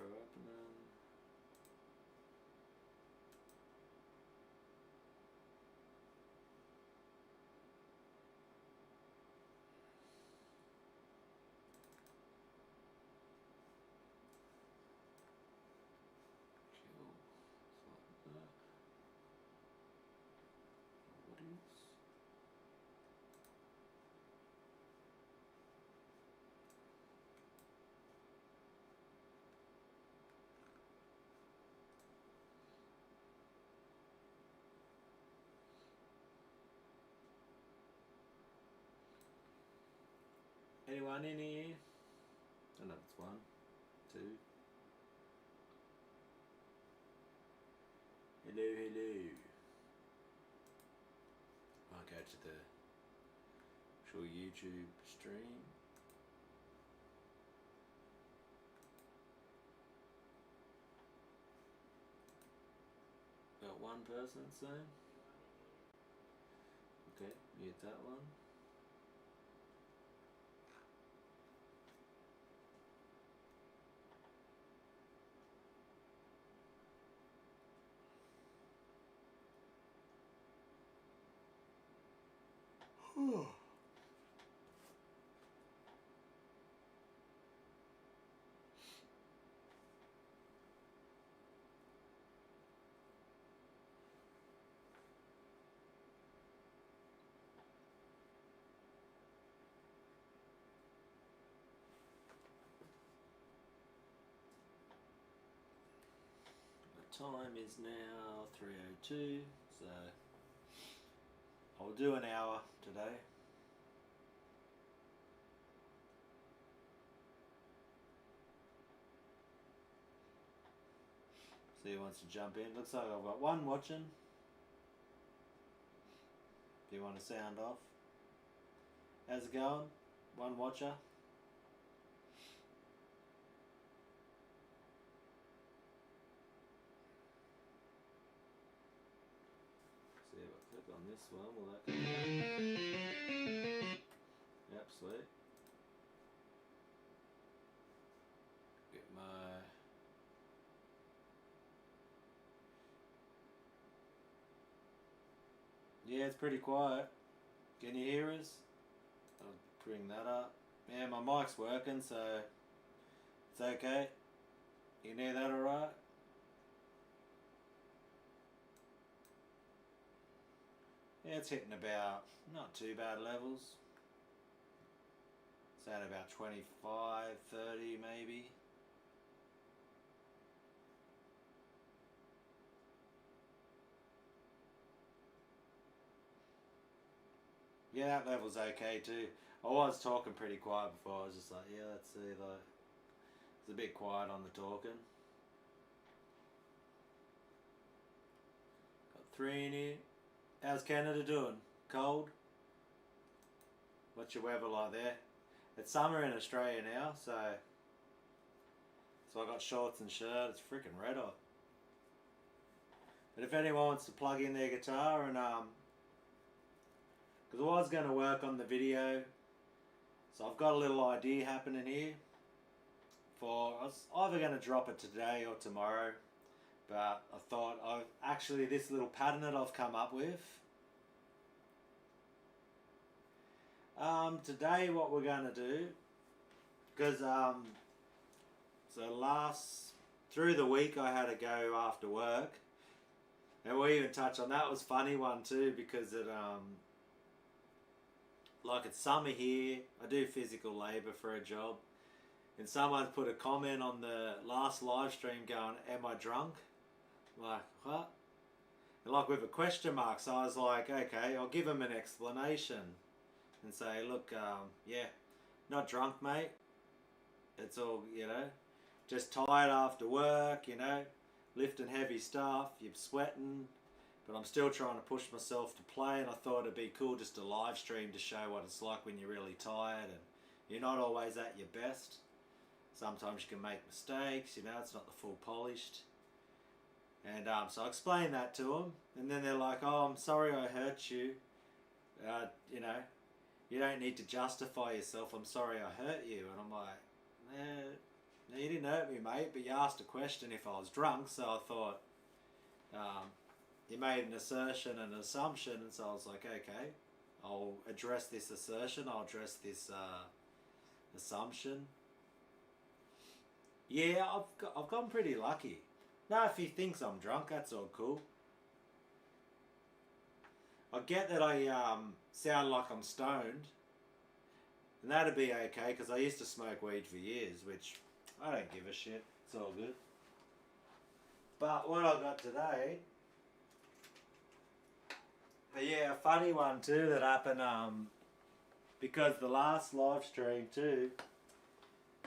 Pro opening. Cool. Like that. What is? Anyone in here? I don't know if it's 1, 2. Hello, hello. I'll go to the actual YouTube stream. Got one person saying. Okay, mute that one. The time is now 3:02, so I'll do an hour today. See who wants to jump in. Looks like I've got one watching. If you want to sound off. How's it going? One watcher. See if I click on this one, will that come up? Yep, sweet. Get my... Yeah, it's pretty quiet. Can you hear us? I'll bring that up. Yeah, my mic's working, so it's okay. You can hear that alright? Yeah, it's hitting about not too bad levels. It's at about 25, 30 maybe. Yeah, that level's okay too. I was talking pretty quiet before. I was just like, yeah, let's see. Like, it's a bit quiet on the talking. Got 3 in here. How's Canada doing? Cold? What's your weather like there? It's summer in Australia now, so I got shorts and shirt. It's freaking red hot. But if anyone wants to plug in their guitar and because I was going to work on the video, so I've got a little idea happening here. I was either going to drop it today or tomorrow, but I thought actually this little pattern that I've come up with. Today what we're going to do, because through the week I had to go after work, and we even touched on that. Was funny one too, because it like it's summer here. I do physical labour for a job, and someone put a comment on the last live stream going, "Am I drunk?" Like, what? And like with a question mark. So I was like, okay, I'll give him an explanation and say, look, yeah, not drunk, mate. It's all, just tired after work, lifting heavy stuff, you're sweating, but I'm still trying to push myself to play, and I thought it'd be cool just to live stream to show what it's like when you're really tired and you're not always at your best. Sometimes you can make mistakes, it's not the full polished. And so I explained that to them, and then they're like, oh, I'm sorry I hurt you. You don't need to justify yourself. I'm sorry I hurt you. And I'm like, Now, you didn't hurt me, mate, but you asked a question if I was drunk, so I thought you made an assertion and an assumption, and so I was like, okay, I'll address this assertion, I'll address this assumption. Yeah, I've gone pretty lucky. Now, if he thinks I'm drunk, that's all cool. I get that I sound like I'm stoned, and that'd be okay, because I used to smoke weed for years, which I don't give a shit. It's all good. But what I got today, but yeah, a funny one too that happened, because the last live stream too,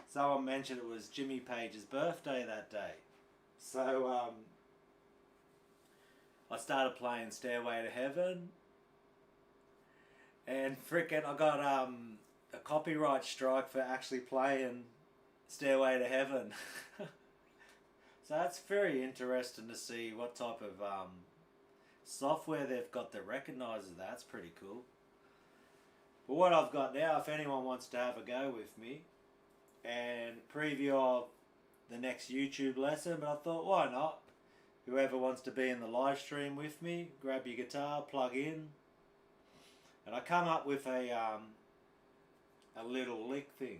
someone mentioned it was Jimmy Page's birthday that day. So I started playing Stairway to Heaven, and frickin' I got a copyright strike for actually playing Stairway to Heaven. So that's very interesting to see what type of software they've got that recognises that. That's pretty cool. But what I've got now, if anyone wants to have a go with me and preview of the next YouTube lesson, but I thought, why not? Whoever wants to be in the live stream with me, grab your guitar, plug in, and I come up with a little lick thing.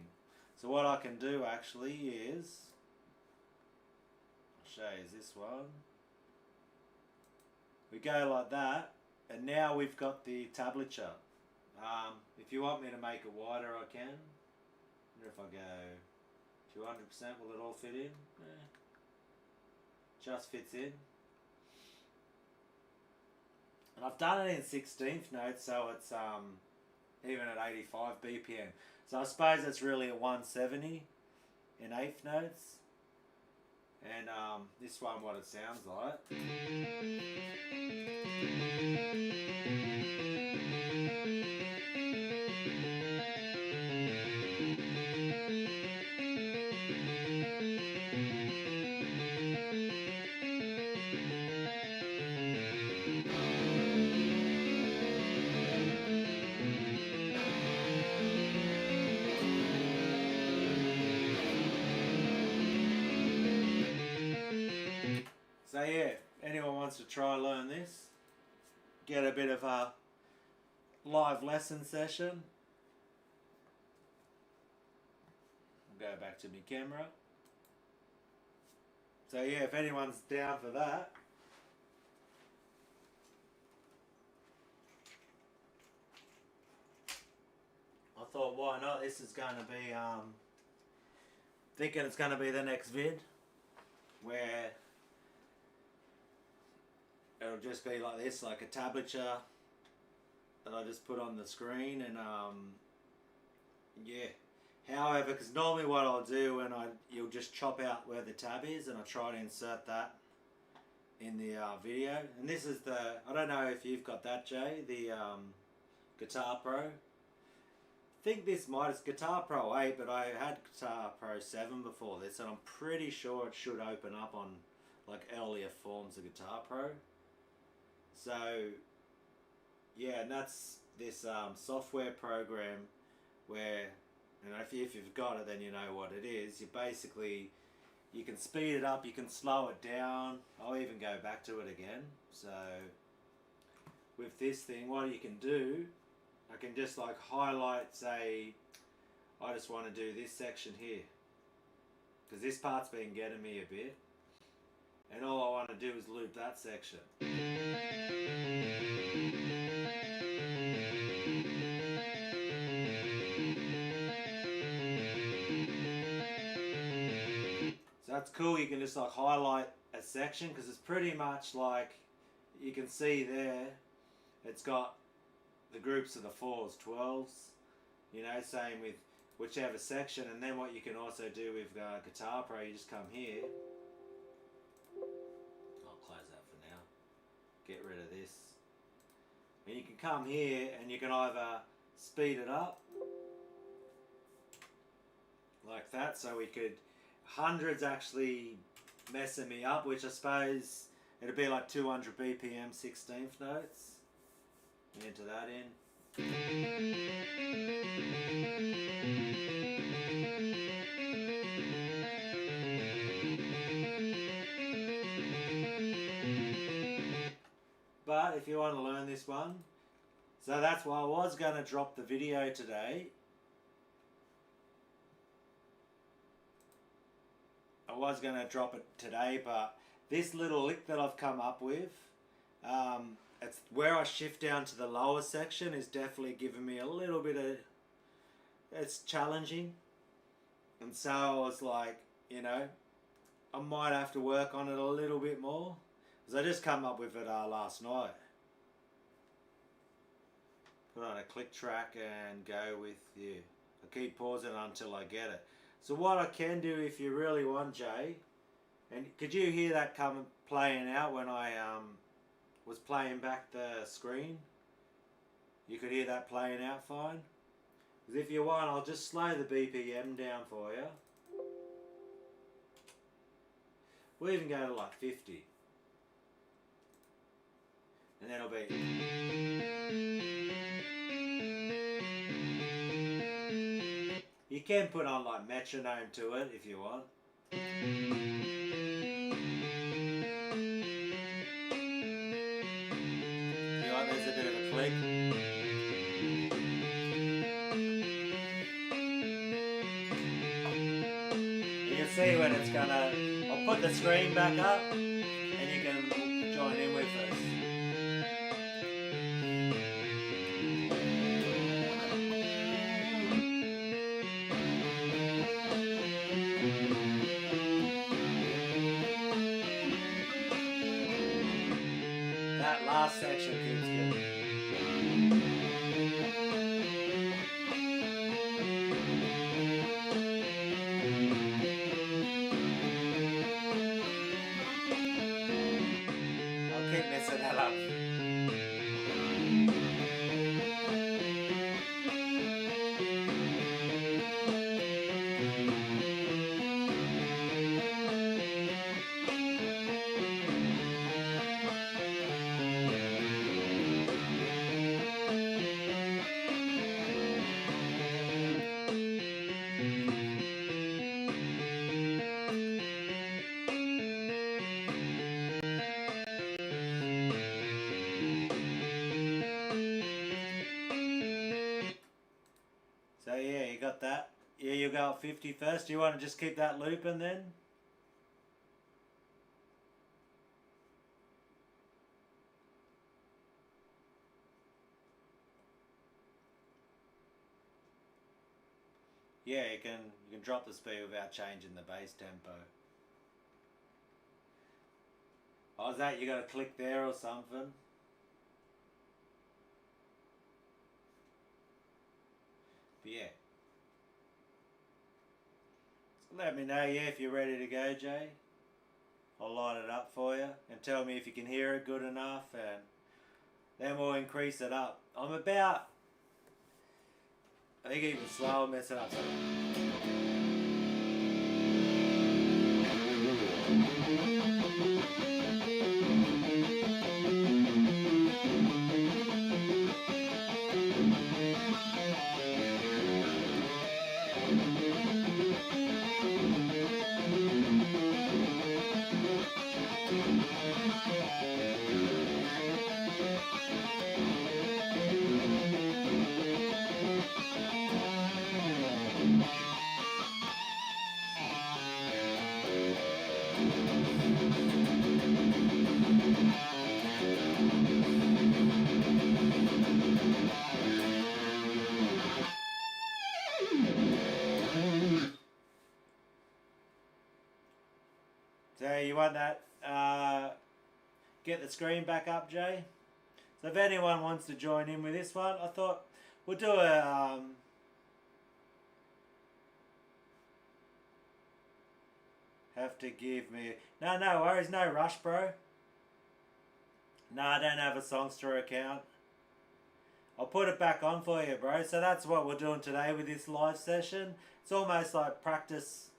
So what I can do actually is, I'll show you this one. We go like that, and now we've got the tablature. If you want me to make it wider, I can. I wonder if I go 200%, will it all fit in? Yeah. Just fits in. And I've done it in 16th notes, so it's even at 85 BPM. So I suppose it's really at 170 in 8th notes. And this one, what it sounds like. So yeah, anyone wants to try learn this, get a bit of a live lesson session. I'll go back to my camera. So yeah, if anyone's down for that. I thought, why not? This is going to be, thinking it's going to be the next vid, where it'll just be like this, like a tablature that I just put on the screen, and yeah. However, because normally what I'll do when you'll just chop out where the tab is, and I try to insert that in the video. And this is the, I don't know if you've got that, Jay, the Guitar Pro. I think this it's Guitar Pro 8, but I had Guitar Pro 7 before this, and I'm pretty sure it should open up on like earlier forms of Guitar Pro. So yeah, and that's this software program where, you know, if you've got it, then you know what it is. You basically, you can speed it up, you can slow it down. I'll even go back to it again. So with this thing, what you can do, I can just like highlight, say, I just want to do this section here, because this part's been getting me a bit, and all I want to do is loop that section. So that's cool. You can just like highlight a section, because it's pretty much like, you can see there, it's got the groups of the 4s, 12s, you know, same with whichever section. And then what you can also do with Guitar Pro, you just come here. I'll close that for now. Get rid of this. And you can come here and you can either speed it up like that, so we could, hundreds actually messing me up, which I suppose it'd be like 200 BPM 16th notes. Enter that in. So out if you want to learn this one. So that's why I was going to drop the video today. I was going to drop it today, but this little lick that I've come up with, it's where I shift down to the lower section is definitely giving me a little bit of, it's challenging. And so I was like, you know, I might have to work on it a little bit more. Because I just come up with it last night. Put on a click track and go with you. I keep pausing until I get it. So what I can do if you really want, Jay, and could you hear that playing out when I was playing back the screen? You could hear that playing out fine? Because if you want, I'll just slow the BPM down for you. We'll even go to like 50. And then it'll be... You can put on like metronome to it if you want. If you want, there's a bit of a click. You can see when it's gonna... I'll put the screen back up and you can join in with us. That last section keeps good. I'll keep messing that up. So yeah, you got that. Yeah, you go at 50 first. Do you want to just keep that looping then? Yeah, you can drop the speed without changing the bass tempo. Oh, is that you got to click there or something? But yeah. So let me know, yeah, if you're ready to go, Jay. I'll light it up for you and tell me if you can hear it good enough, and then we'll increase it up. I'm about, I think even slower, mess it up. So. So you want that, get the screen back up, Jay? So if anyone wants to join in with this one, I thought we'll do a, have to give me, no worries, no rush, bro. No, I don't have a Songster account. I'll put it back on for you, bro. So that's what we're doing today with this live session. It's almost like practice.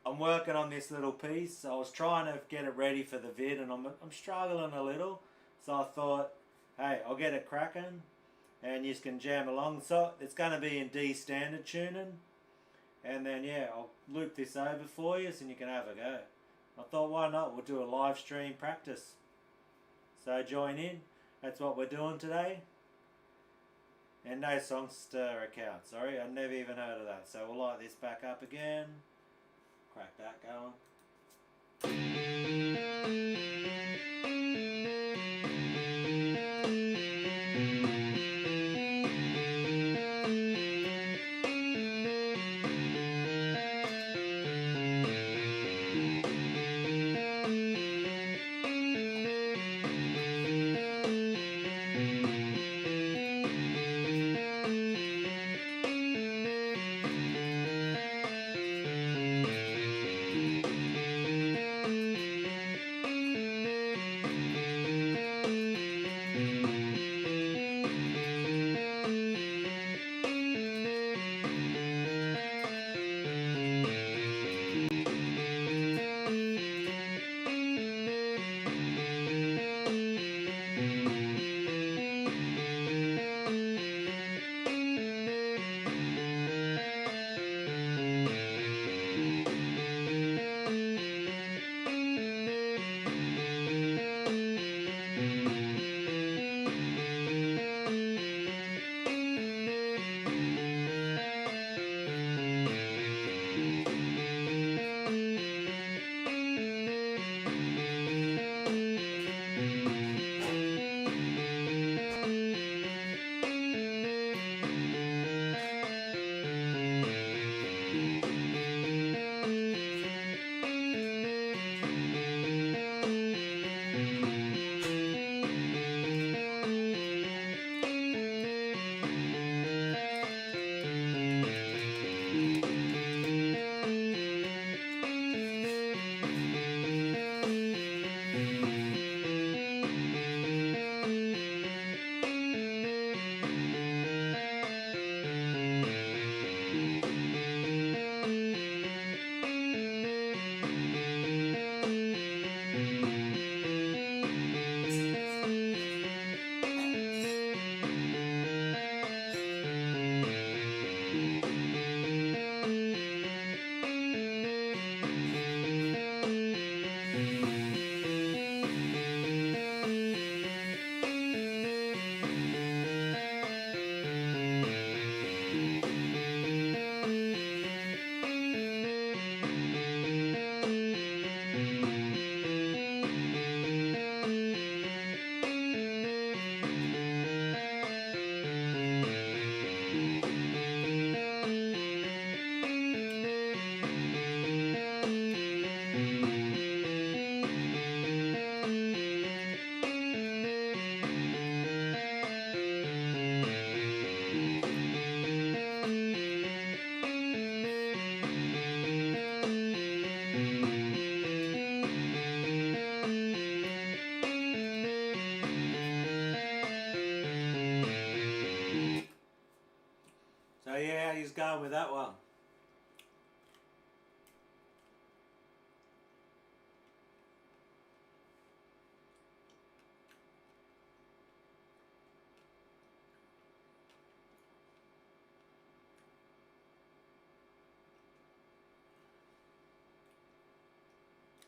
I'm working on this little piece. I was trying to get it ready for the vid and I'm struggling a little. So I thought, hey, I'll get it cracking and you can jam along. So it's going to be in D standard tuning. And then, yeah, I'll loop this over for you so you can have a go. I thought, why not? We'll do a live stream practice. So join in. That's what we're doing today. And no Songster account. Sorry, I've never even heard of that. So we'll light this back up again. Crack that going. So yeah, how you going with that one?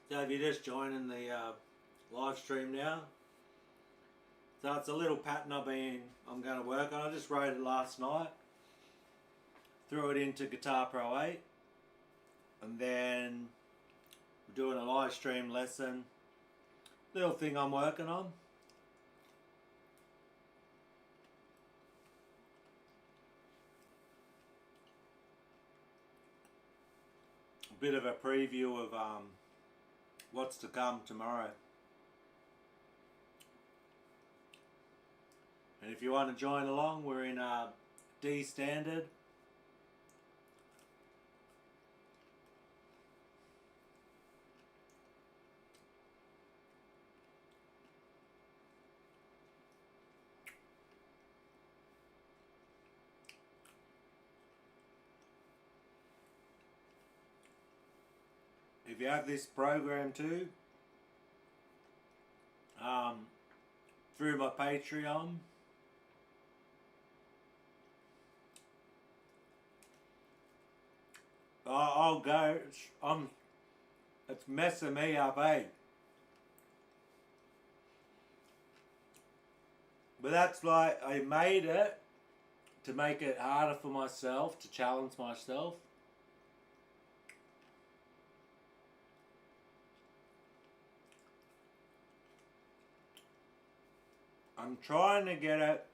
So if you're just joining the live stream now, so it's a little pattern I'm going to work on. I just wrote it last night, threw it into Guitar Pro 8, and then we're doing a live stream lesson. Little thing I'm working on. A bit of a preview of what's to come tomorrow. And if you want to join along, we're in D standard. If you have this program too, through my Patreon, I'll go. It's messing me up, eh? But that's like, I made it to make it harder for myself, to challenge myself. I'm trying to get it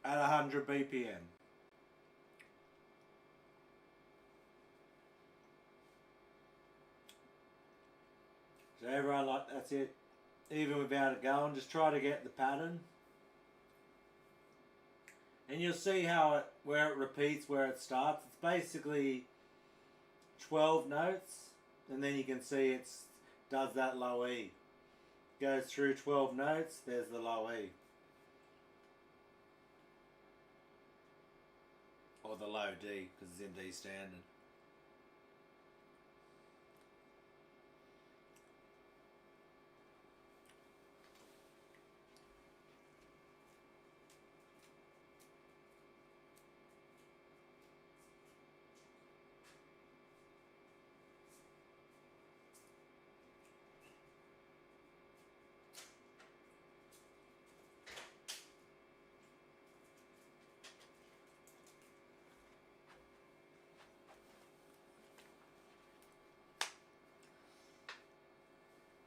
at 100 BPM. So everyone, like, that's it. Even without it going, just try to get the pattern. And you'll see how it, where it repeats, where it starts. It's basically 12 notes, and then you can see it does that low E. Goes through 12 notes, there's the low E. Or the low D, because it's in D standard.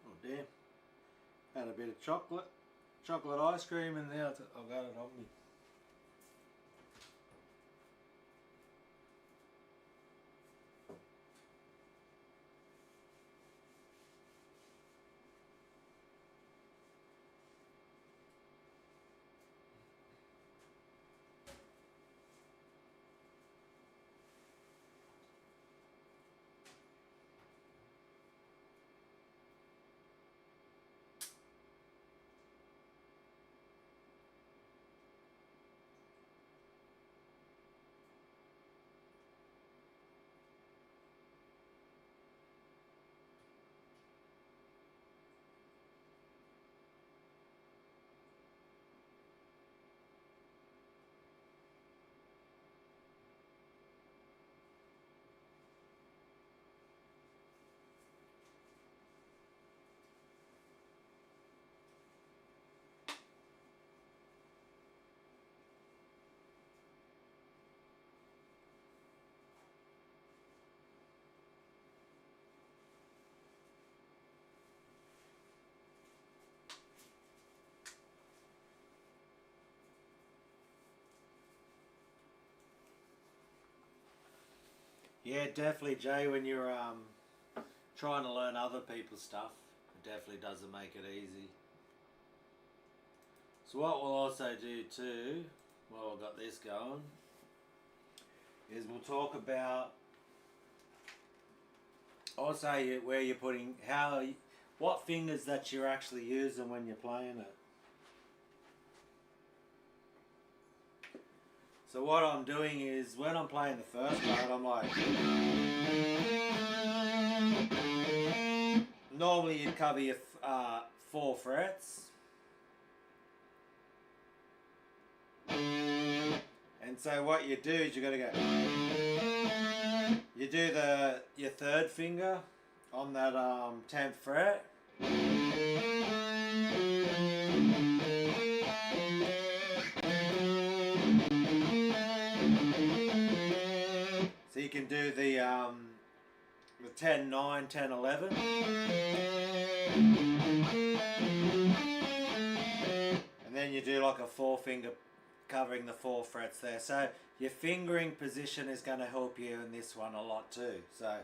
Oh damn. Had a bit of chocolate ice cream, and now I've got it on me. Yeah, definitely, Jay, when you're trying to learn other people's stuff, it definitely doesn't make it easy. So what we'll also do too, while we've got this going, is we'll talk about also where you're putting, what fingers that you're actually using when you're playing it. So what I'm doing is, when I'm playing the first note, I'm like, normally you'd cover your 4 frets, and so what you do is you got to go, you do your 3rd finger on that 10th fret, so you can do the 10, 9, 10, 11. And then you do like a 4 finger covering the 4 frets there. So your fingering position is going to help you in this one a lot too. So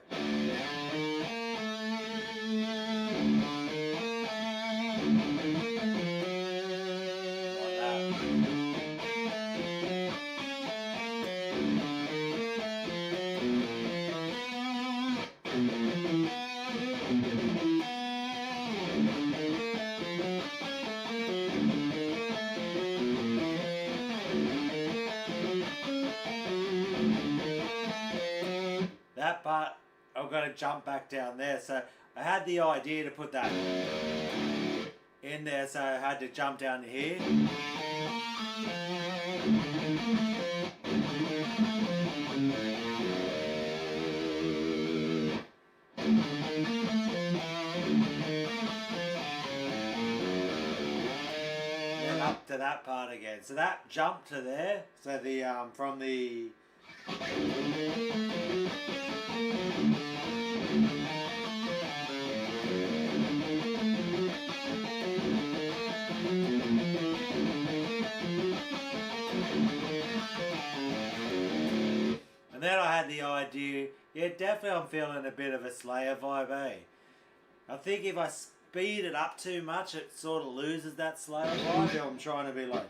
that part, I've got to jump back down there. So I had the idea to put that in there, so I had to jump down to here. Then up to to that part again. So that jump to there. So the from the and then I had the idea, yeah, definitely I'm feeling a bit of a Slayer vibe, eh? I think if I speed it up too much, it sort of loses that Slayer vibe. I'm trying to be like...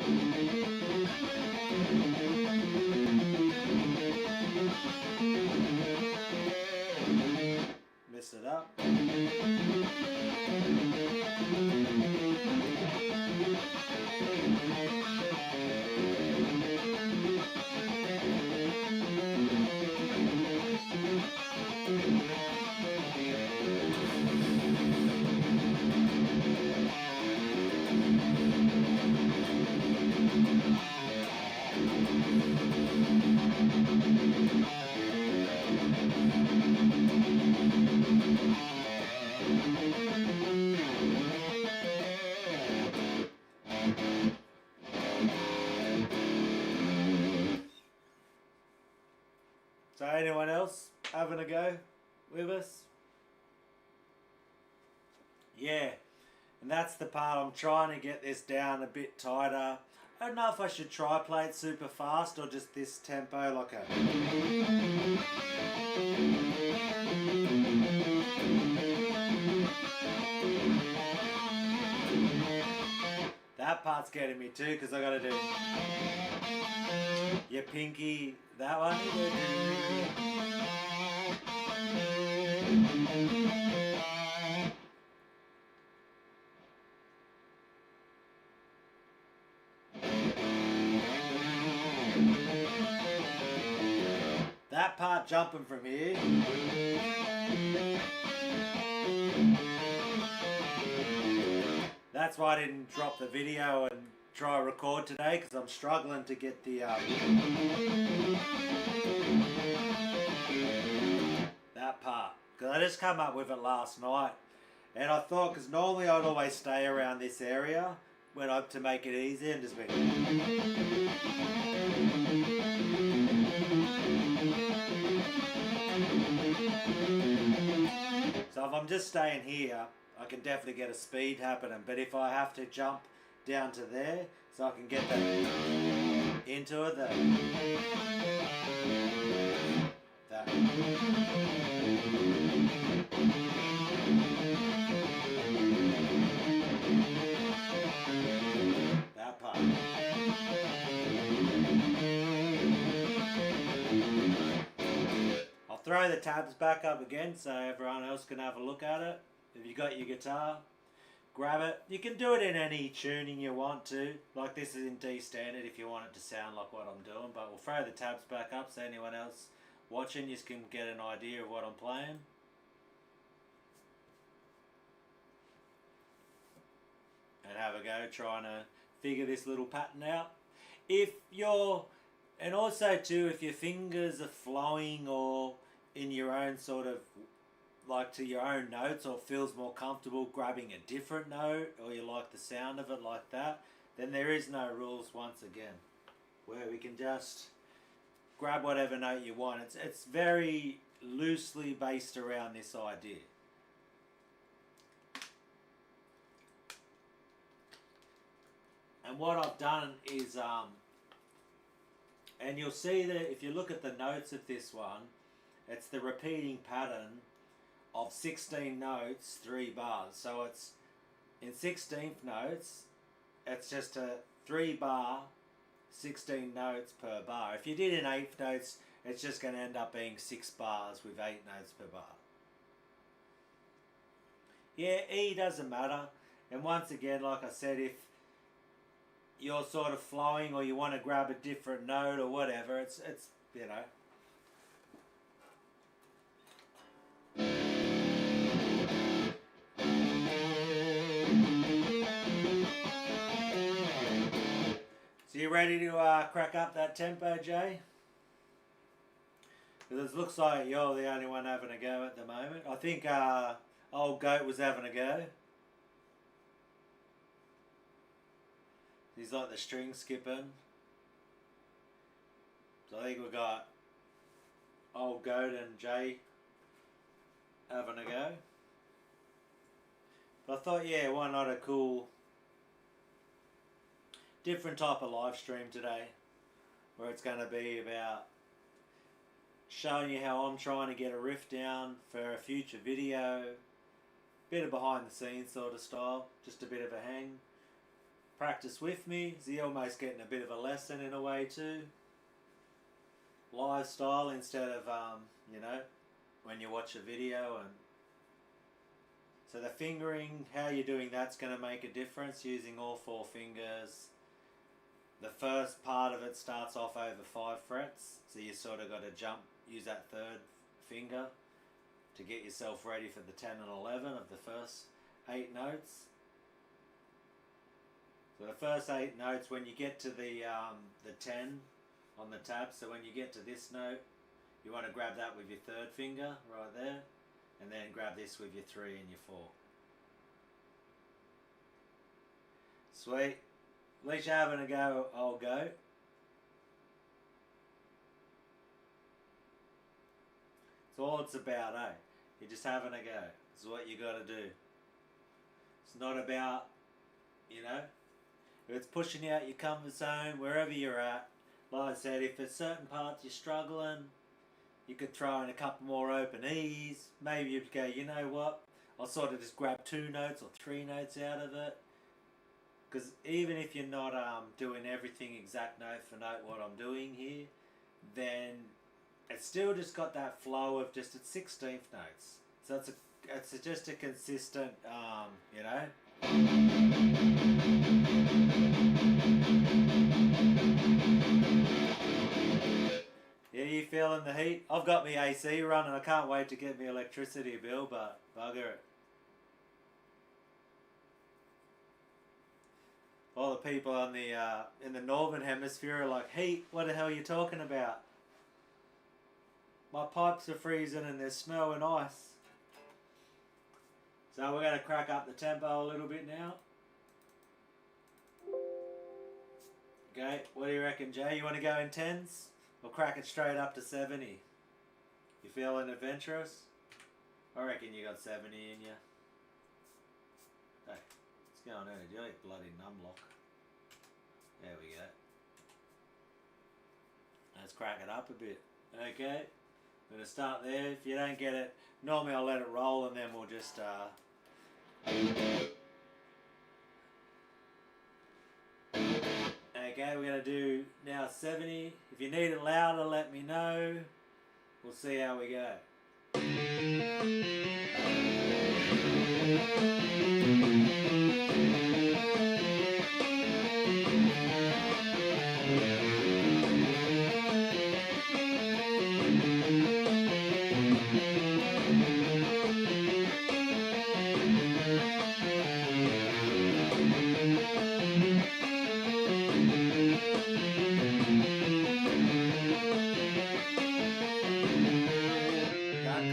Mess it up. So anyone else having a go with us? Yeah, and that's the part I'm trying to get this down a bit tighter. I don't know if I should try play it super fast or just this tempo like a... That part's getting me too because I gotta do your pinky, that one. That part jumping from here. That's why I didn't drop the video and try record today because I'm struggling to get the that part because I just come up with it last night and I thought because normally I'd always stay around this area when I to make it easy and just be so if I'm just staying here I can definitely get a speed happening, but if I have to jump down to there, so I can get that into it, that. That part. I'll throw the tabs back up again so everyone else can have a look at it. If you got your guitar, grab it. You can do it in any tuning you want to. Like this is in D standard if you want it to sound like what I'm doing. But we'll throw the tabs back up so anyone else watching you can get an idea of what I'm playing. And have a go trying to figure this little pattern out. If you're, and also too, if your fingers are flowing or in your own sort of like to your own notes or feels more comfortable grabbing a different note or you like the sound of it like that, then there is no rules once again where we can just grab whatever note you want. It's very loosely based around this idea. And what I've done is and you'll see that if you look at the notes of this one, it's the repeating pattern of 16 notes, 3 bars. So it's in 16th notes, it's just a 3 bar, 16 notes per bar. If you did in 8th notes, it's just going to end up being 6 bars with 8 notes per bar. Yeah, E doesn't matter. And once again, like I said, if you're sort of flowing or you want to grab a different note or whatever, it's you know. So you ready to crack up that tempo, Jay? Because it looks like you're the only one having a go at the moment. I think old Goat was having a go. He's like the string skipping. So I think we got old Goat and Jay having a go. But I thought, yeah, why not a cool, different type of live stream today, where it's going to be about showing you how I'm trying to get a riff down for a future video, bit of behind the scenes sort of style, just a bit of a hang. Practice with me, so you're almost getting a bit of a lesson in a way too. Live style instead of, you know, when you watch a video. And so the fingering, how you're doing that's going to make a difference, using all 4 fingers. The first part of it starts off over 5 frets, so you sort of got to jump, use that 3rd finger to get yourself ready for the 10 and 11 of the first 8 notes. So the first 8 notes, when you get to the 10 on the tab, so when you get to this note, you want to grab that with your 3rd finger right there, and then grab this with your 3 and your 4. Sweet. At least you're having a go, old Goat. It's all it's about, eh? You're just having a go. It's what you got to do. It's not about, you know, if it's pushing you out your comfort zone, wherever you're at. Like I said, if there's certain parts you're struggling, you could throw in a couple more open E's. Maybe you'd go, you know what, I'll sort of just grab 2 notes or 3 notes out of it. Because even if you're not doing everything exact note for note what I'm doing here, then it's still just got that flow of just its 16th notes. So it's just a consistent, you know. Yeah, you feeling the heat? I've got my AC running. I can't wait to get my electricity bill, but bugger it. All the people on the in the northern hemisphere are like, heat, what the hell are you talking about? My pipes are freezing and there's snow and ice. So we're going to crack up the tempo a little bit now. Okay, what do you reckon, Jay? You want to go in 10s? Or crack it straight up to 70? You feeling adventurous? I reckon you got 70 in you. Hey, what's going on? Do you like bloody numlock? There we go. Let's crack it up a bit. Okay, I'm going to start there. If you don't get it, normally I'll let it roll and then we'll just... Okay, we're going to do now 70. If you need it louder, let me know. We'll see how we go.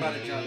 Got a jump.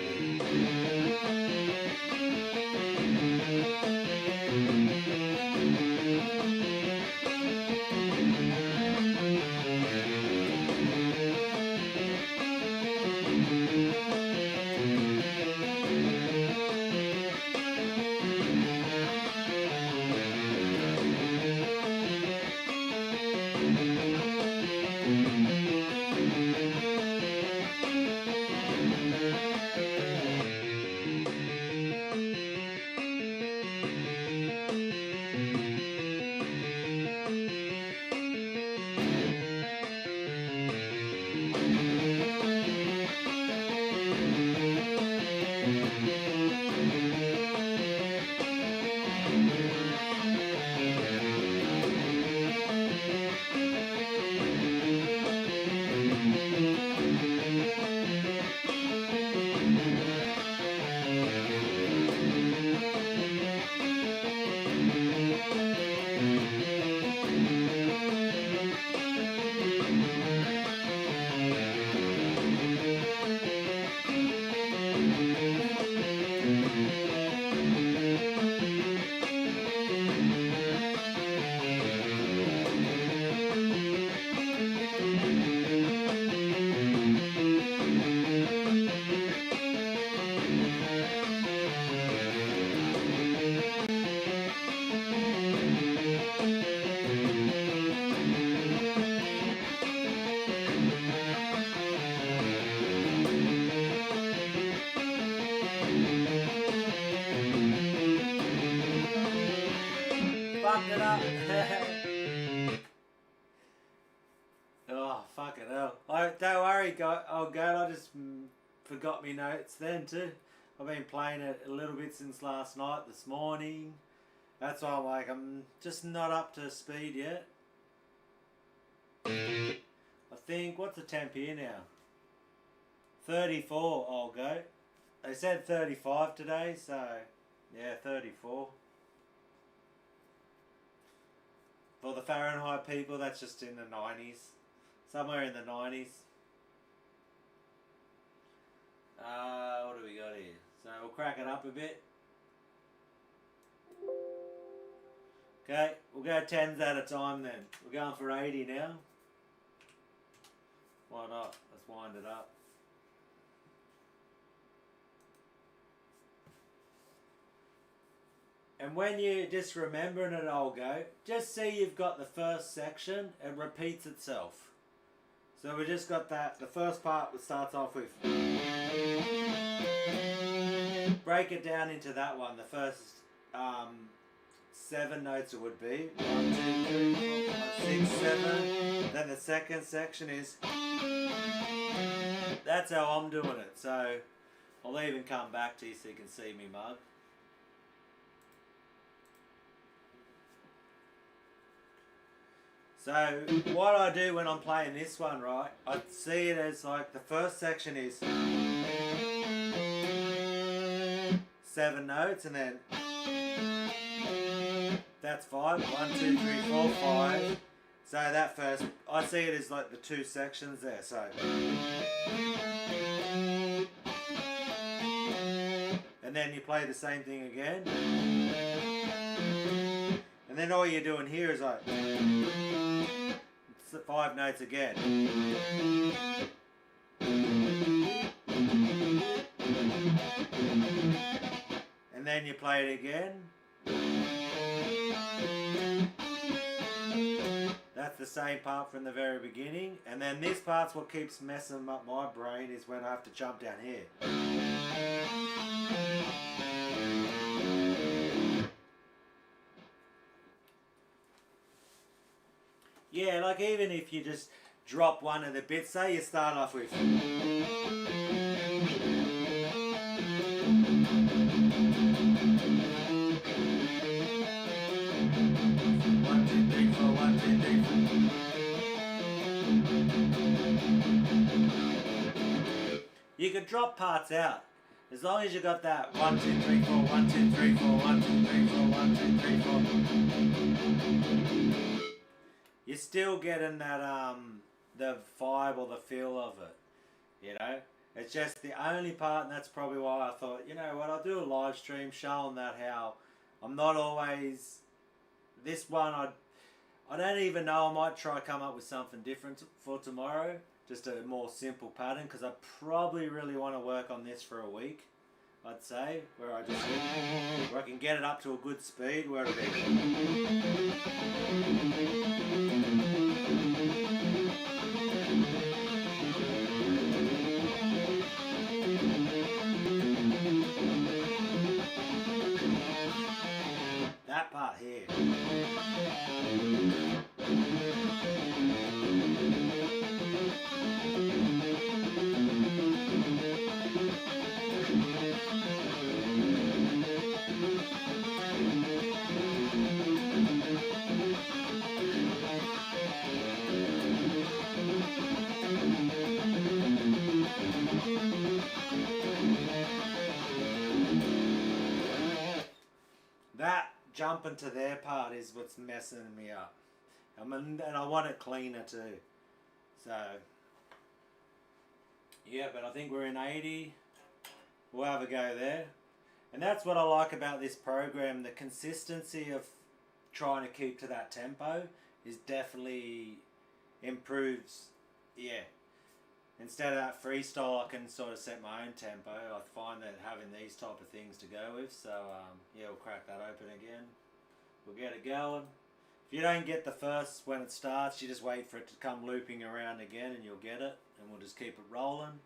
it up. Oh, fucking hell. Don't worry, I just forgot me notes then too. I've been playing it a little bit since last night, this morning. That's why I'm like, I'm just not up to speed yet. I think, what's the temp here now? 34 I'll go. They said 35 today, so yeah, 34. For the Fahrenheit people, that's just in the 90s. Somewhere in the 90s. What do we got here? So we'll crack it up a bit. Okay, we'll go 10s at a time then. We're going for 80 now. Why not? Let's wind it up. And when you're just remembering it, I'll go. Just see you've got the first section. It repeats itself. So we just got that. The first part starts off with. Break it down into that one. The first 7 notes it would be. 1, 2, 3, 4, 5, 6, 7. Then the second section is. That's how I'm doing it. So I'll even come back to you so you can see me mug. So what I do when I'm playing this one, right, I see it as like the first section is 7 notes and then that's 5. 1, 2, 3, 4, 5. So that first, I see it as like the 2 sections there, so. And then you play the same thing again. And then all you're doing here is like 5 notes again. And then you play it again. That's the same part from the very beginning. And then this part's what keeps messing up my brain is when I have to jump down here. Yeah, like even if you just drop one of the bits, say you start off with. 1, 2, 3, 4, 1, 2, 3, 4. You could drop parts out. As long as you got that 1, 2, 3, 4, 1, 2, 3, 4, 1, 2, 3, 4, 1, 2, 3, 4. You're still getting that the vibe or the feel of it, you know. It's just the only part, and that's probably why I thought, you know what, I'll do a live stream showing that how I'm not always this one. I don't even know. I might try come up with something different for tomorrow, just a more simple pattern, because I probably really want to work on this for a week. I'd say where I can get it up to a good speed where it'll be. That part here. That jumping to their part is what's messing me up. And I want it cleaner too. So, yeah, but I think we're in 80. We'll have a go there. And that's what I like about this program. The consistency of trying to keep to that tempo is definitely improves. Yeah. Instead of that freestyle, I can sort of set my own tempo. I find that having these type of things to go with. So, yeah, we'll crack that open again. We'll get it going. If you don't get the first when it starts, you just wait for it to come looping around again and you'll get it. And we'll just keep it rolling.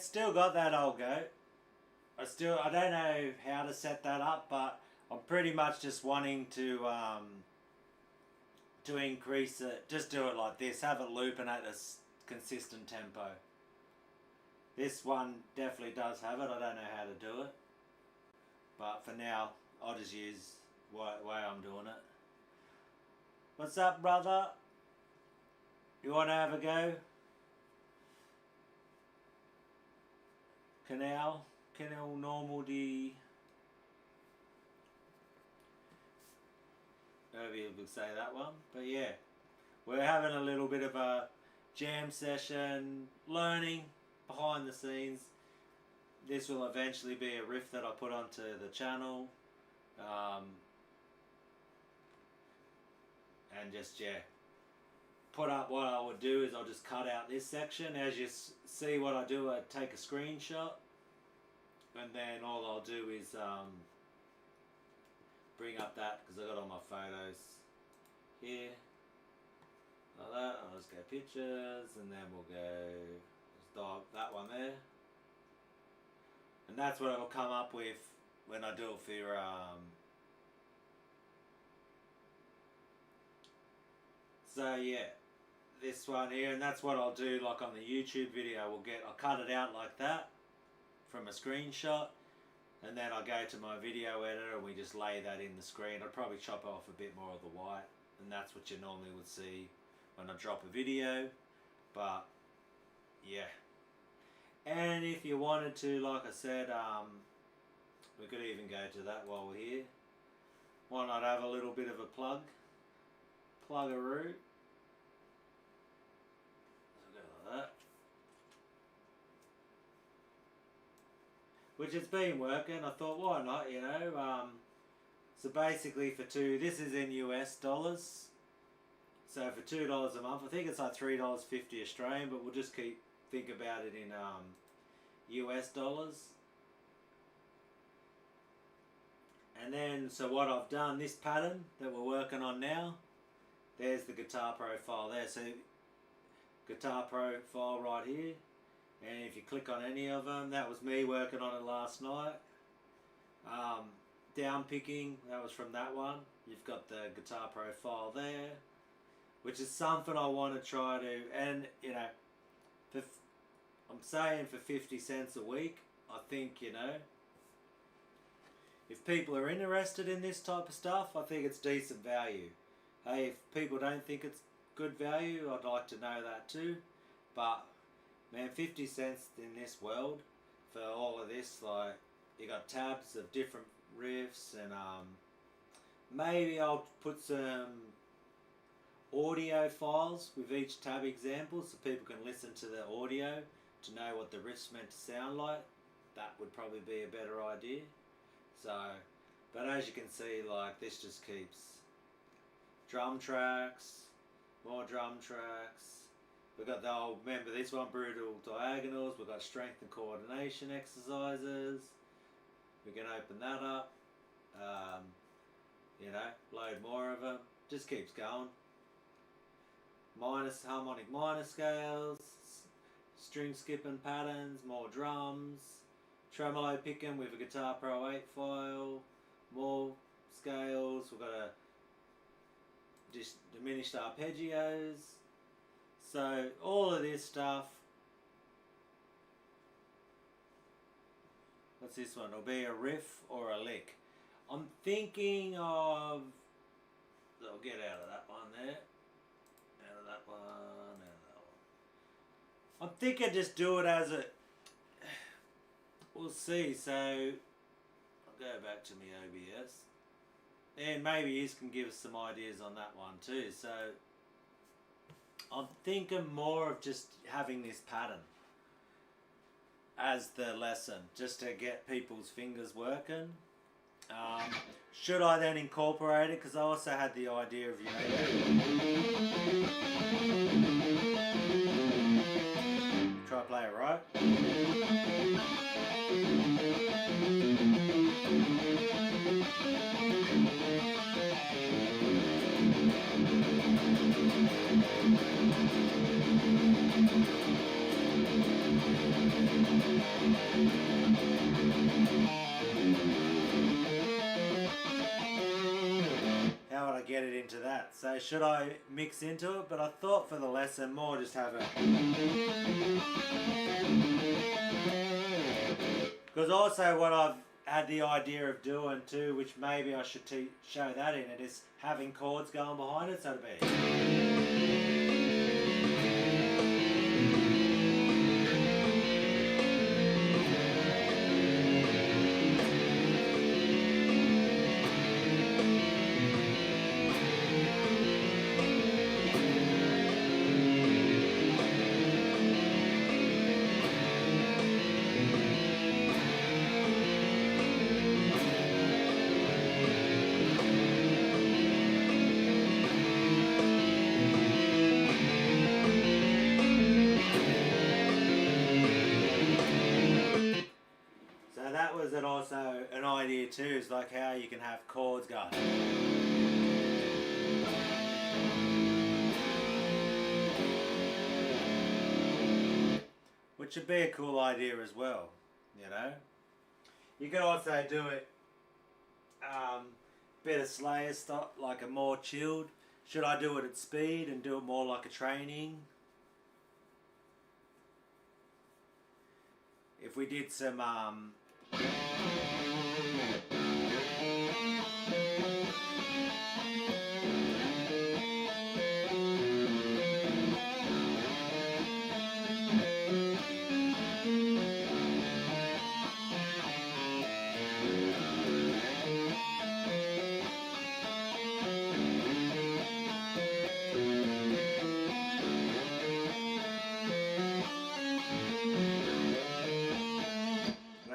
it's still got that old goat. I don't know how to set that up, but I'm pretty much just wanting to increase it. Just do it like this. Have it looping at a consistent tempo. This one definitely does have it. I don't know how to do it, but for now I'll just use the way I'm doing it. What's up, brother? You want to have a go? Canal normal D. Maybe we'll say that one. But yeah, we're having a little bit of a jam session, learning behind the scenes. This will eventually be a riff that I put onto the channel. And just, yeah, put up what I would do is I'll just cut out this section. As you see what I do, I take a screenshot. And then all I'll do is bring up that, because I got all my photos here. Like that. I'll just go pictures, and then we'll go, just dial that one there. And that's what it'll come up with when I do it for so yeah, this one here, and that's what I'll do like on the YouTube video. I'll cut it out like that from a screenshot, and then I'll go to my video editor and we just lay that in the screen. I'll probably chop off a bit more of the white, and that's what you normally would see when I drop a video. But yeah, and if you wanted to, like I said, we could even go to that while we're here. Why not have a little bit of a plug-a-roo. So go like that. Which has been working. I thought, why not, you know. So basically for this is in US dollars. So for $2 a month, I think it's like $3.50 Australian, but we'll just think about it in US dollars. And then, so what I've done, this pattern that we're working on now, there's the Guitar Pro file there. So Guitar Pro file right here. And if you click on any of them, that was me working on it last night. Down picking, that was from that one. You've got the Guitar Pro file there, which is something I want to try to, and you know, I'm saying for 50 cents a week, I think, you know, if people are interested in this type of stuff, I think it's decent value. Hey, if people don't think it's good value, I'd like to know that too. But man, 50 cents in this world for all of this, like, you got tabs of different riffs, and maybe I'll put some audio files with each tab example so people can listen to the audio to know what the riff's meant to sound like. That would probably be a better idea. So, but as you can see, like, this just keeps drum tracks, more drum tracks. We've got the old, remember this one, brutal diagonals. We've got strength and coordination exercises. We can open that up. You know, load more of them. Just keeps going. Harmonic minor scales, string skipping patterns, more drums, tremolo picking with a Guitar Pro 8 file, more scales. We've got diminished arpeggios. So all of this stuff. What's this one? It'll be a riff or a lick. I'm thinking of, I'll get out of that one there. Out of that one, out of that one. I'm thinking just do it as a, we'll see. So I'll go back to my OBS. And maybe you can give us some ideas on that one too. So I'm thinking more of just having this pattern as the lesson, just to get people's fingers working. Should I then incorporate it? Because I also had the idea of, you know, try to play it right. to get it into that. So should I mix into it? But I thought for the lesson more just have a... Because also what I've had the idea of doing too, which maybe I should show that in it, is having chords going behind it, so it'll be... That was also an idea too, is like how you can have chords going. Which would be a cool idea as well, you know. You could also do it bit of Slayer stuff, like a more chilled. Should I do it at speed and do it more like a training? If we did some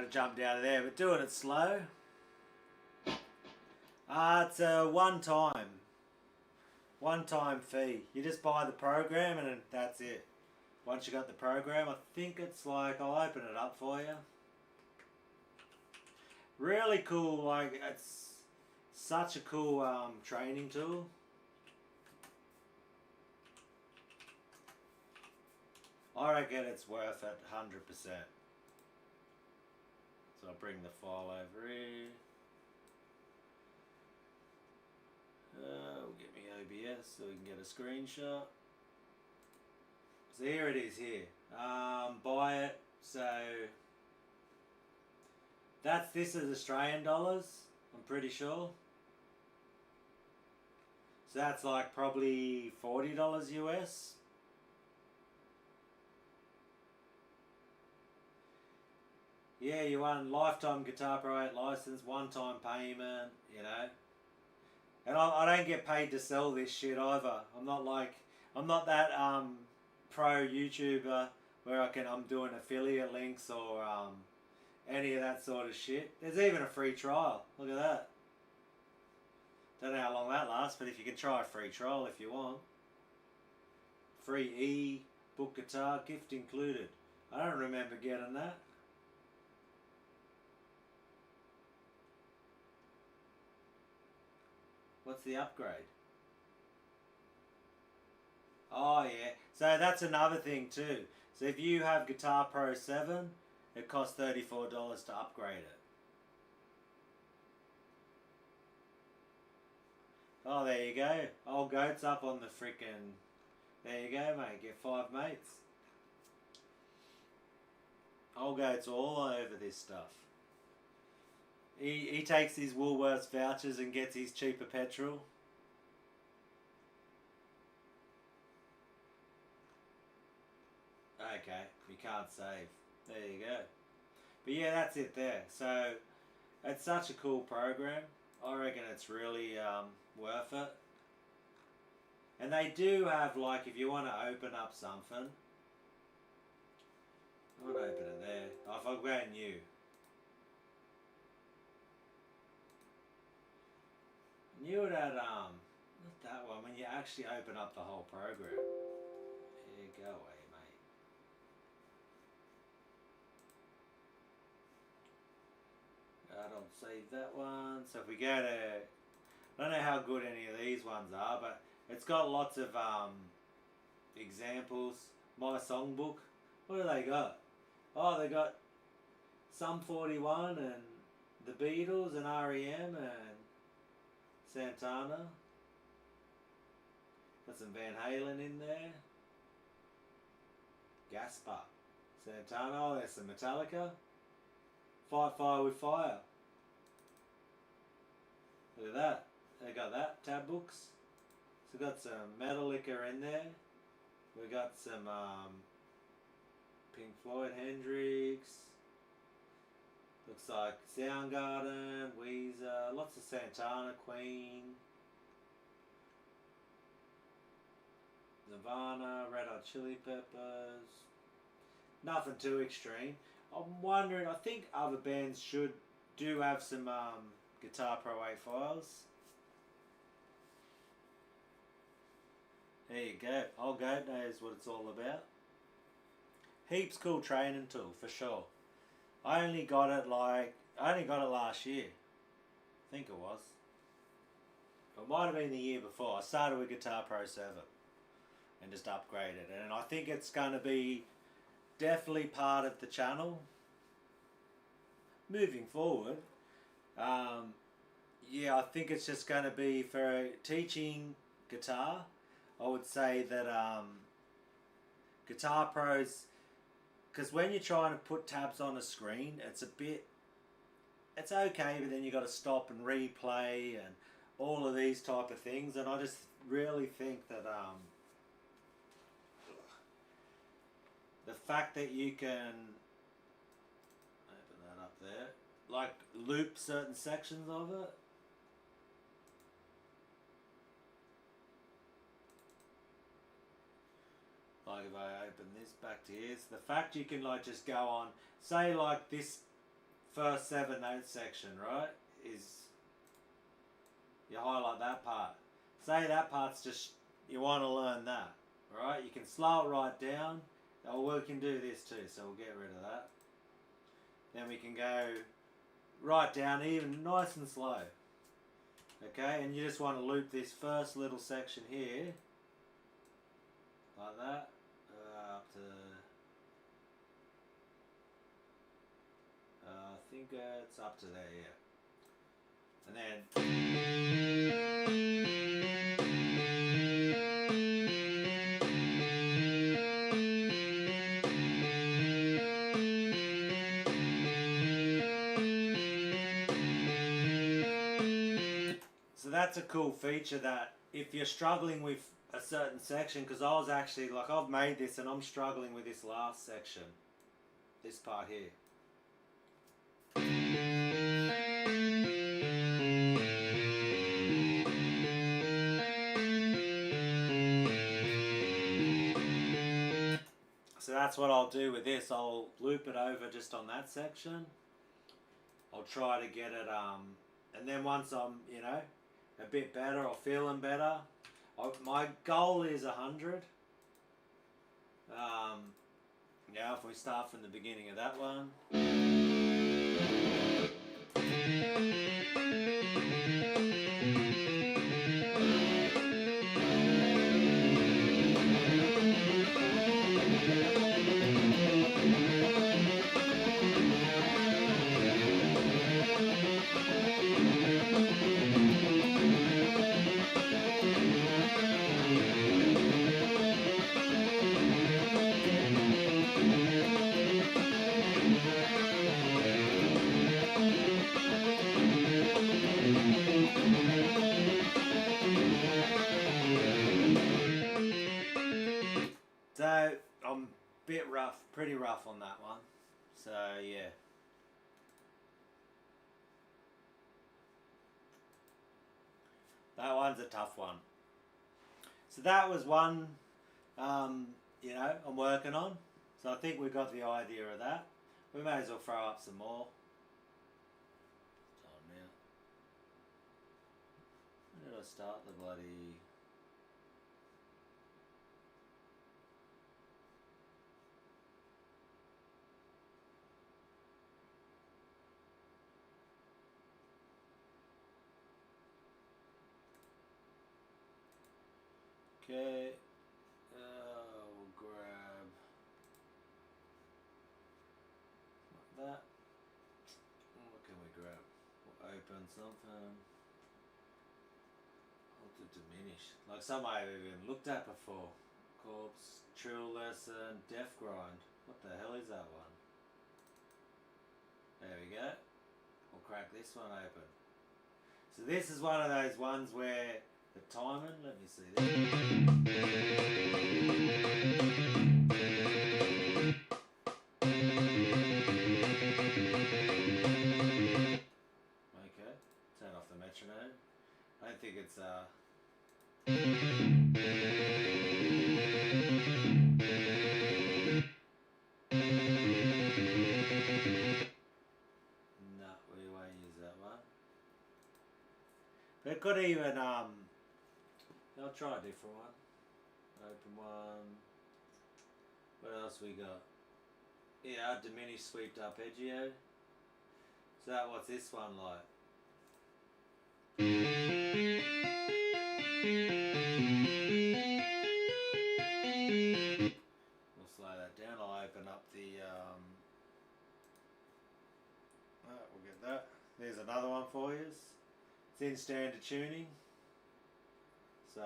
jumped out of there, but doing it slow. It's a one-time fee. You just buy the program and that's it. Once you got the program, I think it's like, I'll open it up for you. Really cool, like it's such a cool training tool. I reckon it's worth it 100%. So I'll bring the file over here. We'll get me OBS so we can get a screenshot. So here it is here. Buy it. So this is Australian dollars, I'm pretty sure. So that's like probably $40 US. Yeah, you want lifetime Guitar Pro 8 license, one-time payment, you know. And I don't get paid to sell this shit either. I'm not that pro YouTuber where I'm doing affiliate links or any of that sort of shit. There's even a free trial. Look at that. Don't know how long that lasts, but if you can try a free trial if you want. Free e-book guitar, gift included. I don't remember getting that. What's the upgrade? Oh yeah, so that's another thing too. So if you have Guitar Pro 7, it costs $34 to upgrade it. Oh, there you go. Old Goat's up on the frickin'... There you go, mate. Get 5 mates. Old Goat's all over this stuff. He takes his Woolworths vouchers and gets his cheaper petrol. Okay, you can't save. There you go. But yeah, that's it there. So, it's such a cool program. I reckon it's really worth it. And they do have, like, if you want to open up something. I would open it there. Oh, if I go new. New it at, not that one, when you actually open up the whole program. Here, go away, mate. I don't save that one. So if we go to, I don't know how good any of these ones are, but it's got lots of examples. My songbook. What do they got? Oh, they got Sum 41 and the Beatles and REM and Santana. Got some Van Halen in there. Gaspar. Santana. Oh, there's some Metallica. Fight Fire with Fire. Look at that. They got that. Tab books. So we got some Metallica in there. We got some Pink Floyd, Hendrix. Looks like Soundgarden, Weezer, lots of Santana, Queen, Nirvana, Red Hot Chili Peppers. Nothing too extreme. I'm wondering, I think other bands do have some Guitar Pro 8 files. There you go. Old Goat knows what it's all about. Heaps cool training tool for sure. I only got it last year. I think it was. It might have been the year before. I started with Guitar Pro 7 and just upgraded, and I think it's going to be definitely part of the channel moving forward. Yeah, I think it's just going to be for teaching guitar. I would say that Guitar Pros, because when you're trying to put tabs on a screen, it's okay, but then you got to stop and replay and all of these type of things, and I just really think that the fact that you can open that up there, like loop certain sections of it. Like if I open this back to here, so the fact you can like just go on, say like this first 7 note section, right, is you highlight that part. Say that part's just, you want to learn that, right? You can slow it right down. Oh, we can do this too, so we'll get rid of that. Then we can go right down, even nice and slow. Okay, and you just want to loop this first little section here, like that. Up to, I think it's up to there, yeah. And then, so that's a cool feature, that if you're struggling with a certain section, because I was actually, like, I've made this and I'm struggling with this last section, this part here. So that's what I'll do with this. I'll loop it over just on that section. I'll try to get it, and then once I'm, you know, a bit better or feeling better, my goal is 100. Yeah, if we start from the beginning of that one. So I'm a bit rough, pretty rough on that one. So yeah. That one's a tough one. So that was one, you know, I'm working on. So I think we've got the idea of that. We may as well throw up some more. Oh, now. When did I start the bloody... Okay, we'll grab like that. What can we grab? We'll open something. I'll do diminished. Like some I've even looked at before. Corpse, Trill Lesson, Death Grind. What the hell is that one? There we go. We'll crack this one open. So this is one of those ones where the timing, let me see this. Okay, turn off the metronome. I don't think it's no, we won't use that one. But it could even I'll try a different one. Open one. What else we got? Yeah, diminished sweeped arpeggio. So what's this one like? We'll slow that down. I'll open up the we'll get that. There's another one for you. It's in standard tuning. So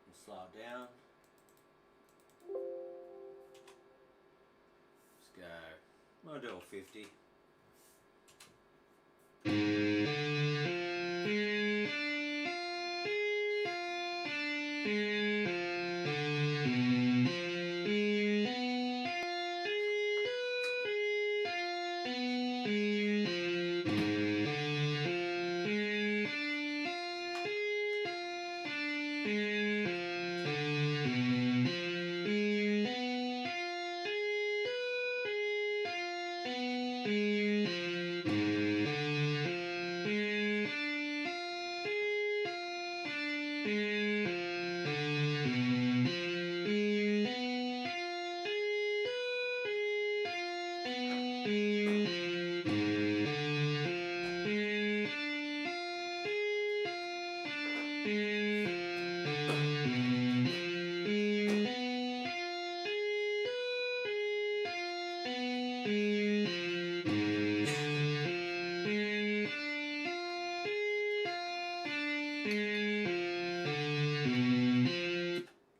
we'll slow it down. Let's go. I'll do a 50.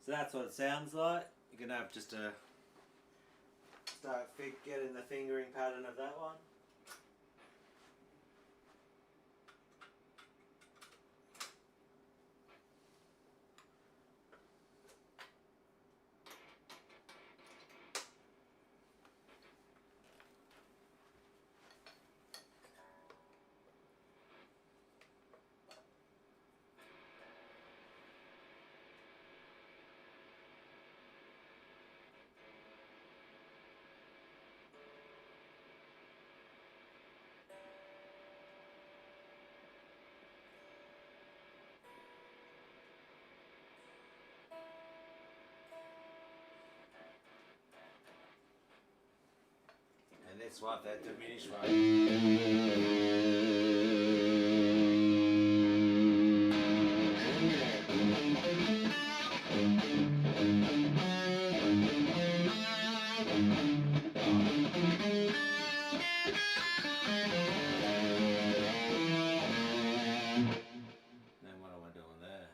So that's what it sounds like. You're gonna have just to start getting the fingering pattern of that one. And that's what that diminished Then what am I doing there?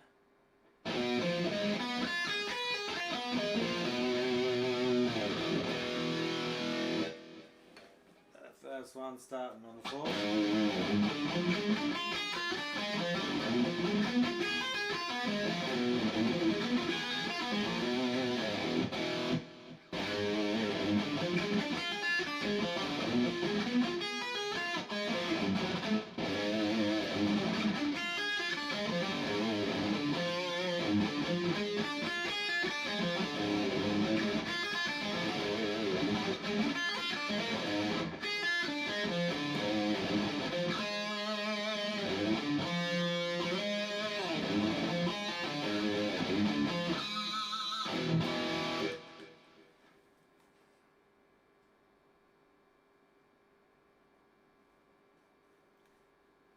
First one starting on the floor.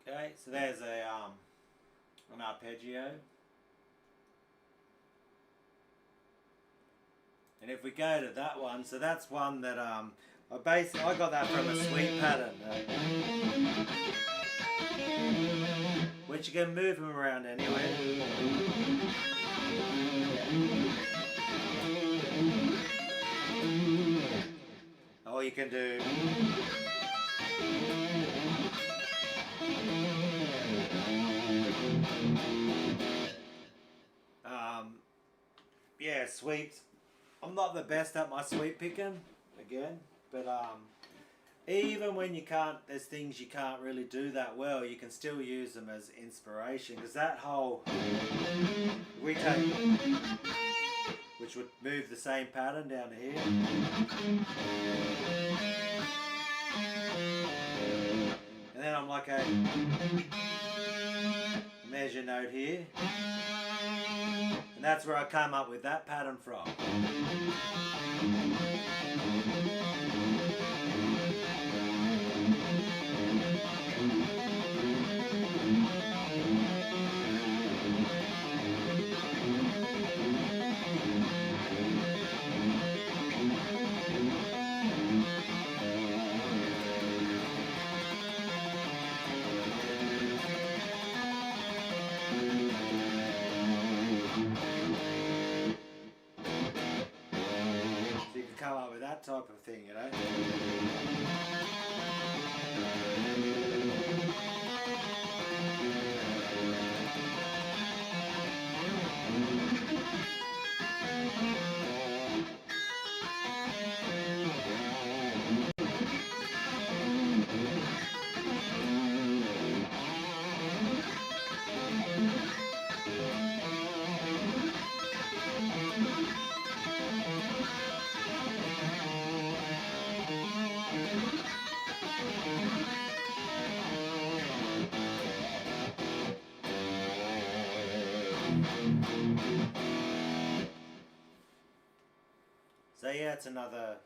Okay, so there's an arpeggio. And if we go to that one, so that's one that I got that from a sweep pattern, which But you can move them around anywhere. Or you can do yeah, sweeps. I'm not the best at my sweep picking again, but even when you can't, there's things you can't really do that well, you can still use them as inspiration, because that whole we take, which would move the same pattern down to here, and then I'm like a measure note here, and that's where I come up with that pattern from. Come up with that type of thing, you know. So yeah, it's another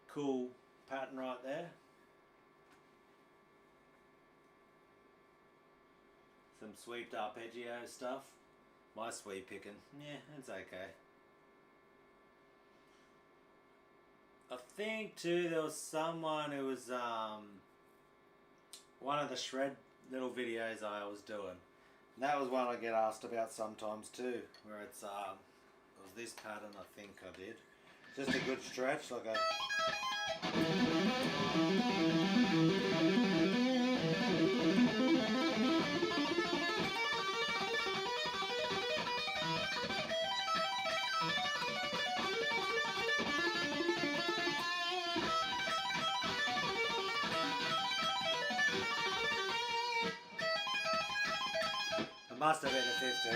cool pattern right there. Some sweeped arpeggio stuff. My sweep picking, yeah, it's okay. I think too there was someone who was one of the shred little videos I was doing. And that was one I get asked about sometimes too, where it's it was this pattern I think I did. Just a good stretch, like a it must have been a 50.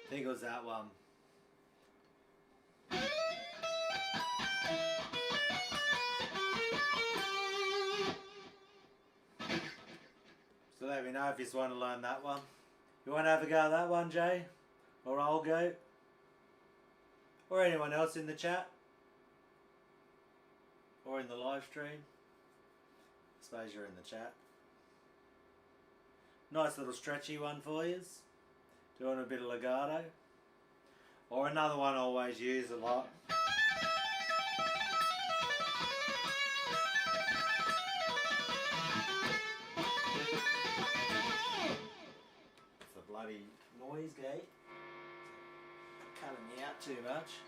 I think it was that one. So let me know if you just want to learn that one. You want to have a go at that one, Jay? Or I'll go? Or anyone else in the chat? Or in the live stream? I suppose you're in the chat. Nice little stretchy one for you. Doing a bit of legato. Or another one I always use a lot. It's a bloody noise gate. Cutting me out too much.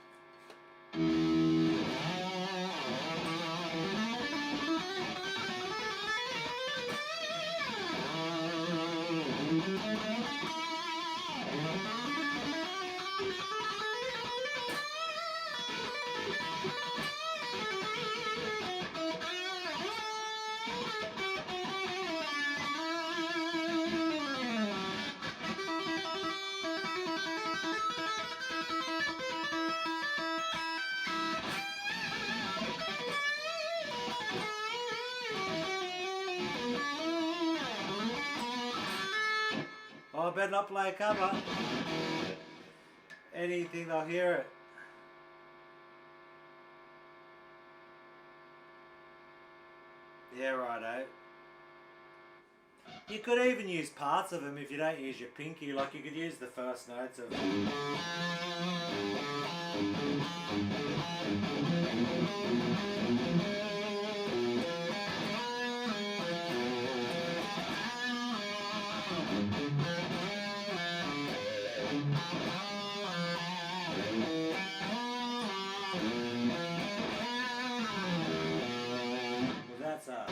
Oh, I better not play a cover. Anything, they'll hear it. Yeah, righto. You could even use parts of them if you don't use your pinky. Like you could use the first notes of. That's how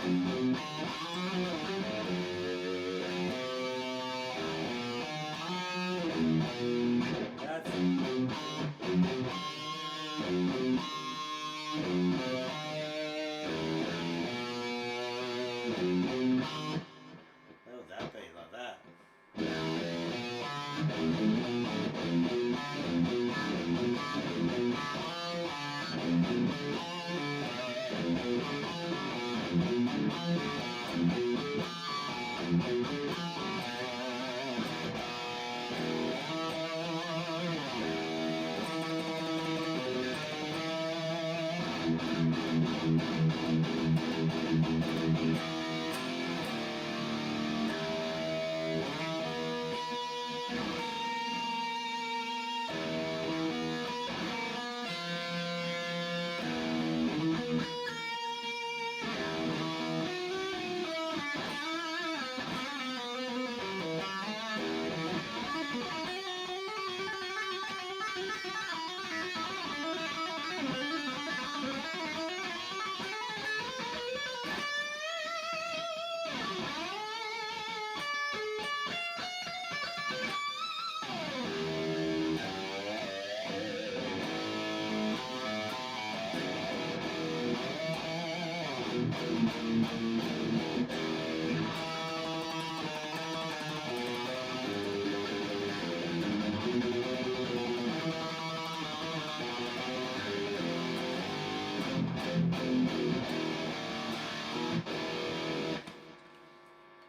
would that be like that?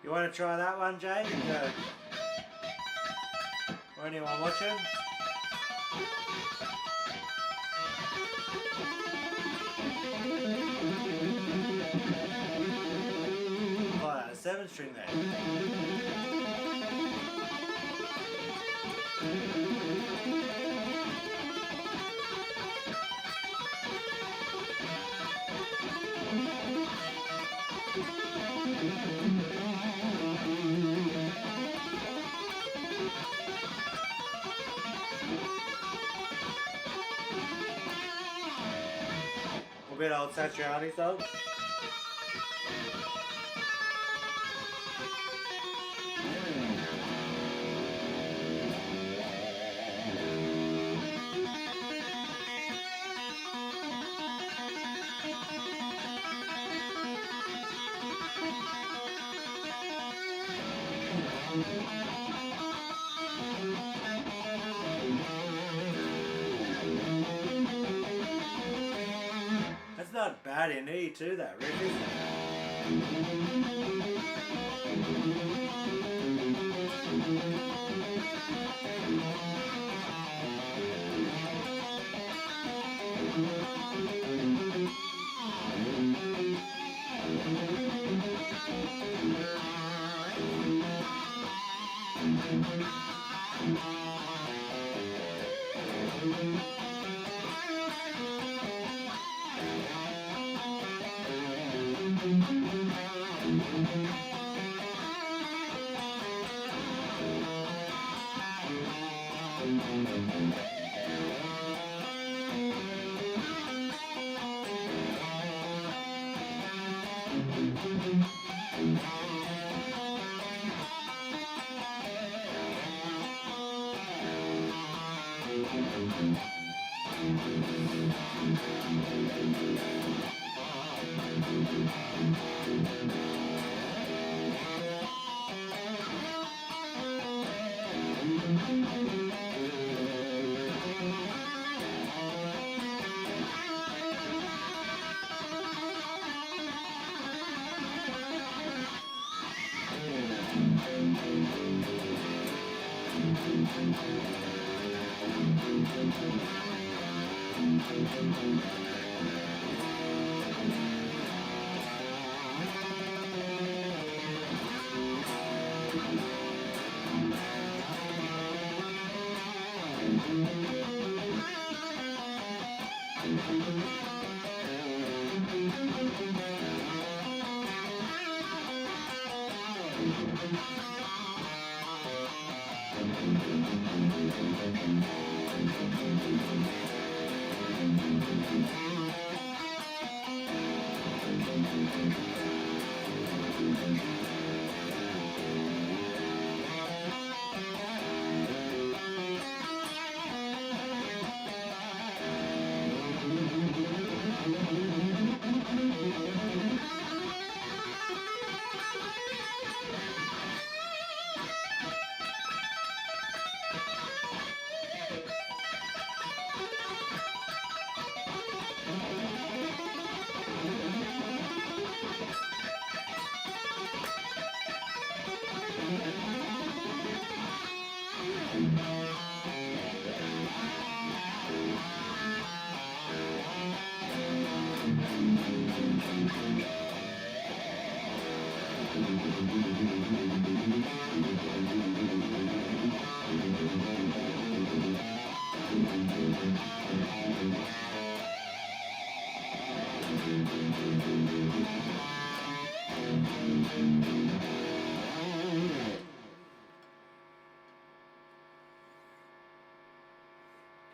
You want to try that one, Jay? Or anyone watching? Oh, a 7-string there. A bit old Satriani though. That's not bad in E too, that riff, is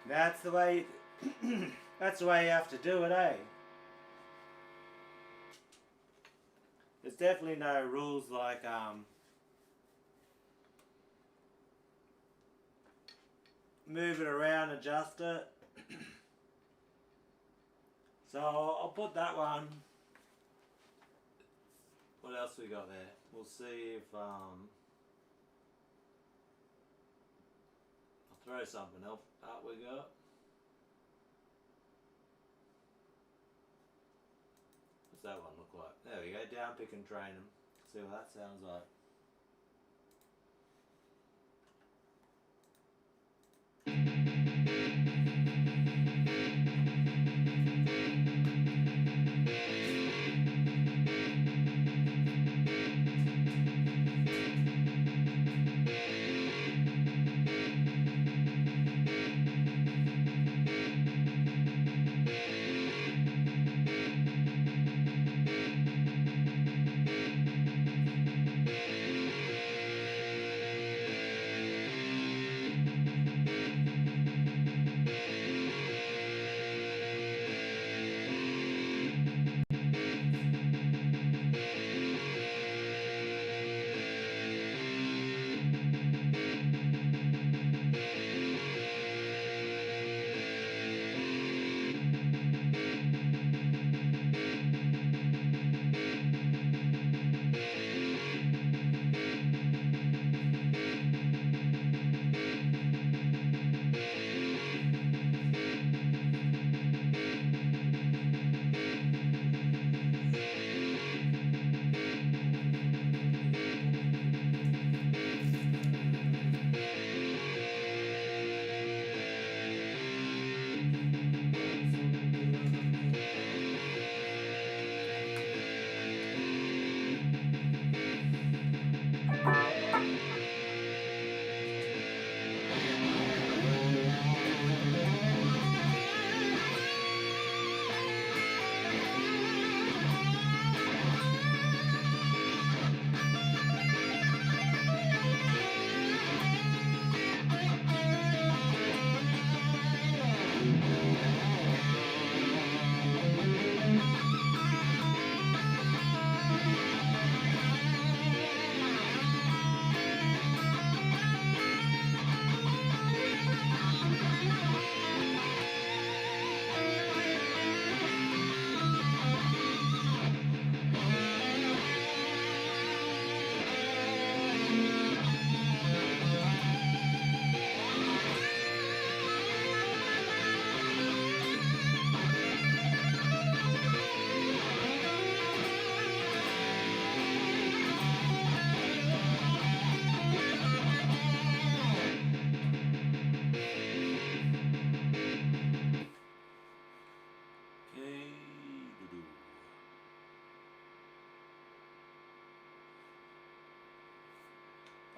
That's the way. That's the way you have to do it, eh? There's definitely no rules like move it around, adjust it. So I'll put that one. What else we got there? We'll see if I'll throw something else up we got. What's that one look like? There we go, down pick and train them. See what that sounds like.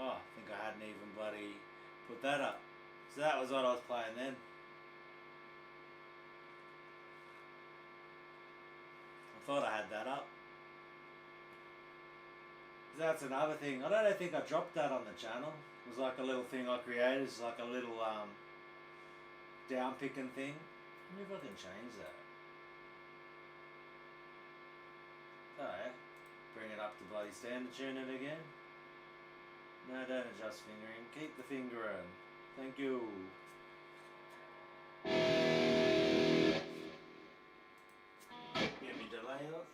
Oh, I think I hadn't even bloody put that up. So that was what I was playing then. thought I had that up. That's another thing. I don't think I dropped that on the channel. It was like a little thing I created. It's like a little down picking thing. I wonder if I can change that. Alright. Bring it up to bloody standard tune it again. No, don't adjust fingering. Keep the finger on. Thank you. Get me delay off.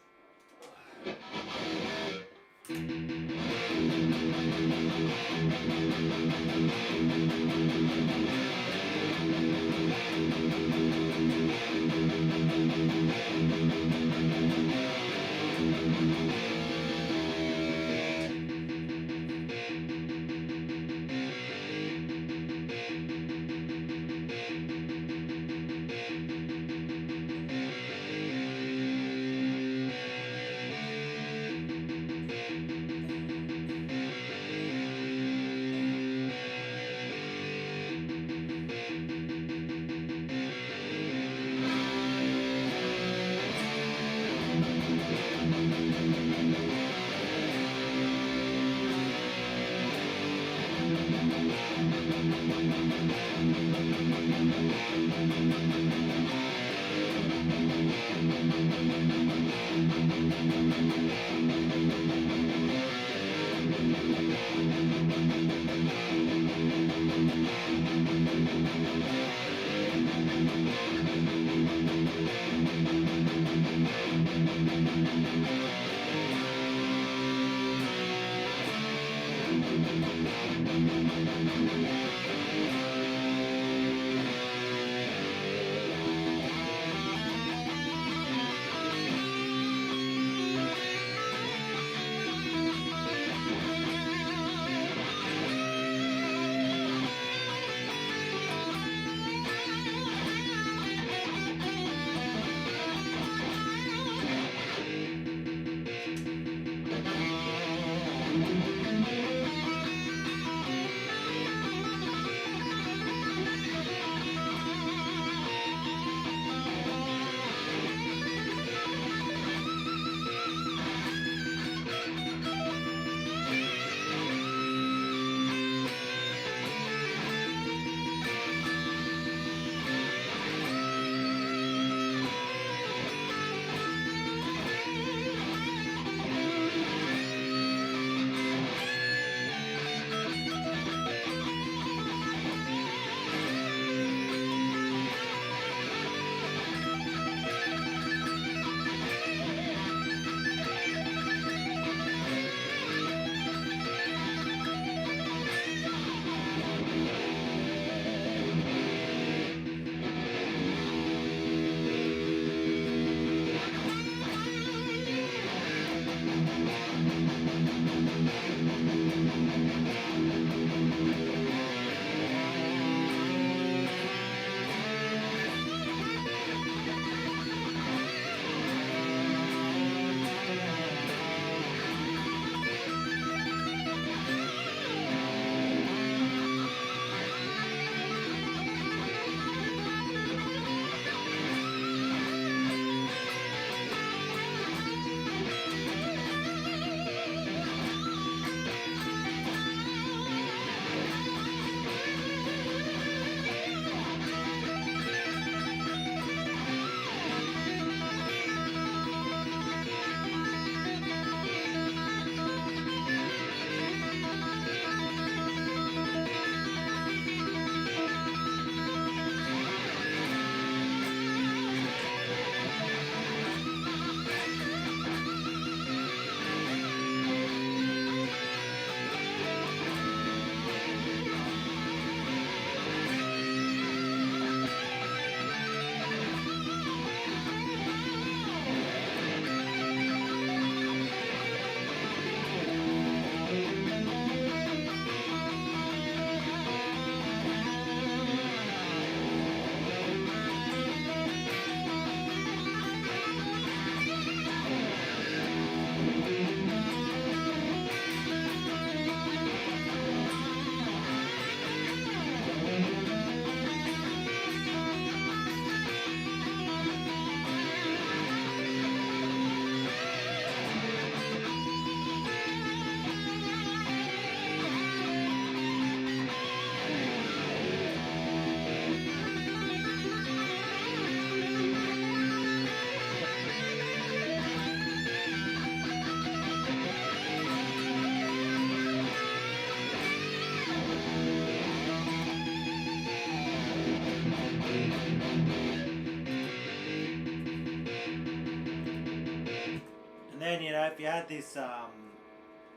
then, you know, if you had this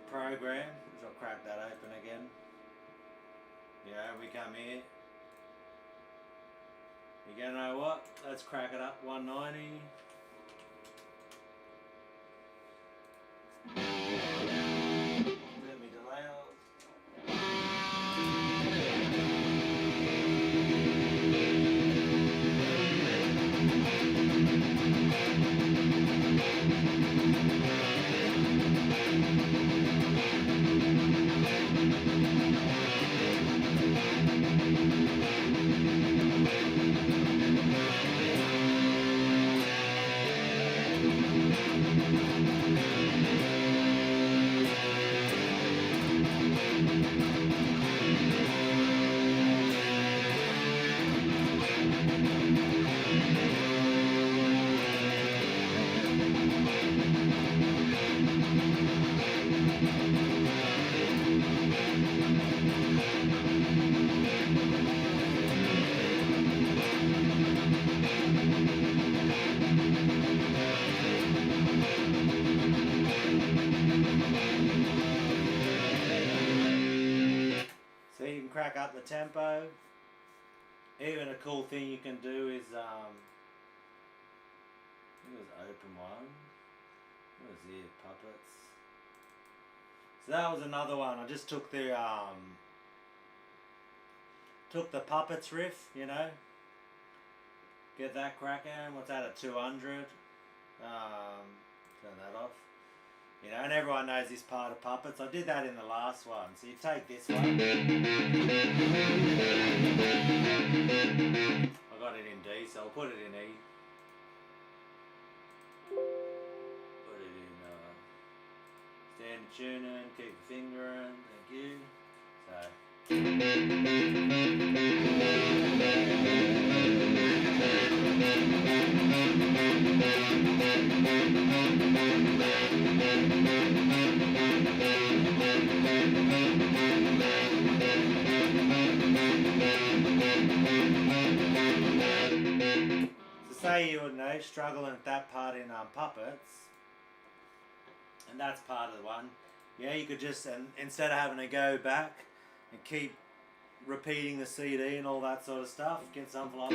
program, which I'll crack that open again. You know, we come here. You go, know what? Let's crack it up 190. Let me delay it. So you can crack up the tempo. Even a cool thing you can do is, I think it was open one. What was here? Puppets. So that was another one. I just took the puppets riff, you know. Get that cracking. What's that at 200? Turn that off. You know, and everyone knows this part of puppets. I did that in the last one. So you take this one. I got it in D, so I'll put it in E. Put it in standard tuning, keep the finger in, thank you. So say you would know, struggling at that part in puppets, and that's part of the one. Yeah, you could just, and instead of having to go back and keep repeating the CD and all that sort of stuff, get something like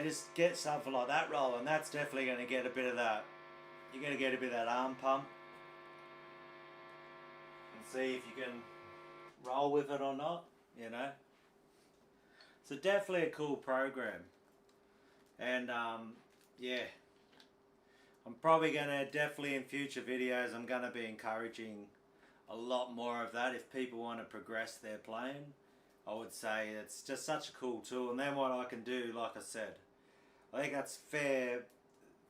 just get something like that rolling. That's definitely going to get a bit of that. You're going to get a bit of that arm pump and see if you can roll with it or not, you know. So definitely a cool program. And yeah, I'm probably going to definitely in future videos I'm going to be encouraging a lot more of that. If people want to progress their playing, I would say it's just such a cool tool. And then what I can do, like I said, I think that's fair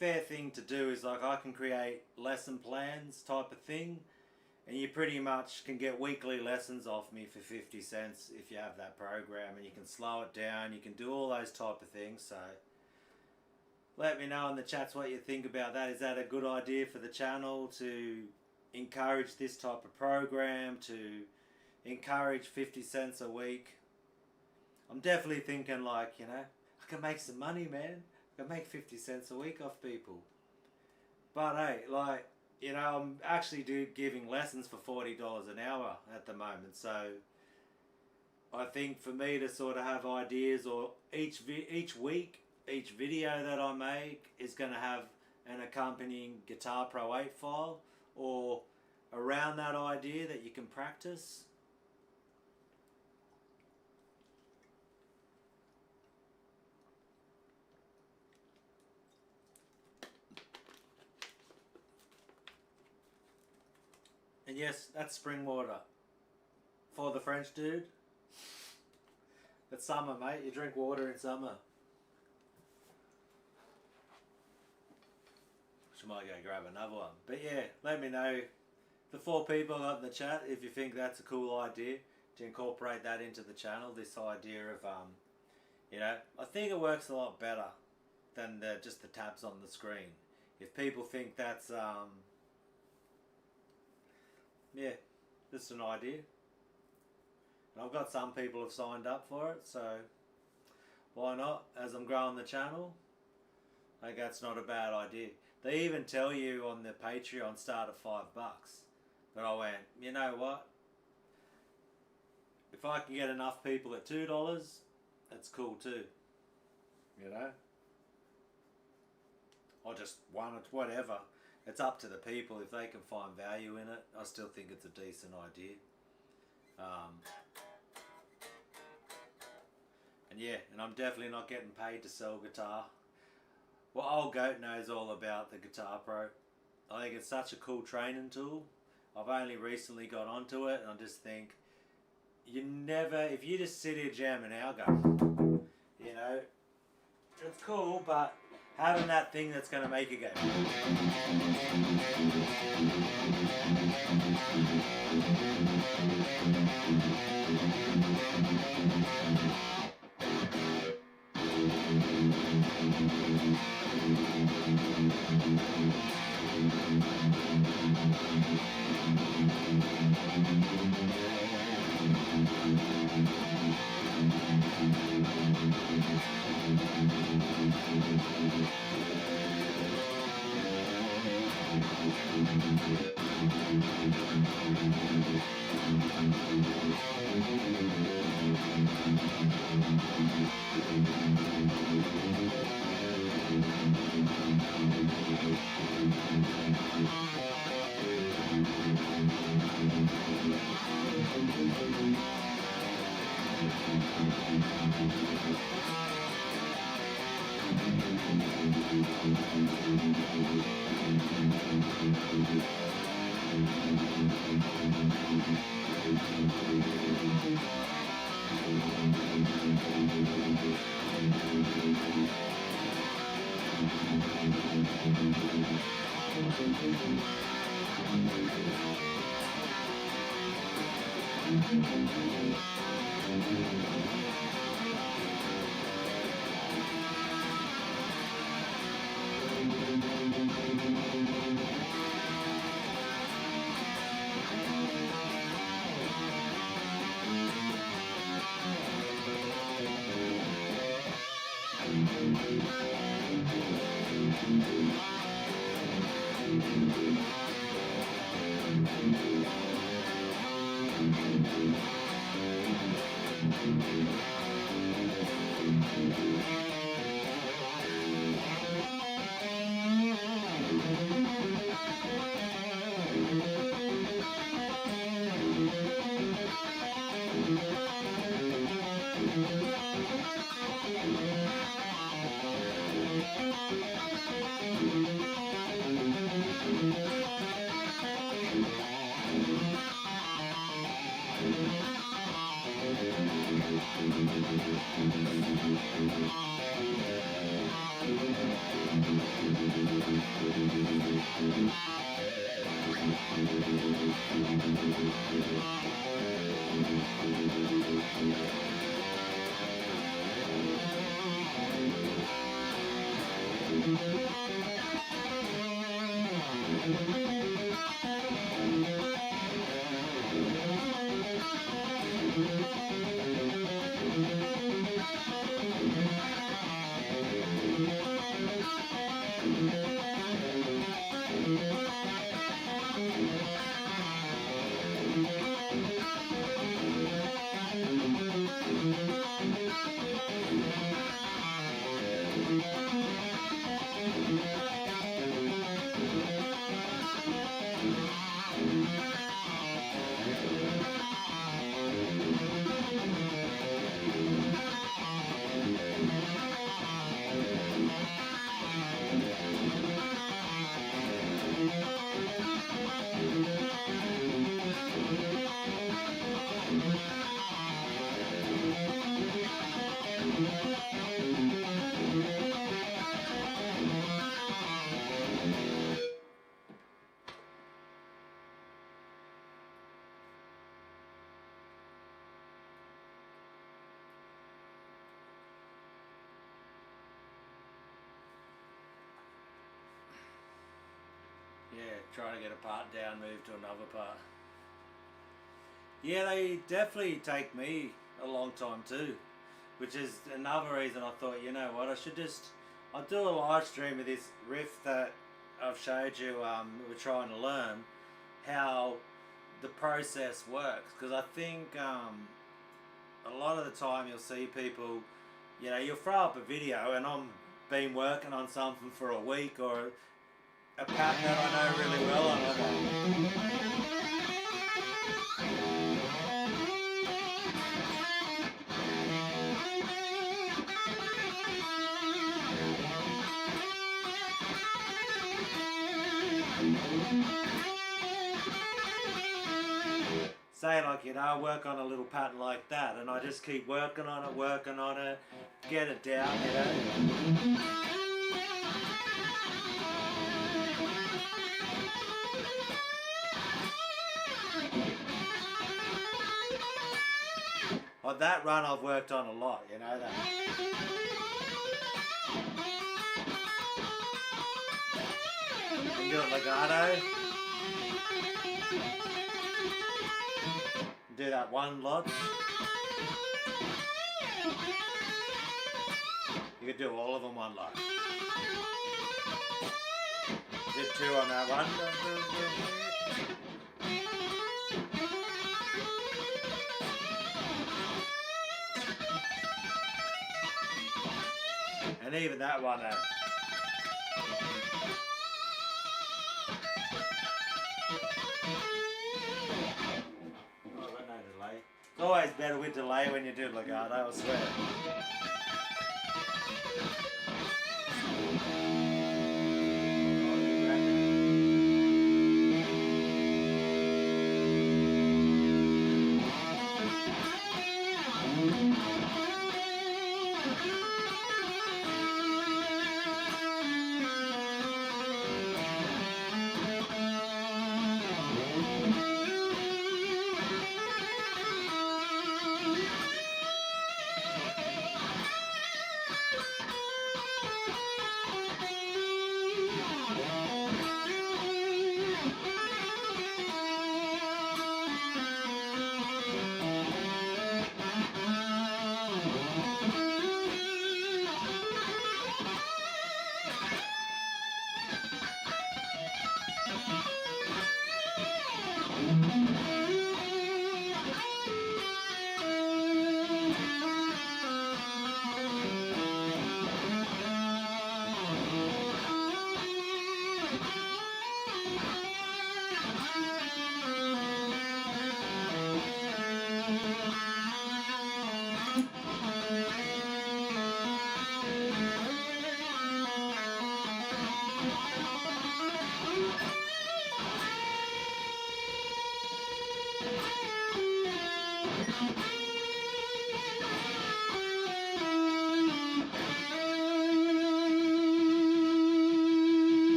thing to do is like I can create lesson plans type of thing, and you pretty much can get weekly lessons off me for 50 cents if you have that program, and you can slow it down, you can do all those type of things. So let me know in the chats what you think about that. Is that a good idea for the channel to encourage this type of program, to encourage 50 cents a week? I'm I'm definitely thinking like, you know, I can make some money, man. I can make 50 cents a week off people. But hey, like, you know, I'm actually giving lessons for $40 an hour at the moment. So I think for me to sort of have ideas, or each week, each video that I make is going to have an accompanying Guitar Pro 8 file, or around that idea that you can practice. And yes, that's spring water. For the French dude. It's summer, mate. You drink water in summer. She might go grab another one. But yeah, let me know, the 4 people I got in the chat, if you think that's a cool idea to incorporate that into the channel. This idea of, you know, I think it works a lot better than just the tabs on the screen. If people think that's, yeah, just an idea. And I've got some people have signed up for it, so why not? As I'm growing the channel, I think that's not a bad idea. They even tell you on the Patreon start at $5. But I went, you know what? If I can get enough people at $2, that's cool too. You know? Or just one, or whatever. It's up to the people. If they can find value in it, I still think it's a decent idea. And yeah, and I'm definitely not getting paid to sell guitar. Well, old Goat knows all about the Guitar Pro. I think it's such a cool training tool. I've only recently got onto it, and I just think, if you just sit here jamming our go, you know, it's cool, but having that thing that's going to make it go. Yeah, trying to get a part down, move to another part. Yeah, they definitely take me a long time too, which is another reason I thought, you know what, I'll do a live stream of this riff that I've showed you. We're trying to learn how the process works, because I think a lot of the time you'll see people, you know, you'll throw up a video and I'm been working on something for a week, or a pattern that I know really well, and I'm say, like, you know, I work on a little pattern like that, and I just keep working on it, get it down, you know. Like that run I've worked on a lot, you know that. And do it legato. Do that one lot. You could do all of them one lot. Did two on that one. And even that one there. Oh, I've got no delay. It's always better with delay when you do legato, I swear.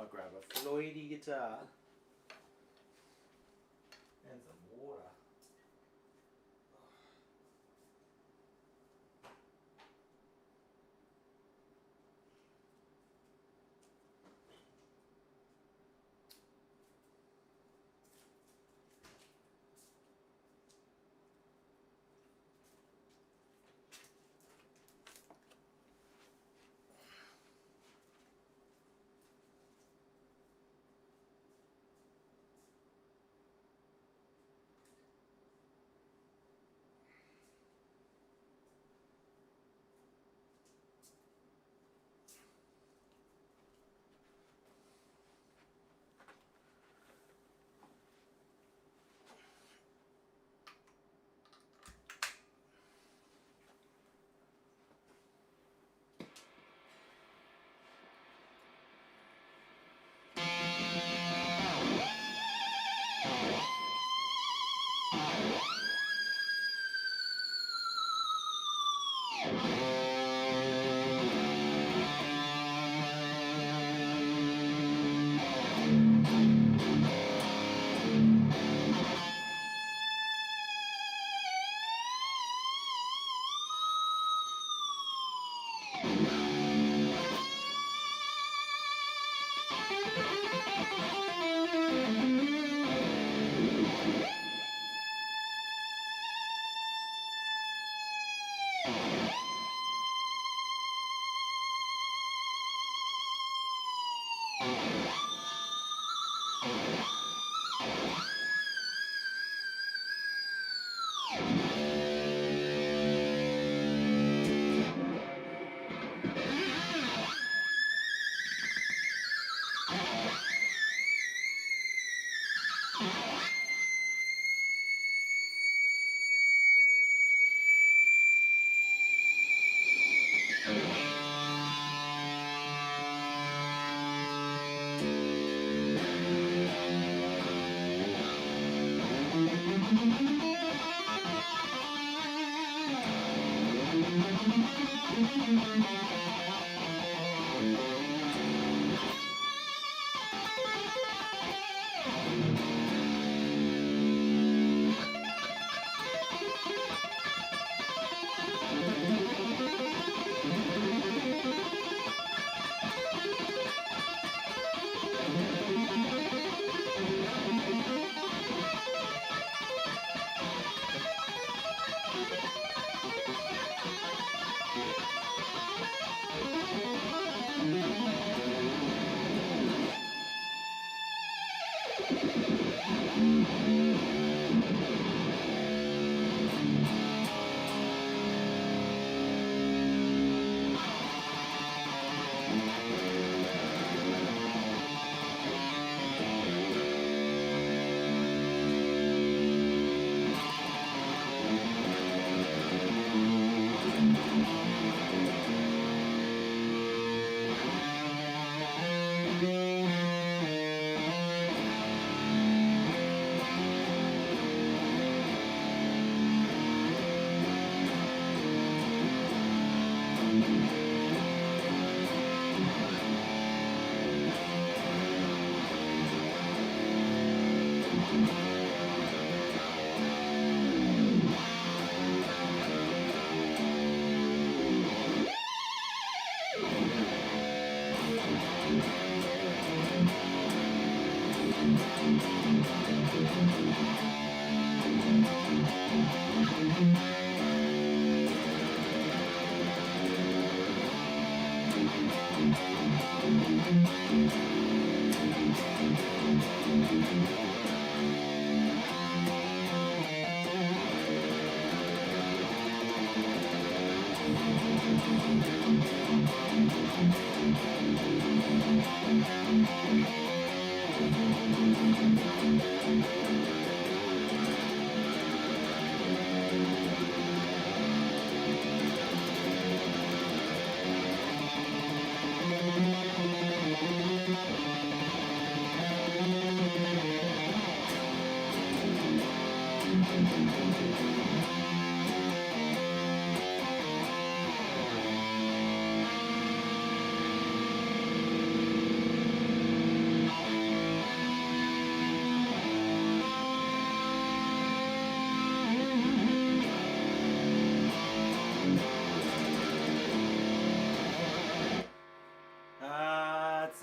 I'll grab a Floydy guitar and some water.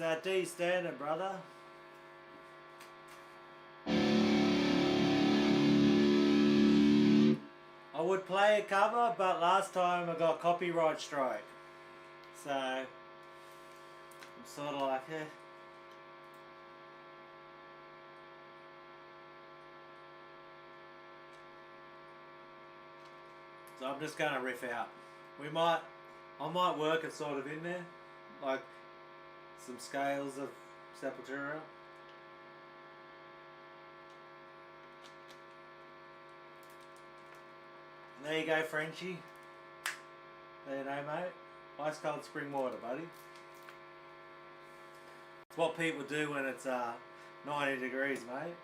It's D standard, brother. I would play a cover, but last time I got copyright strike. So, I'm sort of like, eh. So I'm just going to riff out. I might work it sort of in there, like some scales of Sepultura. There you go, Frenchie. There you know, mate. Ice cold spring water, buddy. It's what people do when it's 90 degrees, mate.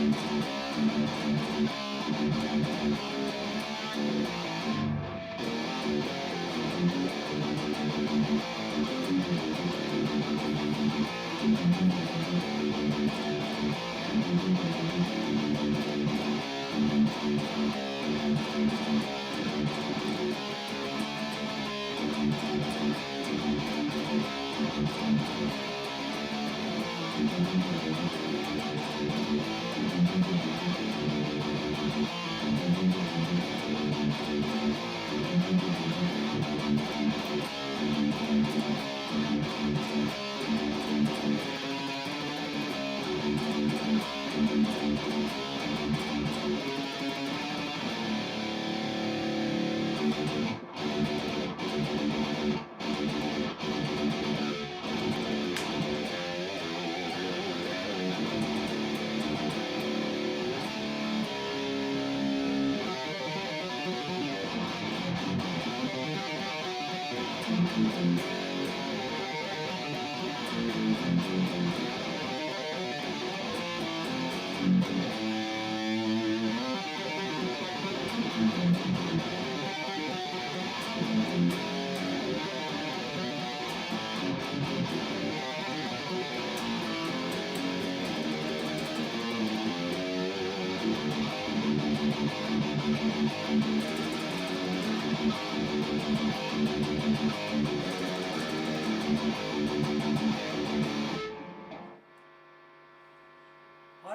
I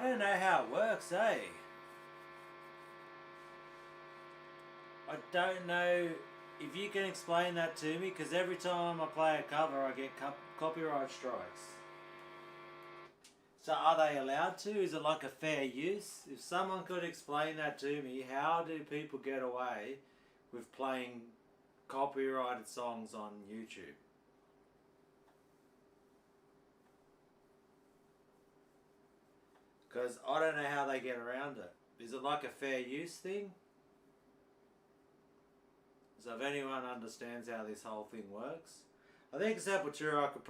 don't know how it works, eh? I don't know if you can explain that to me, because every time I play a cover I get copyright strikes. So are they allowed to? Is it like a fair use? If someone could explain that to me, how do people get away with playing copyrighted songs on YouTube? Because I don't know how they get around it. Is it like a fair use thing? So if anyone understands how this whole thing works, I think Sepultura I could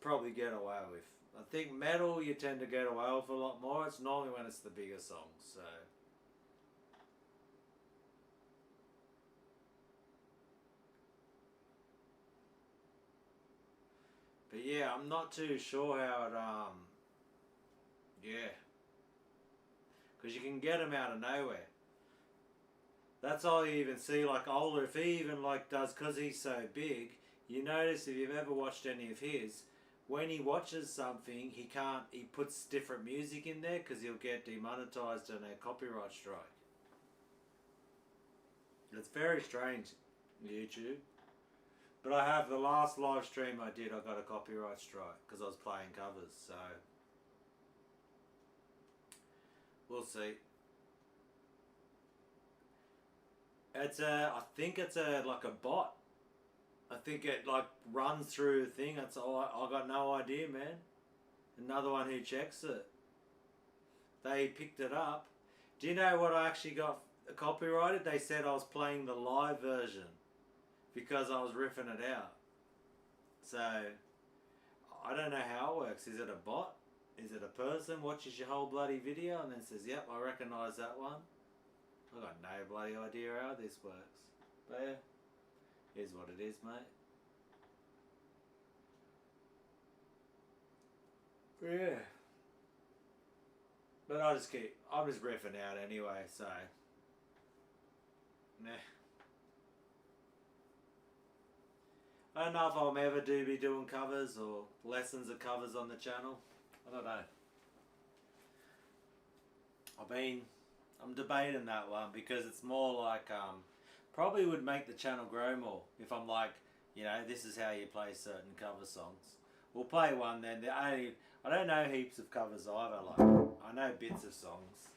probably get away with. I think metal you tend to get away with a lot more. It's normally when it's the bigger songs. So. But yeah, I'm not too sure how it yeah. Because you can get them out of nowhere. That's all you even see. Like Ola, if he even like does, because he's so big, you notice if you've ever watched any of his, when he watches something, he puts different music in there because he'll get demonetized and a copyright strike. It's very strange, YouTube. But I have the last live stream I did, I got a copyright strike because I was playing covers, so we'll see. It's I think it's like a bot. I think it like runs through a thing. That's all. I got no idea, man. Another one who checks it. They picked it up. Do you know what I actually got copyrighted? They said I was playing the live version because I was riffing it out. So I don't know how it works. Is it a bot? Is it a person watches your whole bloody video and then says, "Yep, I recognise that one"? I got no bloody idea how this works. But yeah, here's what it is, mate. Yeah. But I'm just riffing out anyway, so nah. I don't know if I'll ever be doing covers or lessons of covers on the channel. I don't know. I'm debating that one because it's more like probably would make the channel grow more if I'm like, you know, this is how you play certain cover songs. We'll play one then. I don't know heaps of covers either. Like I know bits of songs.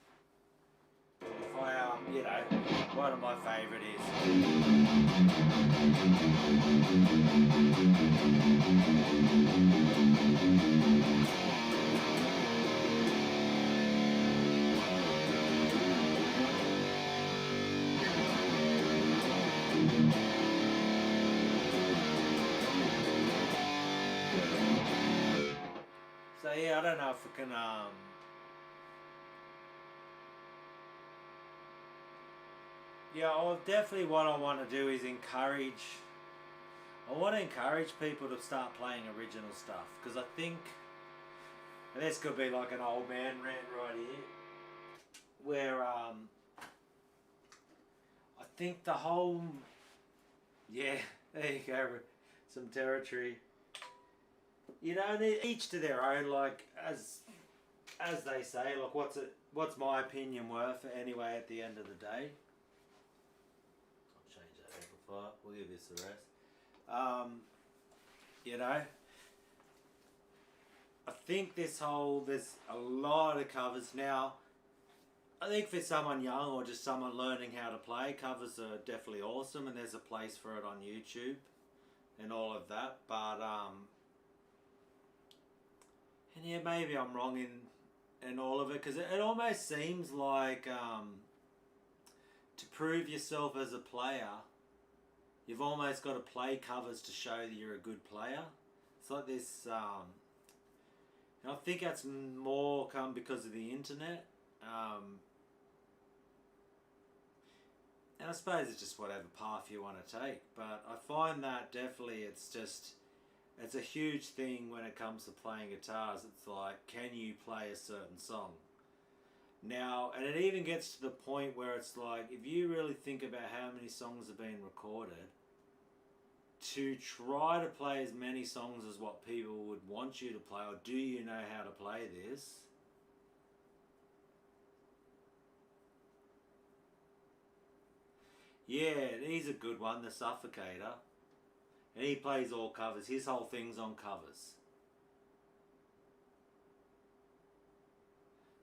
If I you know, one of my favourite is. So yeah, I don't know if we can yeah, definitely what I want to do is encourage. I want to encourage people to start playing original stuff because I think, and this could be like an old man rant right here, where I think the whole, yeah, there you go, some territory. You know, each to their own. Like as they say, like what's my opinion worth anyway? At the end of the day, I'll change that amplifier. We'll give this the rest. You know, I think there's a lot of covers now. I think for someone young or just someone learning how to play, covers are definitely awesome, and there's a place for it on YouTube and all of that. But and yeah, maybe I'm wrong in all of it because it almost seems like to prove yourself as a player, you've almost got to play covers to show that you're a good player. It's like this. And I think that's more come because of the internet. And I suppose it's just whatever path you want to take. But I find that definitely it's a huge thing when it comes to playing guitars. It's like, can you play a certain song? Now, and it even gets to the point where it's like, if you really think about how many songs have been recorded, to try to play as many songs as what people would want you to play, or do you know how to play this? Yeah, he's a good one, the Suffocator. And he plays all covers. His whole thing's on covers.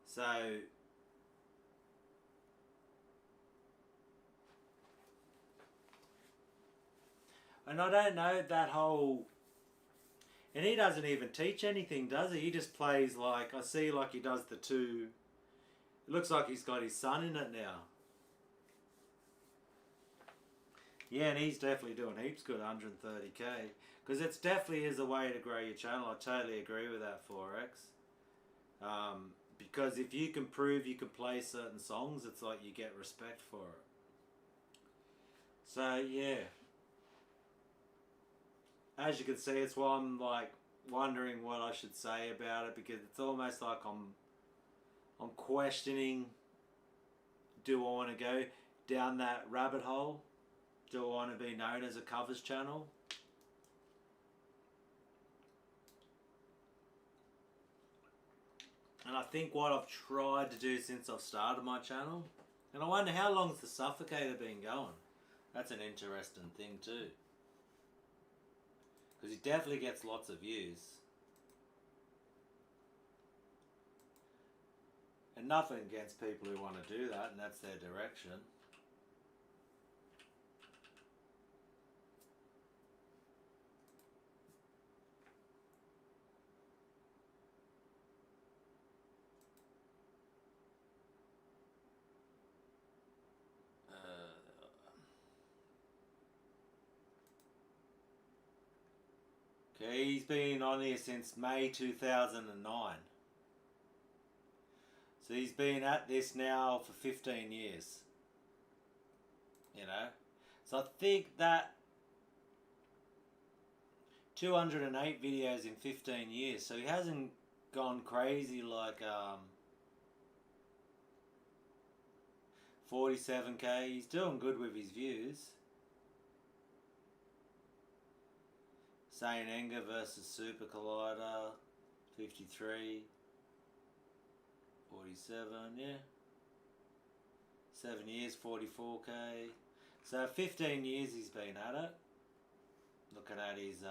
So, and I don't know that whole. And he doesn't even teach anything, does he? He just plays like, I see like he does the two. It looks like he's got his son in it now. Yeah, and he's definitely doing heaps good, 130k. Because it's definitely is a way to grow your channel. I totally agree with that, 4X. Because if you can prove you can play certain songs, it's like you get respect for it. So, yeah. As you can see, it's why I'm like wondering what I should say about it, because it's almost like I'm questioning, do I want to go down that rabbit hole? Do I want to be known as a covers channel? And I think what I've tried to do since I've started my channel, and I wonder how long's the Suffocator been going? That's an interesting thing too. Because he definitely gets lots of views. And nothing against people who want to do that, and that's their direction. Okay, he's been on here since May 2009. So he's been at this now for 15 years. You know? So I think that 208 videos in 15 years. So he hasn't gone crazy like 47k. He's doing good with his views. Saint Anger versus Super Collider, 53, 47, yeah. 7 years, 44k. So 15 years he's been at it. Looking at his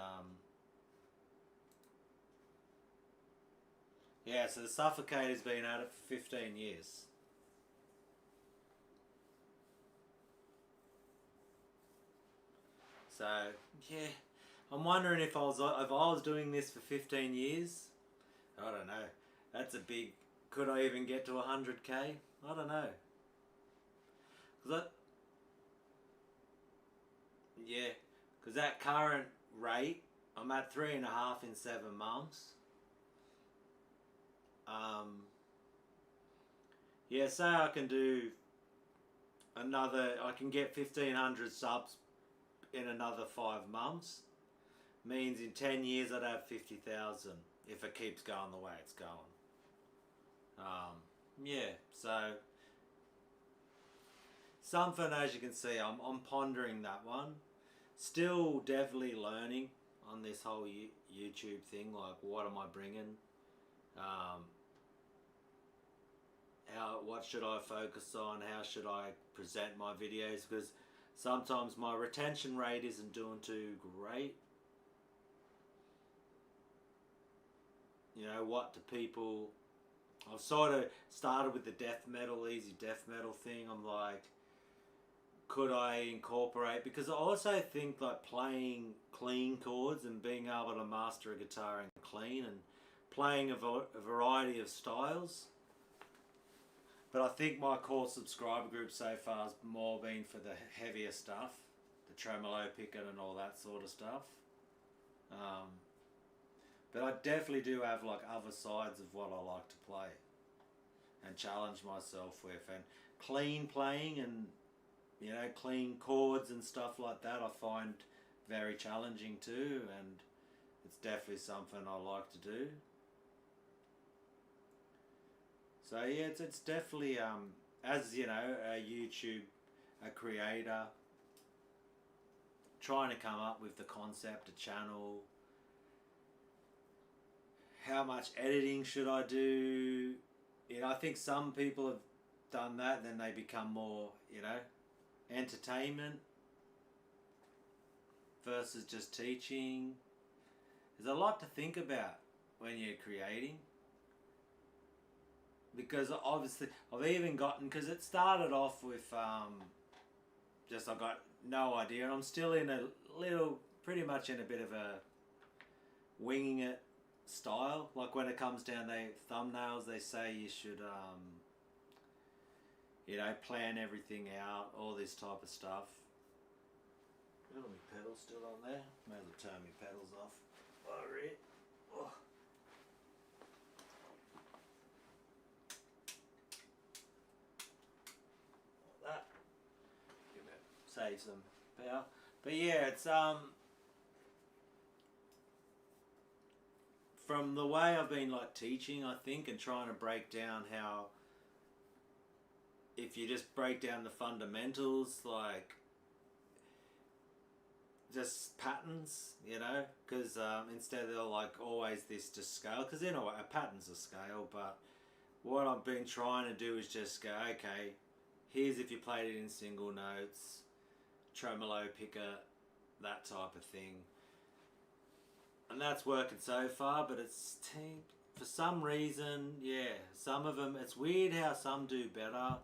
yeah, so the Suffocator's been at it for 15 years. So yeah, I'm wondering if I was doing this for 15 years. I don't know. That's a big. Could I even get to 100k? I don't know. Yeah, because that current rate, I'm at 3.5 in 7 months. Yeah, say I can do I can get 1,500 subs in another 5 months. Means in 10 years I'd have 50,000 if it keeps going the way it's going. Yeah, so something, as you can see, I'm pondering that one. Still definitely learning on this whole YouTube thing, like what am I bringing? What should I focus on? How should I present my videos? Because sometimes my retention rate isn't doing too great. You know, what do people... I've sort of started with the death metal, easy death metal thing. I'm like, could I incorporate... Because I also think like playing clean chords and being able to master a guitar and clean and playing a variety of styles. But I think my core subscriber group so far has more been for the heavier stuff, the tremolo picking and all that sort of stuff. But I definitely do have like other sides of what I like to play and challenge myself with, and clean playing and, you know, clean chords and stuff like that I find very challenging too, and it's definitely something I like to do. So yeah, it's definitely, as you know, a YouTube, a creator, trying to come up with the concept, a channel, how much editing should I do? You know, I think some people have done that, then they become more, you know, entertainment versus just teaching. There's a lot to think about when you're creating. Because obviously, I've even gotten, because it started off with just I got no idea, and I'm still in a little, pretty much in a bit of a winging it style. Like when it comes down to thumbnails, they say you should, you know, plan everything out, all this type of stuff. Got all my pedals still on there. May as well turn my pedals off. Alright. Oh. That. Save some power. But yeah, it's from the way I've been like teaching, I think, and trying to break down how, if you just break down the fundamentals, like just patterns, you know, because instead of like always this to scale, because in a way a pattern's a scale, but what I've been trying to do is just go, okay, here's if you played it in single notes, tremolo picker, that type of thing. And that's working so far, but it's, for some reason, yeah, some of them, it's weird how some do better.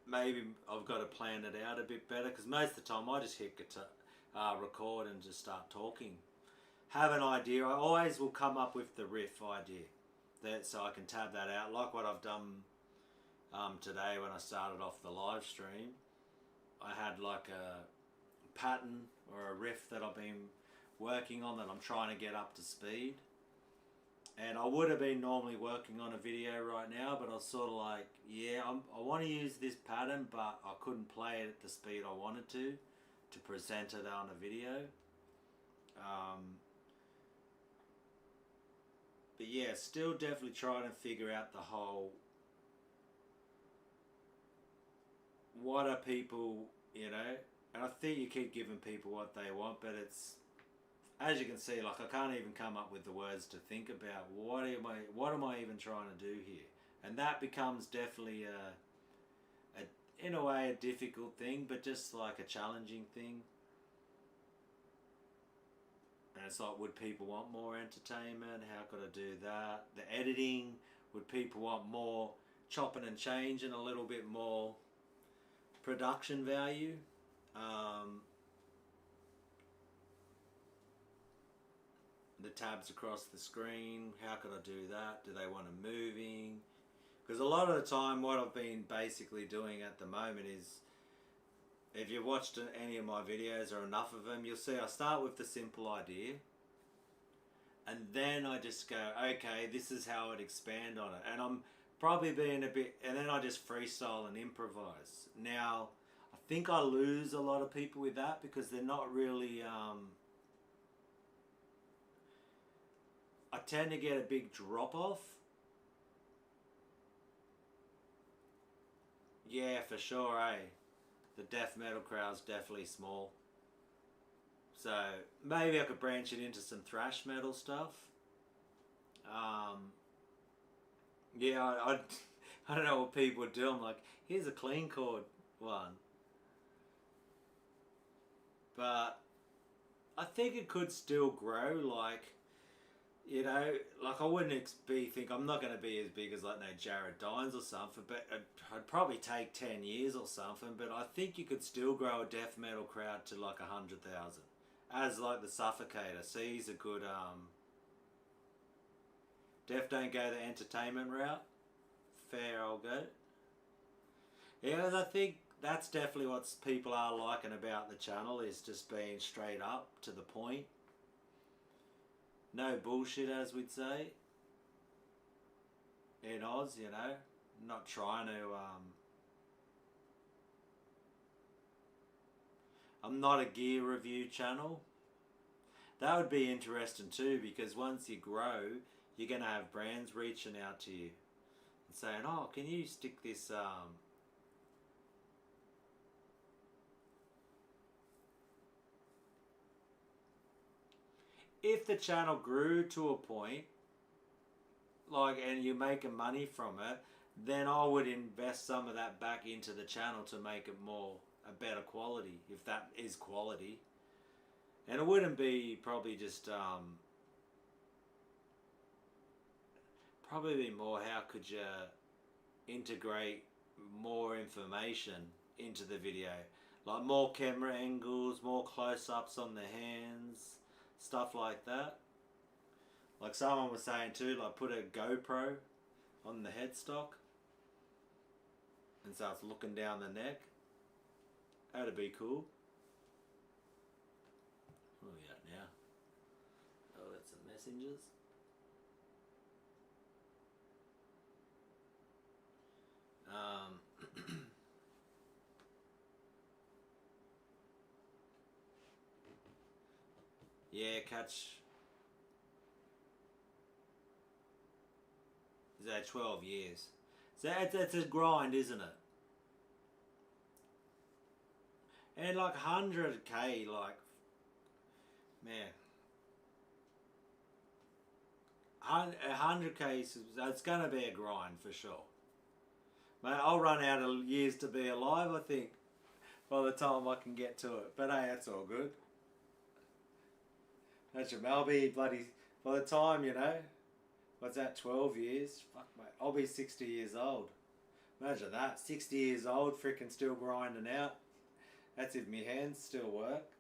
Maybe I've got to plan it out a bit better, because most of the time I just hit guitar, record and just start talking. Have an idea, I always will come up with the riff idea, so I can tab that out, like what I've done today when I started off the live stream. I had like a pattern or a riff that I've been working on that I'm trying to get up to speed, and I would have been normally working on a video right now, but I was sort of like, yeah, I want to use this pattern, but I couldn't play it at the speed I wanted to present it on a video. But yeah, still definitely trying to figure out the whole, what are people, you know, and I think you keep giving people what they want, but it's, as you can see, like I can't even come up with the words to think about what am I even trying to do here, and that becomes definitely in a way a difficult thing, but just like a challenging thing. And it's like, would people want more entertainment? How could I do that? The editing, would people want more chopping and changing, a little bit more production value? The tabs across the screen, how could I do that? Do they want them moving? Because a lot of the time what I've been basically doing at the moment is, if you've watched any of my videos or enough of them, you'll see I start with the simple idea, and then I just go, okay, this is how I'd expand on it, and I'm probably being a bit, and then I just freestyle and improvise. Now, I think I lose a lot of people with that because they're not really. I tend to get a big drop off. Yeah, for sure, eh? The death metal crowd's definitely small. So maybe I could branch it into some thrash metal stuff. Um, yeah, I don't know what people do. I'm like, here's a clean chord one. But I think it could still grow. Like, you know, like I wouldn't think I'm not going to be as big as like no Jared Dines or something, but I'd probably take 10 years or something. But I think you could still grow a death metal crowd to like 100,000, as like the Suffocator. See, he's a good Deaf don't go the entertainment route. Fair, I'll go. Yeah, I think that's definitely what people are liking about the channel is just being straight up to the point. No bullshit, as we'd say. In Oz, you know, not trying to. I'm not a gear review channel. That would be interesting too, because once you grow, you're gonna have brands reaching out to you and saying, "Oh, can you stick this?" If the channel grew to a point, like, and you're making money from it, then I would invest some of that back into the channel to make it more a better quality, if that is quality. And it wouldn't be probably just probably be more how could you integrate more information into the video, like more camera angles, more close-ups on the hands, stuff like that. Like someone was saying too, like put a GoPro on the headstock and so it's looking down the neck. That'd be cool. What are we at now? Oh, that's some messengers. Yeah, catch. Is that 12 years? So that's a grind, isn't it? And like 100k, like, man, 100k, it's going to be a grind for sure. Mate, I'll run out of years to be alive, I think, by the time I can get to it. But hey, that's all good. That's your Malby, bloody, by the time, you know, what's that, 12 years? Fuck, mate, I'll be 60 years old. Imagine that, 60 years old, freaking still grinding out. That's if my hands still work.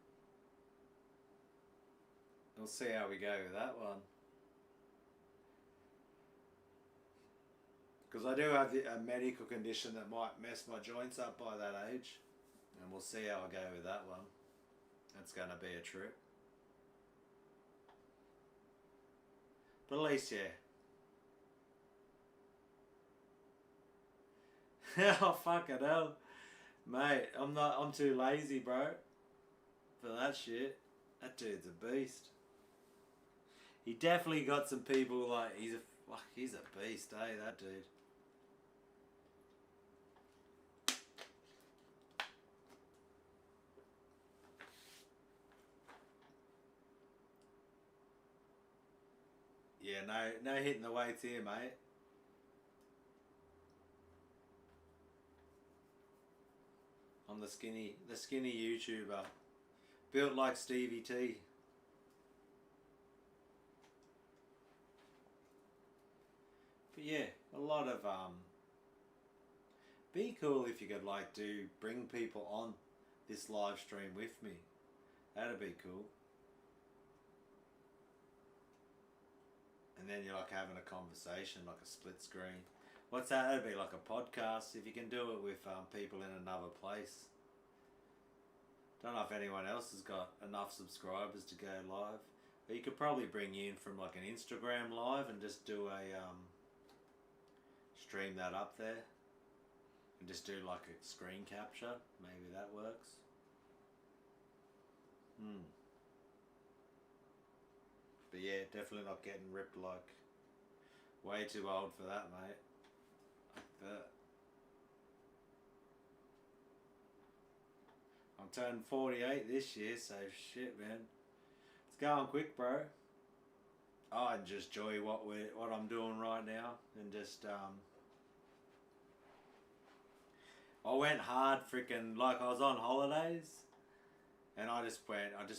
We'll see how we go with that one. Because I do have a medical condition that might mess my joints up by that age. And we'll see how I go with that one. That's going to be a trip. But at least, yeah. Oh, fucking hell. Mate, I'm too lazy, bro. For that shit. That dude's a beast. He definitely got some people like, he's a beast, eh, that dude. Yeah, no hitting the weights here, mate. I'm the skinny YouTuber. Built like Stevie T. But yeah, a lot of be cool if you could like bring people on this live stream with me. That'd be cool. And then you're like having a conversation, like a split screen. What's that? That'd be like a podcast if you can do it with people in another place. Don't know if anyone else has got enough subscribers to go live. But you could probably bring you in from like an Instagram live and just do a stream that up there and just do like a screen capture. Maybe that works. But yeah, definitely not getting ripped like way too old for that, mate. But I'm turning 48 this year, so shit, man. It's going quick, bro. I just enjoy what I'm doing right now, and just I went hard, freaking like I was on holidays, and I just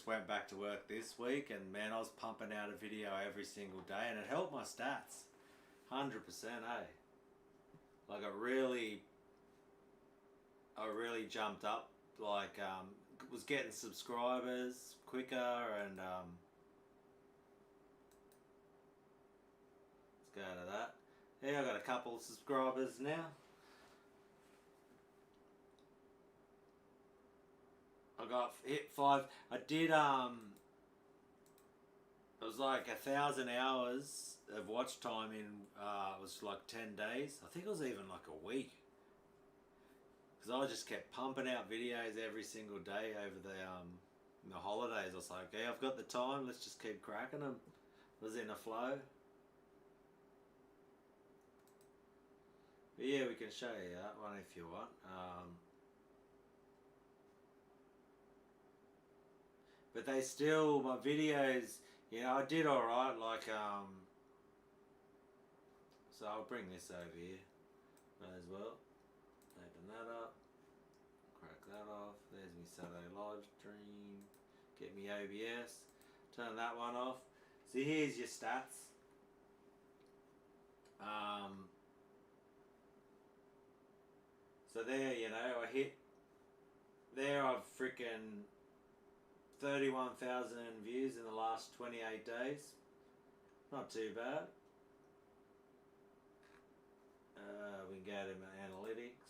went back to work this week, and man, I was pumping out a video every single day, and it helped my stats, 100%, eh? Like I really jumped up, like was getting subscribers quicker, and let's go to that. Yeah, I got a couple of subscribers now. I got hit 5. I did it was like 1,000 hours of watch time in it was like 10 days. I think it was even like a week. Because I just kept pumping out videos every single day over the holidays. I was like, okay, I've got the time, let's just keep cracking them. Was in a flow. But yeah, we can show you that one if you want. But they still, my videos, you know, I did alright, like, so I'll bring this over here as well. Open that up, crack that off, there's me Saturday live stream, get me OBS, turn that one off. So here's your stats. So there, you know, I hit, there I've freaking 31,000 views in the last 28 days. Not too bad. We can go to my analytics.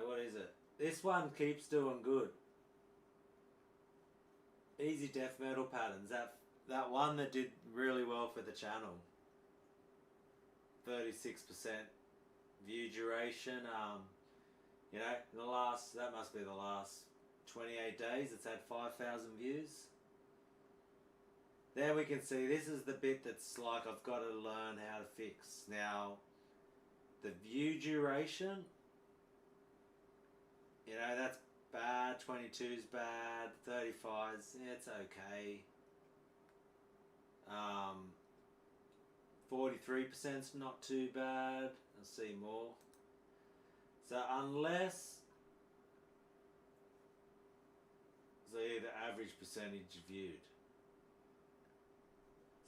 What is it? This one keeps doing good. Easy death metal patterns. That one that did really well for the channel. 36% view duration. You know, that must be the last 28 days. It's had 5,000 views. There we can see, this is the bit that's like I've got to learn how to fix. Now, the view duration, you know, that's bad. 22's bad. 35's, yeah, it's okay. 43%'s not too bad. I'll see more. So unless, so yeah, the average percentage viewed.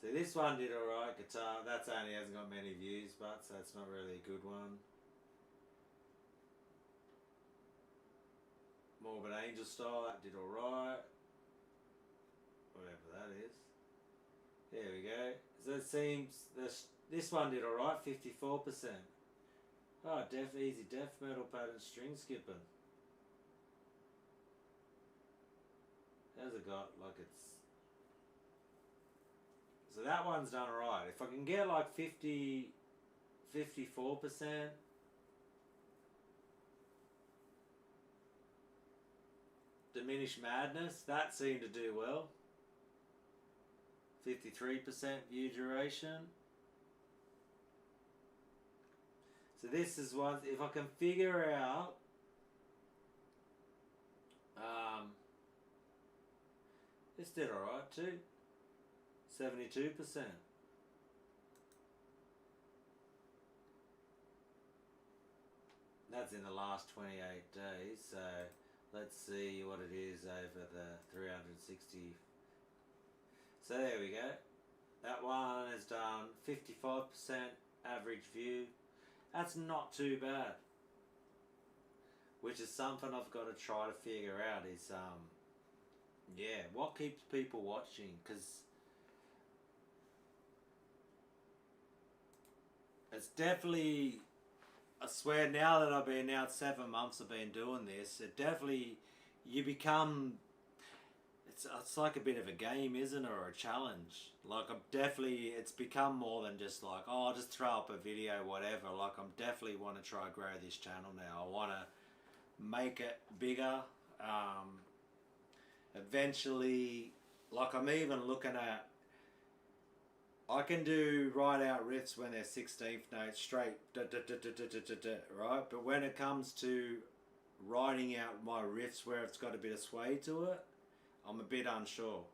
So this one did alright, guitar, that's only hasn't got many views, but so it's not really a good one. Morbid Angel Style, that did alright. Whatever that is. There we go. So it seems this one did alright, 54%. Oh, easy death metal pattern string skipping. How's it got? Like it's. So that one's done alright. If I can get like 54%. Diminished Madness, that seemed to do well. 53% view duration. So this is one, if I can figure out this did alright too. 72%. That's in the last 28 days, so let's see what it is over the 360. So there we go. That one has done 55% average view. That's not too bad. Which is something I've got to try to figure out is, yeah, what keeps people watching? Because it's definitely, I swear now that I've been out 7 months I've been doing this, it definitely, you become, it's like a bit of a game, isn't it, or a challenge? Like it's become more than just like, oh, I'll just throw up a video, whatever. Like I'm definitely want to try grow this channel now. I want to make it bigger. Eventually, like I'm even looking at, I can do write out riffs when they're 16th notes straight, right? But when it comes to writing out my riffs where it's got a bit of sway to it, I'm a bit unsure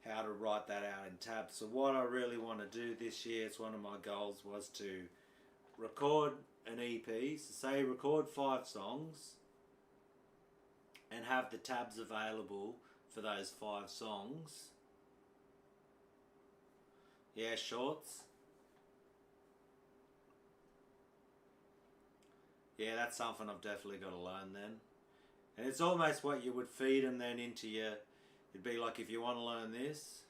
how to write that out in tabs. So what I really want to do this year, it's one of my goals, was to record an EP, so say record 5 songs and have the tabs available for those 5 songs. Yeah, shorts. Yeah, that's something I've definitely got to learn then. And it's almost what you would feed them then into your... It'd be like, if you want to learn this...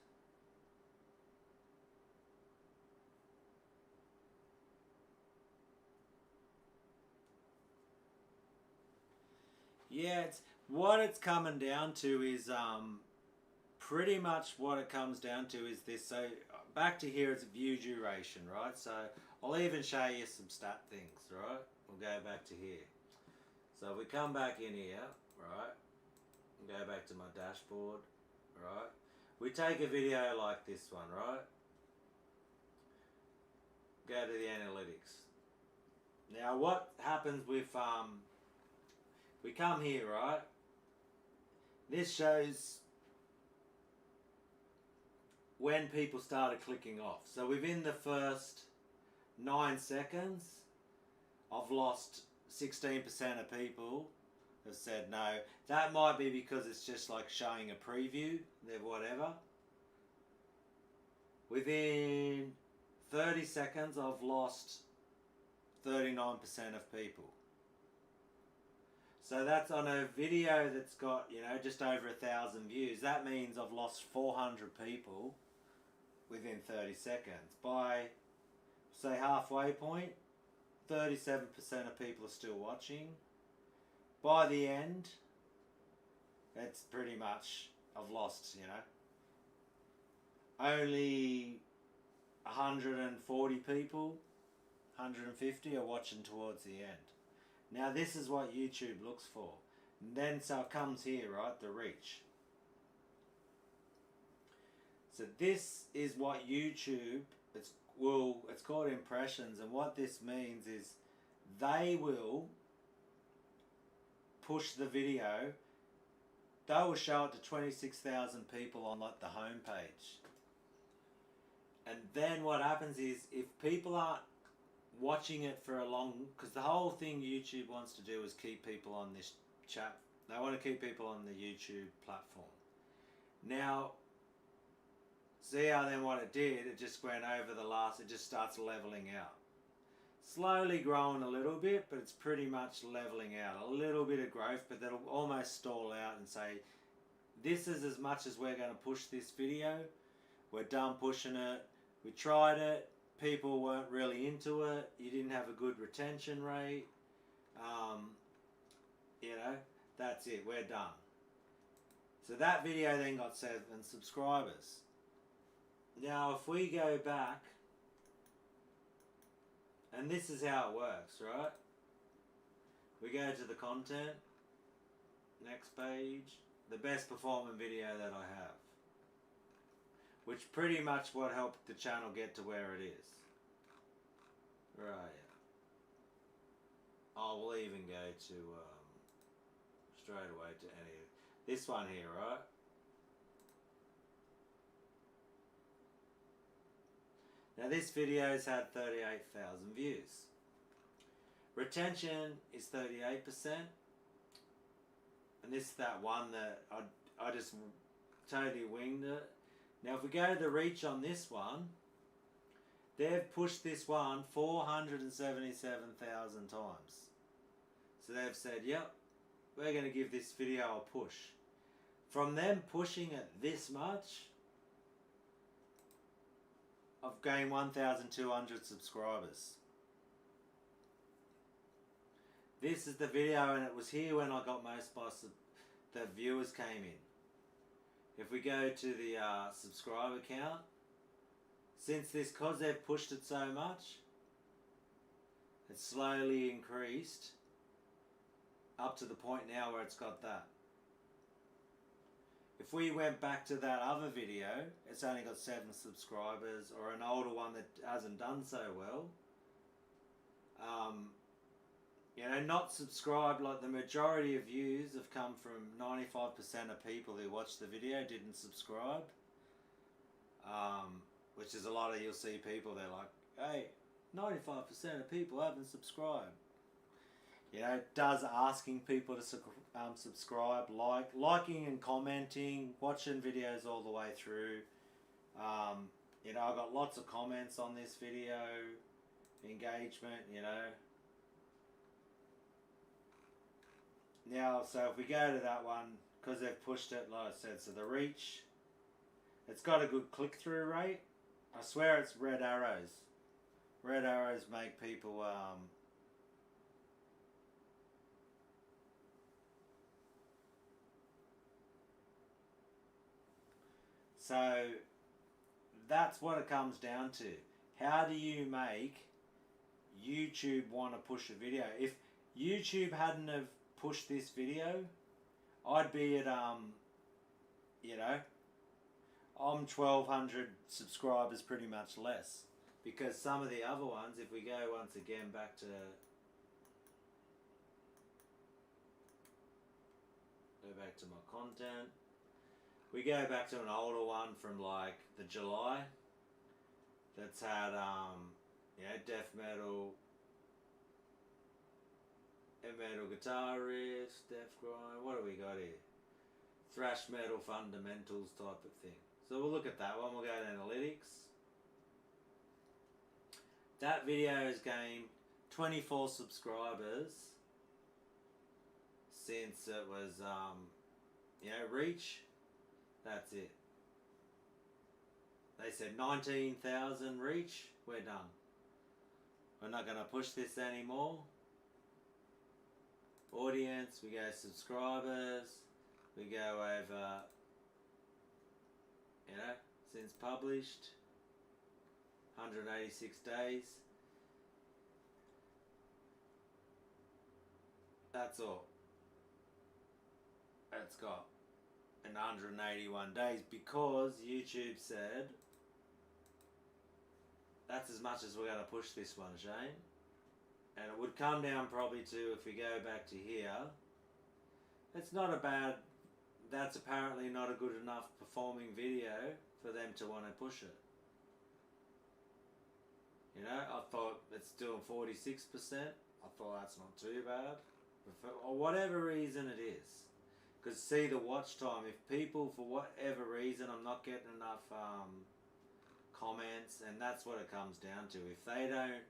Yeah, what it's coming down to is... pretty much what it comes down to is this. So back to here, it's view duration, right? So I'll even show you some stat things, right? We'll go back to here. So if we come back in here, right, and go back to my dashboard, right, we take a video like this one, right, go to the analytics. Now what happens with we come here, right, this shows when people started clicking off. So within the first 9 seconds, I've lost 16% of people have said no. That might be because it's just like showing a preview, whatever. Within 30 seconds, I've lost 39% of people. So that's on a video that's got, you know, just over 1,000 views. That means I've lost 400 people within 30 seconds. By, say, halfway point, 37% of people are still watching. By the end, it's pretty much, I've lost, you know, only 140 people, 150 are watching towards the end. Now this is what YouTube looks for. And then so it comes here, right, the reach. So this is what YouTube, it's called impressions, and what this means is they will push the video, they will show it to 26,000 people on like the home page. And then what happens is, if people aren't watching it for a long, because the whole thing YouTube wants to do is keep people on this chat, they want to keep people on the YouTube platform. Now, see how then what it did, it just went over the last, it just starts leveling out. Slowly growing a little bit, but it's pretty much leveling out. A little bit of growth, but that'll almost stall out and say, this is as much as we're going to push this video. We're done pushing it. We tried it. People weren't really into it. You didn't have a good retention rate. You know, that's it. We're done. So that video then got 7 subscribers. Now if we go back, and this is how it works, right? We go to the content, next page, the best performing video that I have. Which pretty much what helped the channel get to where it is. Right. I will even go to, straight away to any, this one here, right? Now this video's had 38,000 views. Retention is 38%. And this is that one that I just totally winged it. Now if we go to the reach on this one, they've pushed this one 477,000 times. So they've said, yep, we're going to give this video a push. From them pushing it this much, I've gained 1,200 subscribers. This is the video, and it was here when I got most of the viewers came in. if we go to the subscriber count, since this, because they've pushed it so much, it's slowly increased up to the point now where it's got that. If we went back to that other video, it's only got 7 subscribers, or an older one that hasn't done so well. You know, not subscribed, like the majority of views have come from 95% of people who watched the video didn't subscribe. Which is a lot of, you'll see people, they're like, hey, 95% of people haven't subscribed. You know, it does asking people to subscribe, liking and commenting, watching videos all the way through. You know, I got lots of comments on this video, engagement, you know. Now, so if we go to that one, because they've pushed it, like I said, so the reach, it's got a good click-through rate. I swear it's red arrows. Red arrows make people, so that's what it comes down to. How do you make YouTube want to push a video? If YouTube hadn't have pushed this video, I'd be at, you know, I'm 1,200 subscribers, pretty much less. Because some of the other ones, if we go once again back to, my content, we go back to an older one from like the July that's had, you know, death metal, metal guitar riffs, death grind, what do we got here? Thrash metal fundamentals type of thing. So we'll look at that one, we'll go to analytics. That video has gained 24 subscribers since it was, you know, reach. That's it. They said 19,000 reach, we're done. We're not going to push this anymore. Audience, we go subscribers, we go over, you know, since published, 186 days. That's all. It's got in 181 days because YouTube said that's as much as we're going to push this one, Shane. And it would come down probably to, if we go back to here, it's not a bad, that's apparently not a good enough performing video for them to want to push it. You know, I thought it's doing 46%. I thought that's not too bad. But for whatever reason it is. Because see the watch time, if people, for whatever reason, I'm not getting enough comments, and that's what it comes down to. If they don't,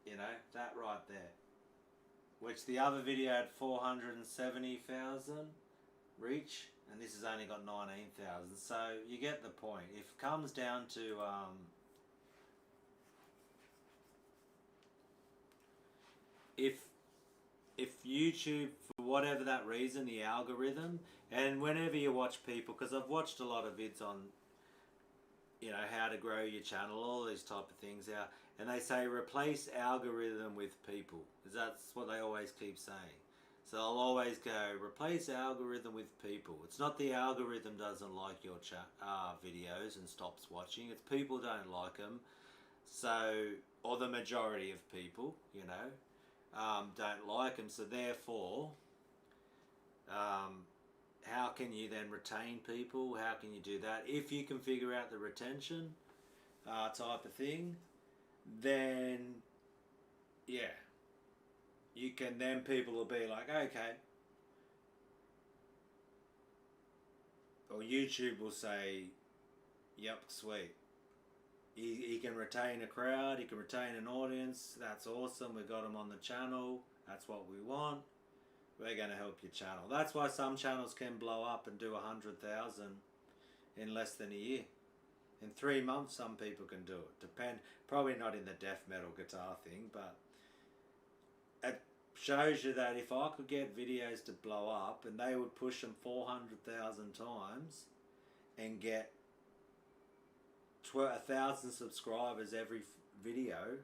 you know, that right there. Which the other video had 470,000 reach, and this has only got 19,000. So you get the point. If it comes down to if YouTube, for whatever that reason, the algorithm, and whenever you watch people, because I've watched a lot of vids on, you know, how to grow your channel, all these type of things out, and they say replace algorithm with people, because that's what they always keep saying. So I'll always go replace algorithm with people. It's not the algorithm doesn't like your videos and stops watching, it's people don't like them. So, or the majority of people, you know, don't like them, so therefore how can you then retain people? How can you do that? If you can figure out the retention type of thing, then yeah, you can, then people will be like, okay, or YouTube will say, yep, sweet. He can retain a crowd, he can retain an audience, that's awesome, we got him on the channel, that's what we want, we're going to help your channel. That's why some channels can blow up and do 100,000 in less than a year. In 3 months some people can do it. Probably not in the death metal guitar thing, but it shows you that if I could get videos to blow up and they would push them 400,000 times and get 1,000 subscribers every video,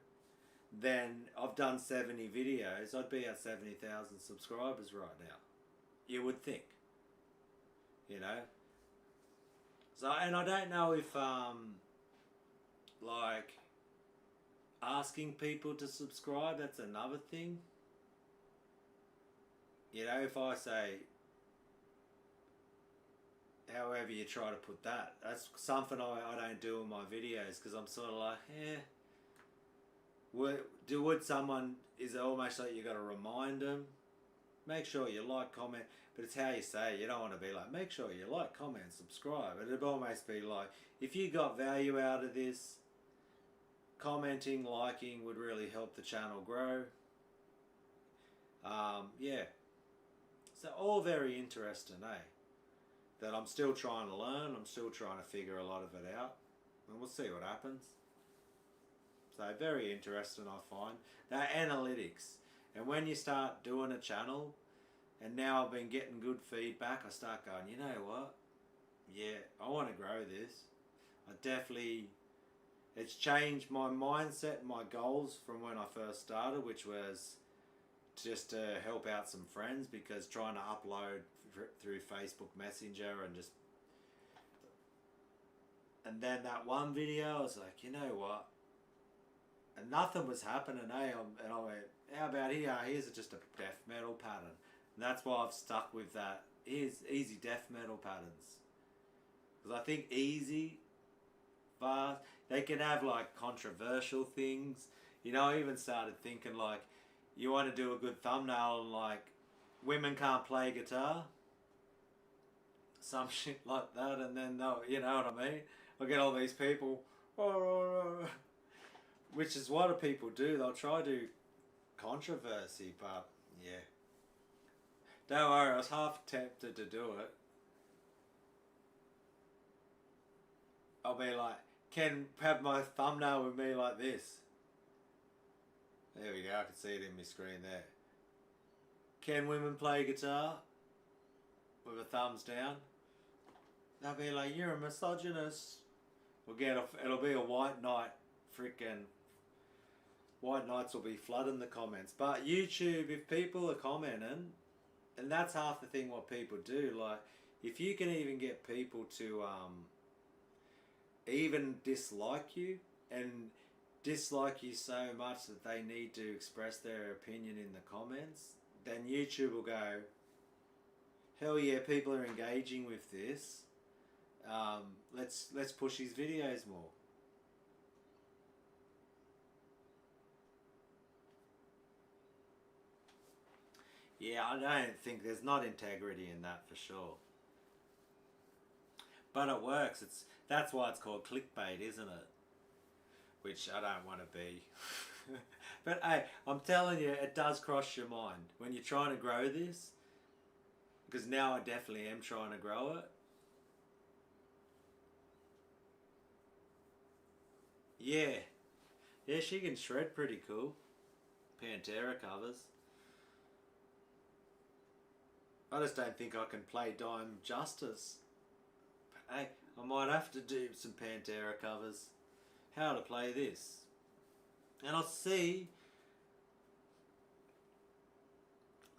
then I've done 70 videos, I'd be at 70,000 subscribers right now. You would think. You know? So, and I don't know if, like, asking people to subscribe, that's another thing. You know, if I say, however you try to put that, that's something I don't do in my videos, because I'm sort of like, would someone, is it almost like you got to remind them? Make sure you like, comment, but it's how you say it. You don't want to be like, make sure you like, comment, subscribe. It'd almost be like, if you got value out of this, commenting, liking would really help the channel grow. Yeah. So all very interesting, eh? That I'm still trying to learn, I'm still trying to figure a lot of it out, and we'll see what happens. So very interesting, I find. Now, analytics. And when you start doing a channel, and now I've been getting good feedback, I start going, you know what? Yeah, I want to grow this. It's changed my mindset and my goals from when I first started, which was just to help out some friends, because trying to upload through Facebook Messenger and then that one video, I was like, you know what? And nothing was happening, eh? And I went, how about here? Here's just a death metal pattern. And that's why I've stuck with that. Here's easy death metal patterns. Because I think easy, fast, they can have like controversial things. You know, I even started thinking like, you want to do a good thumbnail and like, women can't play guitar. Some shit like that, and then they'll, you know what I mean? I'll get all these people, which is what do people do? They'll try to do controversy, but yeah. Don't worry, I was half tempted to do it. I'll be like, can have my thumbnail with me like this. There we go, I can see it in my screen there. Can women play guitar? With a thumbs down. They'll be like, you're a misogynist. It'll be a white knight, freaking white knights will be flooding the comments. But YouTube, if people are commenting, and that's half the thing what people do, like, if you can even get people to even dislike you, and dislike you so much that they need to express their opinion in the comments, then YouTube will go, hell yeah, people are engaging with this. Let's push his videos more. Yeah, I don't think there's not integrity in that for sure. But it works. That's why it's called clickbait, isn't it? Which I don't want to be. But hey, I'm telling you, it does cross your mind when you're trying to grow this. Because now I definitely am trying to grow it. Yeah. Yeah, she can shred pretty cool. Pantera covers. I just don't think I can play Dime justice. But hey, I might have to do some Pantera covers. How to play this. And I'll see.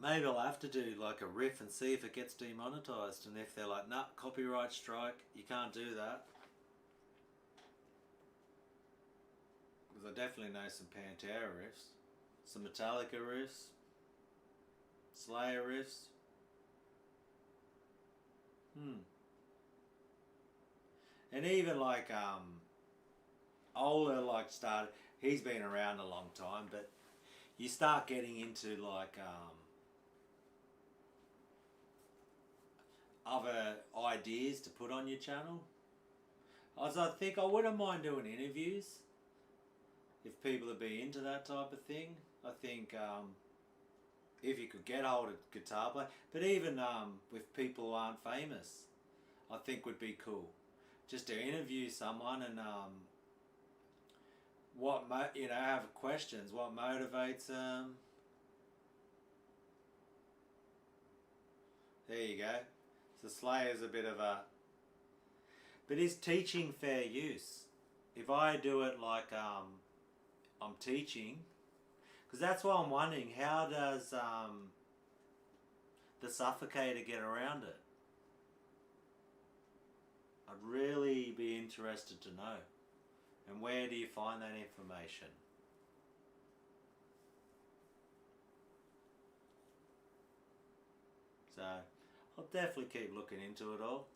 Maybe I'll have to do like a riff and see if it gets demonetized. And if they're like, nah, copyright strike, you can't do that. Because I definitely know some Pantera riffs. Some Metallica riffs. Slayer riffs. And even like Ola like started, he's been around a long time, but you start getting into like other ideas to put on your channel. I think I wouldn't mind doing interviews if people would be into that type of thing. I think if you could get hold of guitar play, but even with people who aren't famous, I think would be cool. Just to interview someone and have questions, what motivates them, There you go. So Slayer's a bit of a... But is teaching fair use? If I do it like I'm teaching... Because that's why I'm wondering, how does the suffocator get around it? I'd really be interested to know. And where do you find that information? So, I'll definitely keep looking into it all.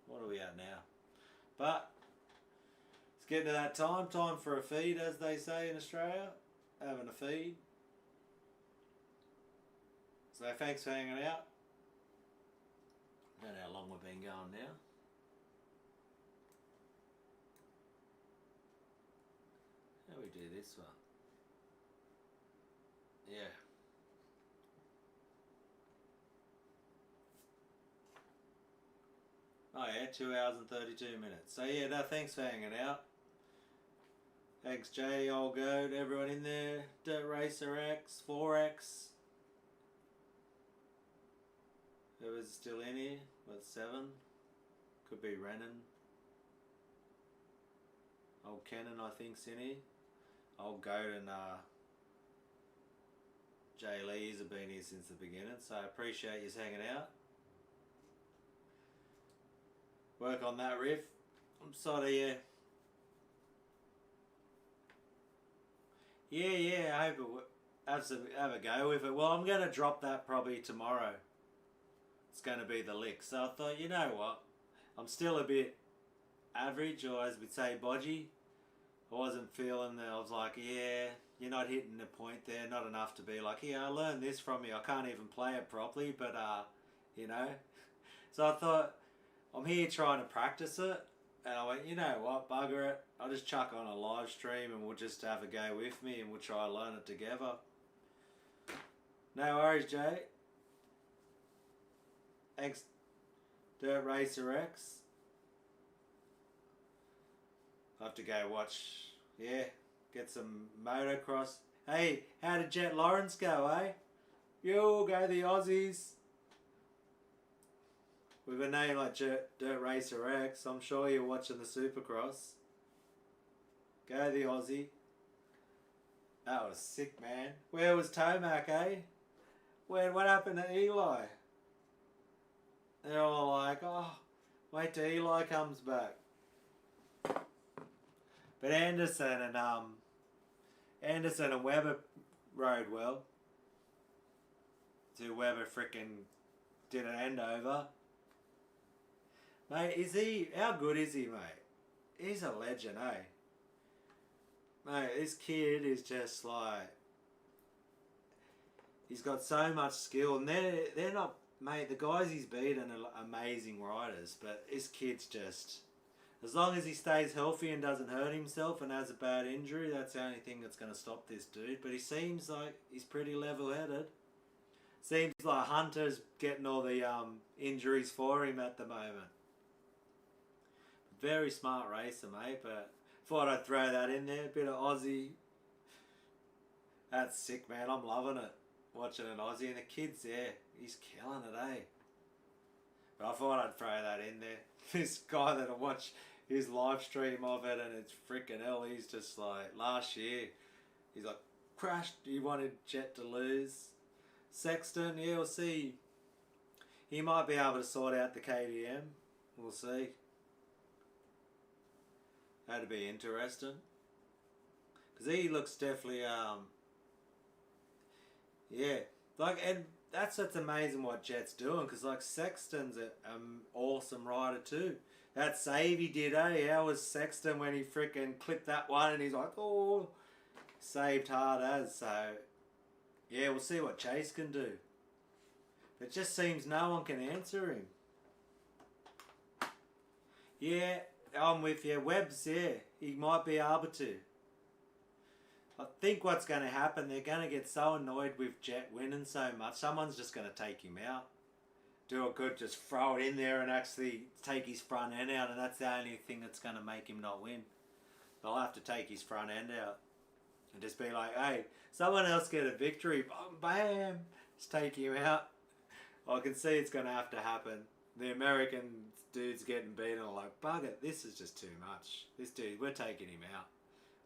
What are we at now? But, it's getting to that time. Time for a feed, as they say in Australia. Having a feed. So, thanks for hanging out. I don't know how long we've been going now. How do we do this one? Yeah. Oh yeah, 2 hours and 32 minutes. So yeah, no, thanks for hanging out. Thanks Jay, Old Goat, everyone in there. Dirt Racer X, 4X. Whoever's still in here. What, 7? Could be Renan. Old Kenan, I think's in here. Old Goat and Jay Lees have been here since the beginning, so I appreciate you hanging out. Work on that riff. I'm sort of, yeah. Yeah, I hope it have a go with it. Well, I'm going to drop that probably tomorrow. It's going to be the lick. So I thought, you know what? I'm still a bit average, or as we'd say, bodgy. I wasn't feeling that. I was like, yeah, you're not hitting the point there. Not enough to be like, yeah, I learned this from you. I can't even play it properly, but, you know. So I thought, I'm here trying to practice it. And I went, you know what, bugger it. I'll just chuck on a live stream and we'll just have a go with me and we'll try to learn it together. No worries, Jay. Thanks, Dirt Racer X. I'll have to go watch, yeah, get some motocross. Hey, how did Jet Lawrence go, eh? Yo, go the Aussies. With a name like Dirt Racer X, I'm sure you're watching the Supercross. Go the Aussie. That was sick, man. Where was Tomac, eh? What happened to Eli? They're all like, oh, wait till Eli comes back. But Anderson and Webber rode well. So Webber frickin' did an end over. Mate, how good is he, mate? He's a legend, eh? Mate, this kid is just like, he's got so much skill, and they're not, mate, the guys he's beaten are amazing riders, but this kid's just, as long as he stays healthy and doesn't hurt himself and has a bad injury, that's the only thing that's going to stop this dude. But he seems like he's pretty level-headed. Seems like Hunter's getting all the injuries for him at the moment. Very smart racer, mate, but thought I'd throw that in there. A bit of Aussie. That's sick, man. I'm loving it. Watching an Aussie, and the kid's there. He's killing it, eh? But I thought I'd throw that in there. This guy that I watch his live stream of it, and it's freaking hell. He's just like, last year, he's like, crashed. He wanted Jet to lose. Sexton, yeah, we'll see. He might be able to sort out the KTM. We'll see. That'd be interesting. Because he looks definitely, yeah. Like, and that's what's amazing what Jet's doing. Because, like, Sexton's an awesome rider too. That save he did, eh? How was Sexton when he freaking clipped that one and he's like, oh, saved hard as. So, yeah, we'll see what Chase can do. It just seems no one can answer him. Yeah, I'm with you. Webb's, yeah, he might be able to. I think what's going to happen, they're going to get so annoyed with Jet winning so much, someone's just going to take him out. Do a good, just throw it in there and actually take his front end out, and that's the only thing that's going to make him not win. They'll have to take his front end out. And just be like, hey, someone else get a victory. Bam, bam. Just take him out. I can see it's going to have to happen. The American dude's getting beaten. I'm like, bug it, this is just too much. This dude, we're taking him out.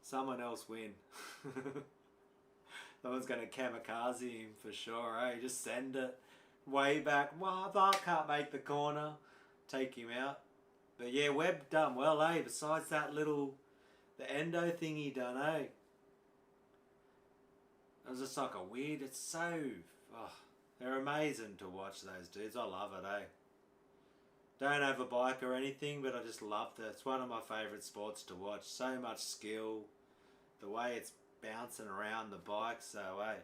Someone else win. Someone's going to kamikaze him for sure, eh? Just send it way back. Well, I can't make the corner. Take him out. But yeah, Webb done well, eh? Besides that little, the endo thing he done, eh? It was just like a weird, it's so, oh, they're amazing to watch, those dudes. I love it, eh? Don't have a bike or anything, but I just love that. It's one of my favourite sports to watch. So much skill. The way it's bouncing around the bike, so hey,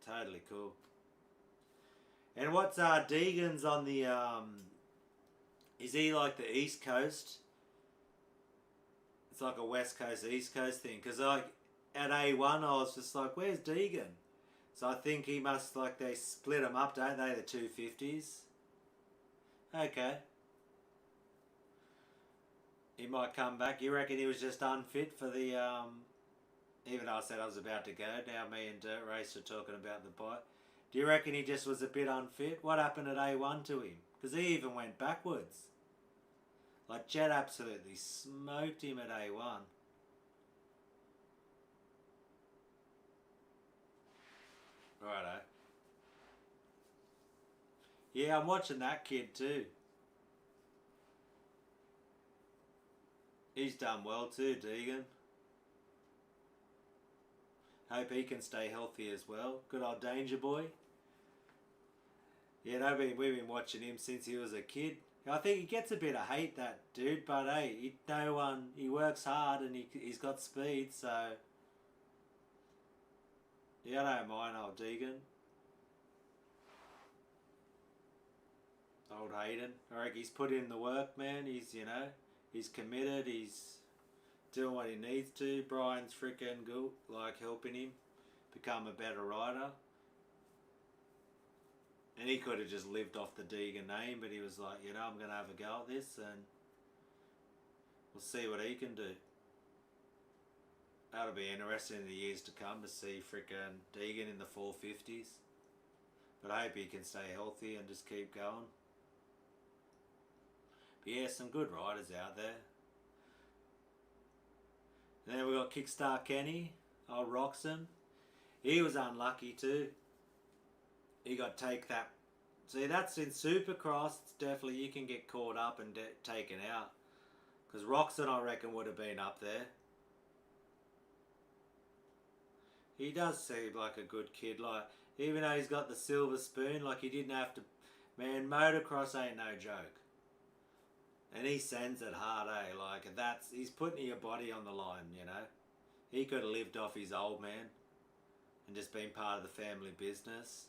totally cool. And what's Deegan's on the is he like the East Coast? It's like a West Coast, East Coast thing. Because like at A1 I was just like, where's Deegan? So I think he must, like, they split them up, don't they, the 250s? Okay. He might come back. You reckon he was just unfit for the, even though I said I was about to go, now me and Dirt Race are talking about the bike. Do you reckon he just was a bit unfit? What happened at A1 to him? Because he even went backwards. Like, Jet absolutely smoked him at A1. Righto. Yeah, I'm watching that kid too. He's done well too, Deegan. Hope he can stay healthy as well. Good old Danger Boy. Yeah, no, we've been watching him since he was a kid. I think he gets a bit of hate, that dude, but hey, he works hard and he's got speed, so yeah, I don't mind old Deegan. Old Hayden. I reckon he's put in the work, man. He's committed, he's doing what he needs to. Brian's freaking good, like helping him become a better rider. And he could have just lived off the Deegan name, but he was like, I'm going to have a go at this and we'll see what he can do. That'll be interesting in the years to come to see freaking Deegan in the 450s. But I hope he can stay healthy and just keep going. But yeah, some good riders out there. And then we got Kickstart Kenny, old Roxon. He was unlucky too. He got take that. See, that's in Supercross. It's definitely, you can get caught up and taken out. Because Roxon, I reckon, would have been up there. He does seem like a good kid. Like, even though he's got the silver spoon, like, he didn't have to. Man, motocross ain't no joke. And he sends it hard, eh? Like, he's putting your body on the line, He could have lived off his old man and just been part of the family business.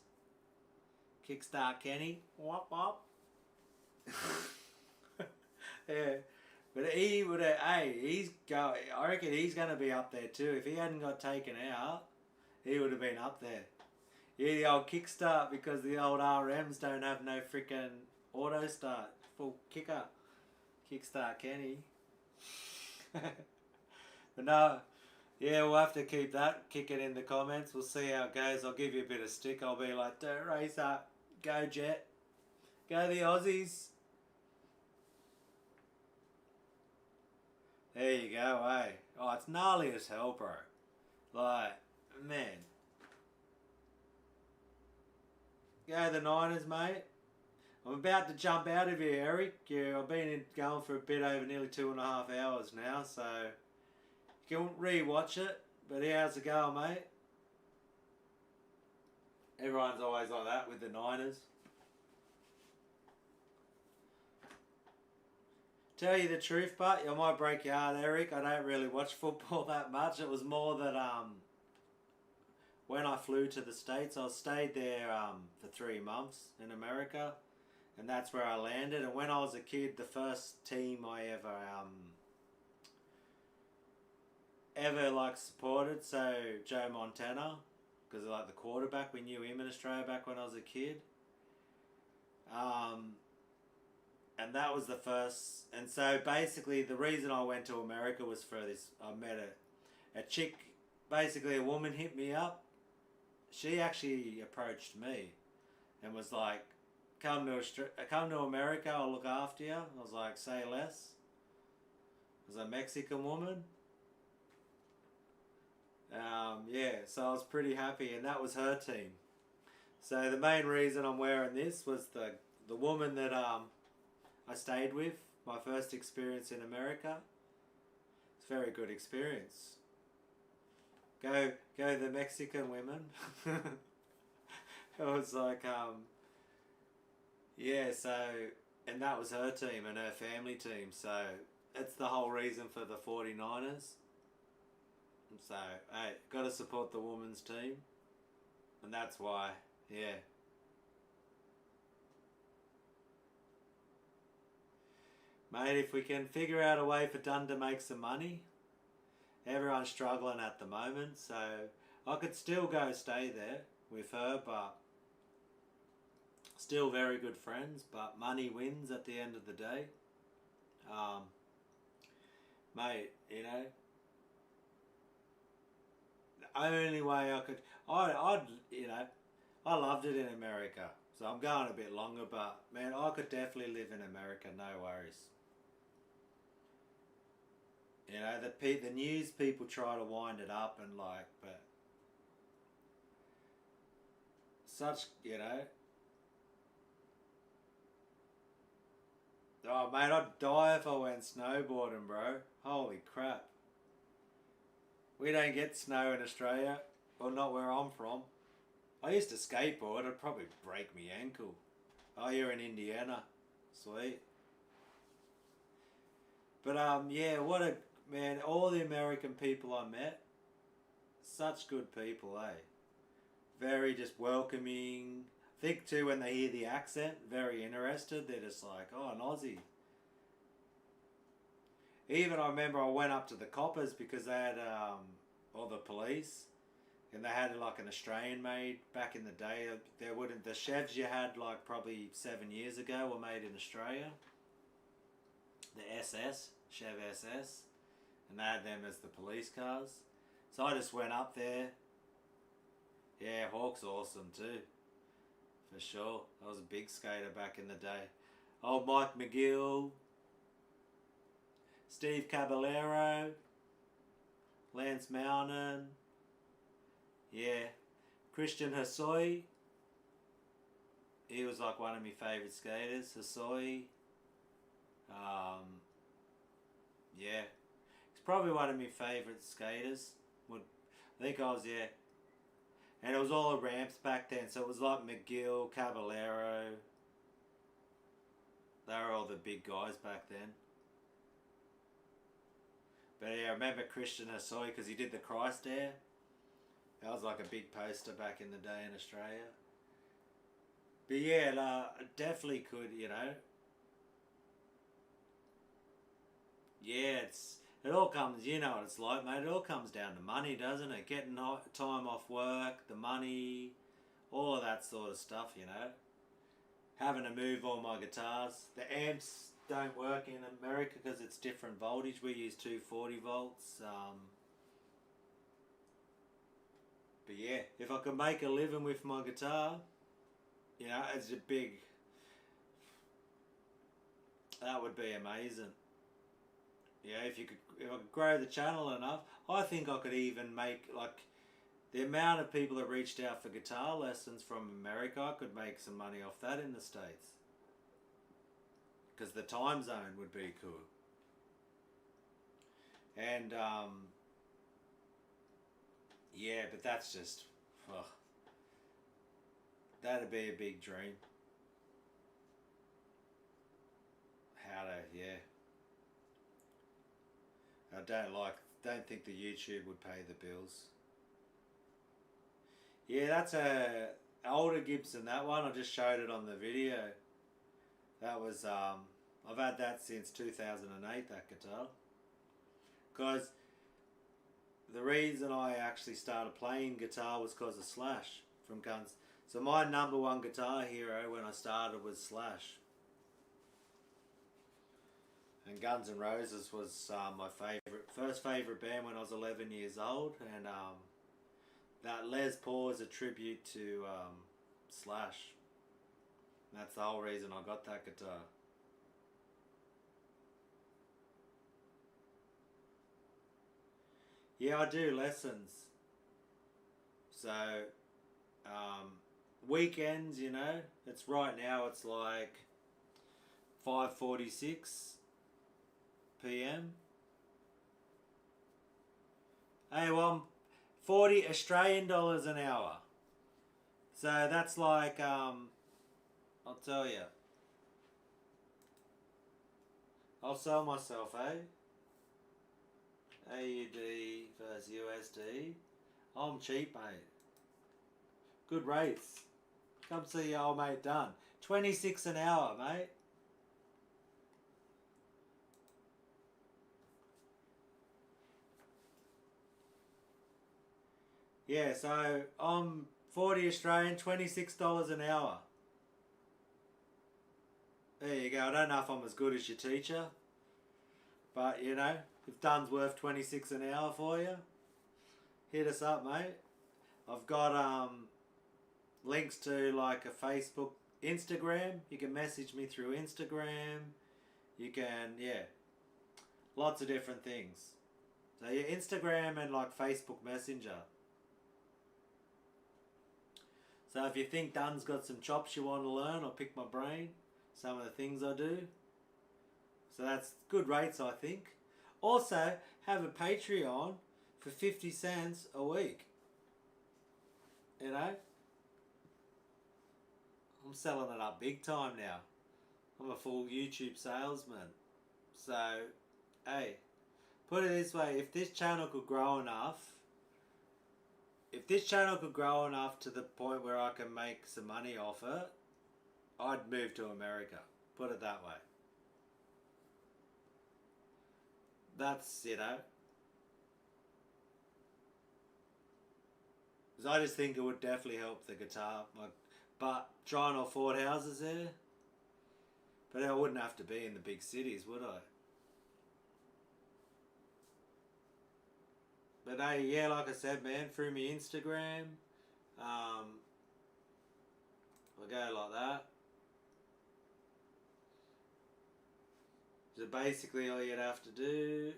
Kickstart Kenny. Wop wop. Yeah. But he would have, I reckon he's going to be up there too. If he hadn't got taken out, he would have been up there. Yeah, the old kickstart, because the old RMs don't have no freaking auto start. Full kicker. Kickstart Kenny. But no, yeah, we'll have to keep that. Kick it in the comments. We'll see how it goes. I'll give you a bit of stick. I'll be like, Dirt Racer, go Jet. Go the Aussies. There you go, eh? Oh, it's gnarly as hell, bro. Like, man. Go the Niners, mate. I'm about to jump out of here, Eric. Yeah, I've been going for a bit over nearly 2.5 hours now, so you can re-watch it. But how's it going, mate? Everyone's always like that with the Niners. Tell you the truth, but I might break your heart, Eric. I don't really watch football that much. It was more that when I flew to the States, I stayed there for 3 months in America, and that's where I landed. And when I was a kid, the first team I ever like supported, so Joe Montana, because like the quarterback, we knew him in Australia back when I was a kid. And that was the first, and so basically the reason I went to America was for this. I met a chick, basically a woman hit me up. She actually approached me and was like, come to America, I'll look after you. I was like, say less. As a Mexican woman. Yeah, so I was pretty happy, and that was her team. So the main reason I'm wearing this was the woman that I stayed with, my first experience in America. It's a very good experience. Go the Mexican women. It was like yeah, so, and that was her team and her family team, so that's the whole reason for the 49ers. So, hey, got to support the women's team, and that's why, yeah. Mate, if we can figure out a way for Dunn to make some money, everyone's struggling at the moment, so I could still go stay there with her, but still very good friends, but money wins at the end of the day. Mate, you know, the only way I could, I'd, you know, I loved it in America, so I'm going a bit longer, but man, I could definitely live in America, no worries. You know, the news people try to wind it up and like, but such, you know, oh mate, I'd die if I went snowboarding, bro. Holy crap. We don't get snow in Australia, or not where I'm from. I used to skateboard, it'd probably break me ankle. Oh, you're in Indiana. Sweet. But yeah, what a man, all the American people I met, such good people, eh? Very just welcoming. I think too when they hear the accent, very interested. They're just like, oh, an Aussie. Even I remember I went up to the coppers because they had, or the police, and they had like an Australian made back in the day. There wouldn't, the Chevs you had like probably 7 years ago were made in Australia. The SS, Chev SS, and they had them as the police cars. So I just went up there. Yeah, Hawk's awesome too, for sure. I was a big skater back in the day. Old Mike McGill, Steve Caballero, Lance Mountain, yeah, Christian Hosoi. He was like one of my favourite skaters, Hosoi. Yeah, he's probably one of my favourite skaters. I think I was, yeah. And it was all ramps back then, so it was like McGill, Caballero. They were all the big guys back then. But yeah, I remember Christian Hosoi because he did the Christ Air. That was like a big poster back in the day in Australia. But yeah, definitely could, you know. Yeah, it all comes, you know what it's like, mate. It all comes down to money, doesn't it? Getting time off work, the money, all of that sort of stuff, you know. Having to move all my guitars. The amps don't work in America because it's different voltage. We use 240 volts. But yeah, if I could make a living with my guitar, you know, it's a big, that would be amazing. Yeah, if I could grow the channel enough, I think I could even make, like, the amount of people that reached out for guitar lessons from America, I could make some money off that in the States. Because the time zone would be cool. And, yeah, but that's just, ugh, that'd be a big dream. Yeah. I don't think the YouTube would pay the bills. Yeah, that's a older Gibson, that one. I just showed it on the video. That was, I've had that since 2008, that guitar. Because the reason I actually started playing guitar was because of Slash from Guns. So my number one guitar hero when I started was Slash. And Guns N' Roses was my first favourite band when I was 11 years old. And that Les Paul is a tribute to Slash. That's the whole reason I got that guitar. Yeah, I do lessons. So, um, weekends, you know, it's right now. It's like 5:46 p.m. Hey, well, I'm 40 Australian dollars an hour. So that's like, I'll tell you. I'll sell myself, eh? AUD versus USD. I'm cheap, mate. Good rates. Come see your old mate done. 26 an hour, mate. Yeah, so I'm 40 Australian, $26 an hour. There you go. I don't know if I'm as good as your teacher, but you know, if Dunn's worth 26 an hour for you, hit us up, mate. I've got links to like a Facebook, Instagram. You can message me through Instagram. You can, yeah, lots of different things. So yeah, Instagram and like Facebook Messenger. So if you think Dunn's got some chops you want to learn or pick my brain, some of the things I do. So that's good rates, I think. Also, have a Patreon for 50 cents a week. You know? I'm selling it up big time now. I'm a full YouTube salesman. So, hey, put it this way, if this channel could grow enough, to the point where I can make some money off it, I'd move to America. Put it that way. That's, you know. Because I just think it would definitely help the guitar. But trying to afford houses there. But I wouldn't have to be in the big cities, would I? But hey, yeah, like I said, man, through my Instagram, we'll go like that. So basically all you'd have to do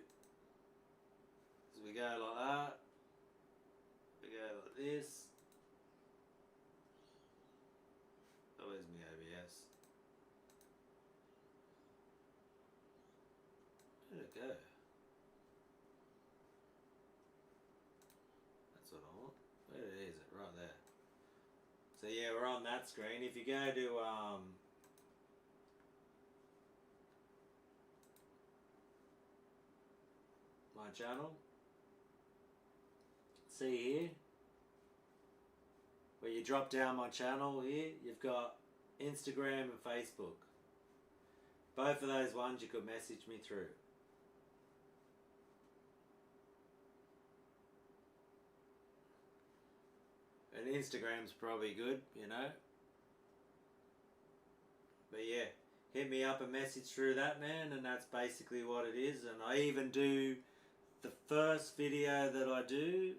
is we go like that. We go like this. Oh, where's my OBS? Where'd it go? That's what I want. Where is it? Right there. So yeah, we're on that screen. If you go to my channel, see here, where you drop down my channel here, you've got Instagram and Facebook. Both of those ones you could message me through. And Instagram's probably good, you know. But yeah, hit me up a message through that, man, and that's basically what it is. And I even do the first video that I do,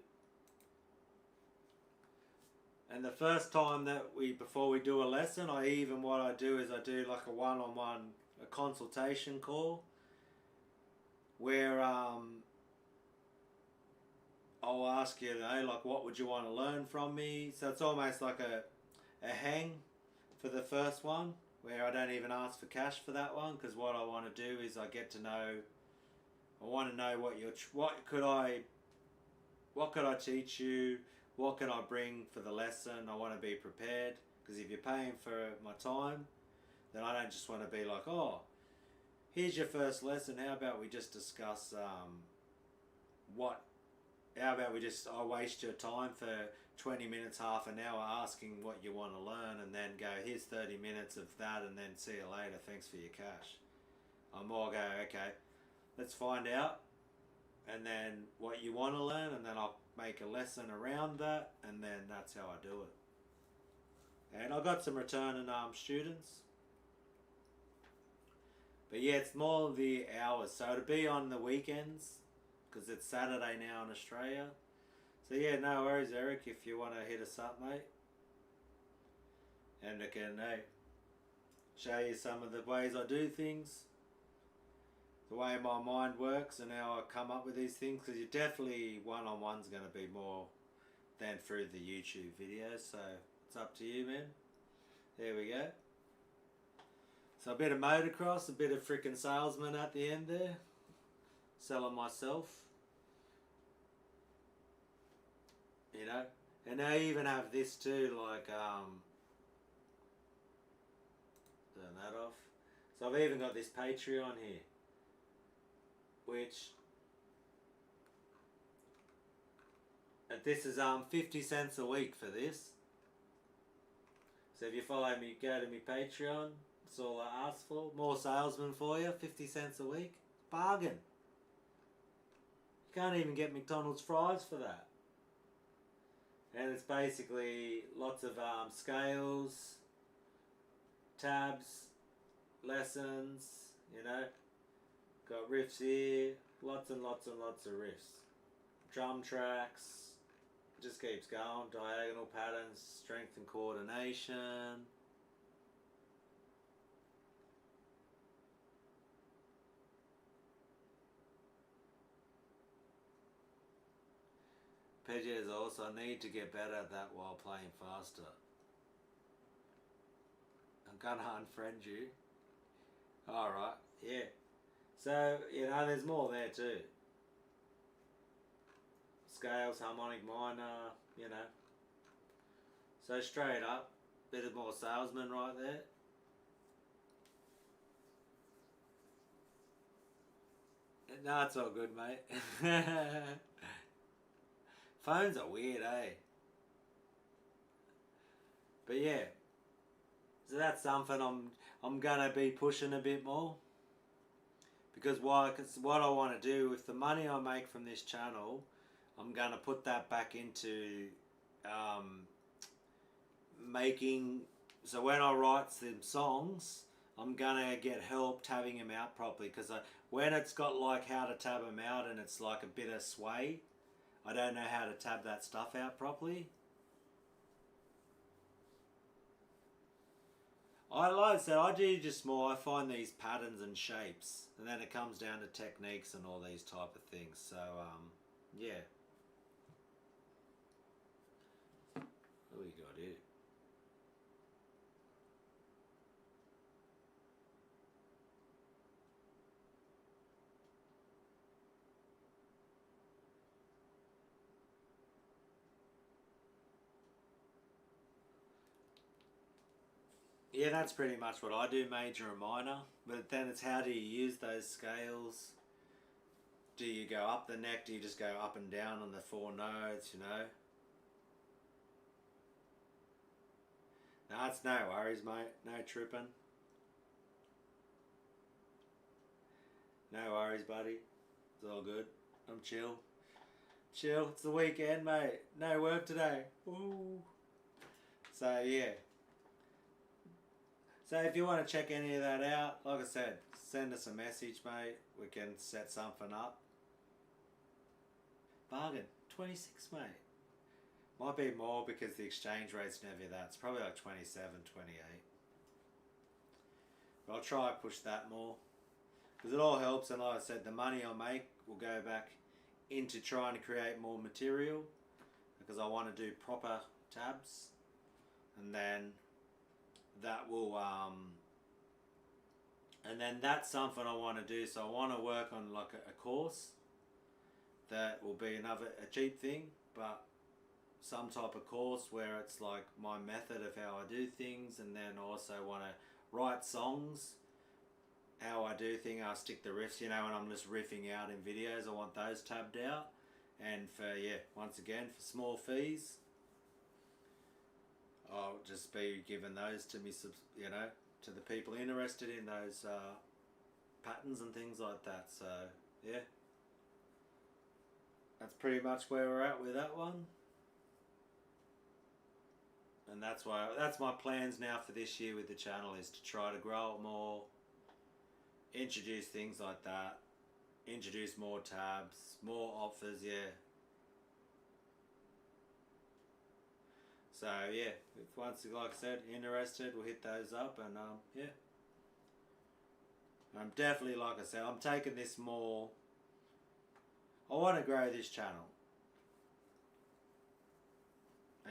and the first time that before we do a lesson, what I do is I do like a one-on-one, a consultation call, where I'll ask you, like, what would you want to learn from me? So it's almost like a hang for the first one, where I don't even ask for cash for that one, because what I want to do is I want to know what could I teach you, what can I bring for the lesson. I want to be prepared, because if you're paying for my time, then I don't just want to be like, oh, here's your first lesson, how about we just discuss I waste your time for 20 minutes, half an hour asking what you want to learn, and then go, here's 30 minutes of that, and then see you later, thanks for your cash. I more go, okay, let's find out, and then what you want to learn, and then I'll make a lesson around that, and then that's how I do it. And I've got some returning students. But yeah, it's more the hours. So it'll be on the weekends, because it's Saturday now in Australia. So yeah, no worries, Eric, if you want to hit us up, mate. And again, hey, show you some of the ways I do things, the way my mind works and how I come up with these things, because you definitely one-on-one's going to be more than through the YouTube videos, so it's up to you, man. There we go. So a bit of motocross, a bit of freaking salesman at the end there, selling myself, you know. And I even have this too, like turn that off. So I've even got this Patreon here, which, and this is 50 cents a week for this. So if you follow me, go to my Patreon. That's all I ask for. More salesmen for you. 50 cents a week. Bargain. You can't even get McDonald's fries for that. And it's basically lots of scales, tabs, lessons, you know. Got riffs here. Lots and lots and lots of riffs. Drum tracks. Just keeps going. Diagonal patterns, strength and coordination. PJs also need to get better at that while playing faster. I'm gonna unfriend you. Alright, yeah. So, you know, there's more there too. Scales, harmonic minor, you know. So straight up, bit of more salesman right there. No, it's all good, mate. Phones are weird, eh? But yeah, so that's something I'm gonna be pushing a bit more. Because why? Because what I want to do with the money I make from this channel, I'm gonna put that back into making. So when I write some songs, I'm gonna get help tabbing them out properly. Because when it's got like how to tab them out and it's like a bit of sway, I don't know how to tab that stuff out properly. Like I said, I do just more, I find these patterns and shapes, and then it comes down to techniques and all these type of things. So, yeah. What we got here? Yeah, that's pretty much what I do, major and minor. But then it's how do you use those scales? Do you go up the neck? Do you just go up and down on the 4 notes, you know? No, it's no worries, mate. No tripping. No worries, buddy. It's all good. I'm chill. Chill. It's the weekend, mate. No work today. Ooh. So, yeah. So if you want to check any of that out, like I said, send us a message, mate. We can set something up. Bargain. 26, mate. Might be more because the exchange rate's never that. It's probably like 27, 28. But I'll try and push that more. Because it all helps, and like I said, the money I make will go back into trying to create more material. Because I want to do proper tabs. And then that will and then that's something I want to do. So I want to work on like a course that will be a cheap thing, but some type of course where it's like my method of how I do things, and then also want to write songs how I do things. I stick the riffs, you know, when I'm just riffing out in videos, I want those tabbed out. And for, yeah, once again, for small fees, I'll just be giving those to me, you know, to the people interested in those patterns and things like that. So, yeah. That's pretty much where we're at with that one. And that's my plans now for this year with the channel, is to try to grow it more, introduce things like that, introduce more tabs, more offers, yeah. So yeah, if once, like I said, interested, we'll hit those up, and yeah, I'm definitely, like I said, I'm taking this more. I want to grow this channel.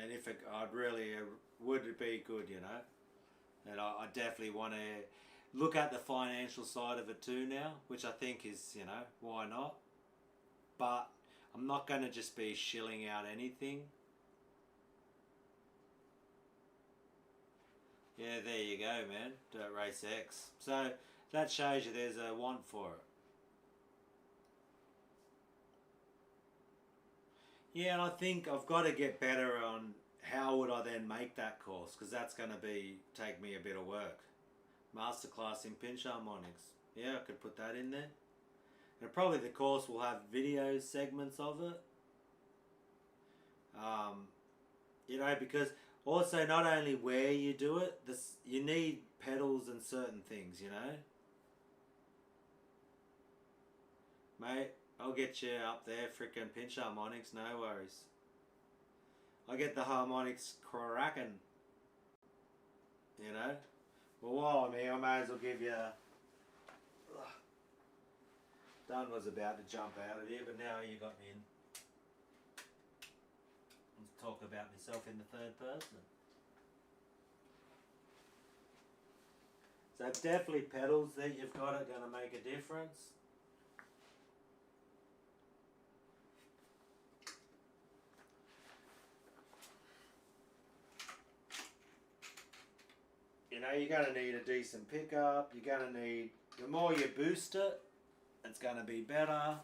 And if it, I'd really, would it be good, you know? And I definitely want to look at the financial side of it too now, which I think is, you know, why not? But I'm not going to just be shilling out anything. Yeah, there you go, man. Dirt Race X. So that shows you there's a want for it. Yeah, and I think I've got to get better on how would I then make that course, because that's going to take me a bit of work. Masterclass in pinch harmonics. Yeah, I could put that in there. And probably the course will have video segments of it. You know, because also not only where you do it, you need pedals and certain things, you know. Mate, I'll get you up there, frickin' pinch harmonics, no worries. I'll get the harmonics cracking. You know? Well, while I'm here, I may as well give you... Dunn was about to jump out of here, but now you got me in. Let's talk about myself in the third person. So definitely pedals that you've got are going to make a difference. You know, you're going to need a decent pickup. You're going to need, the more you boost it, it's going to be better.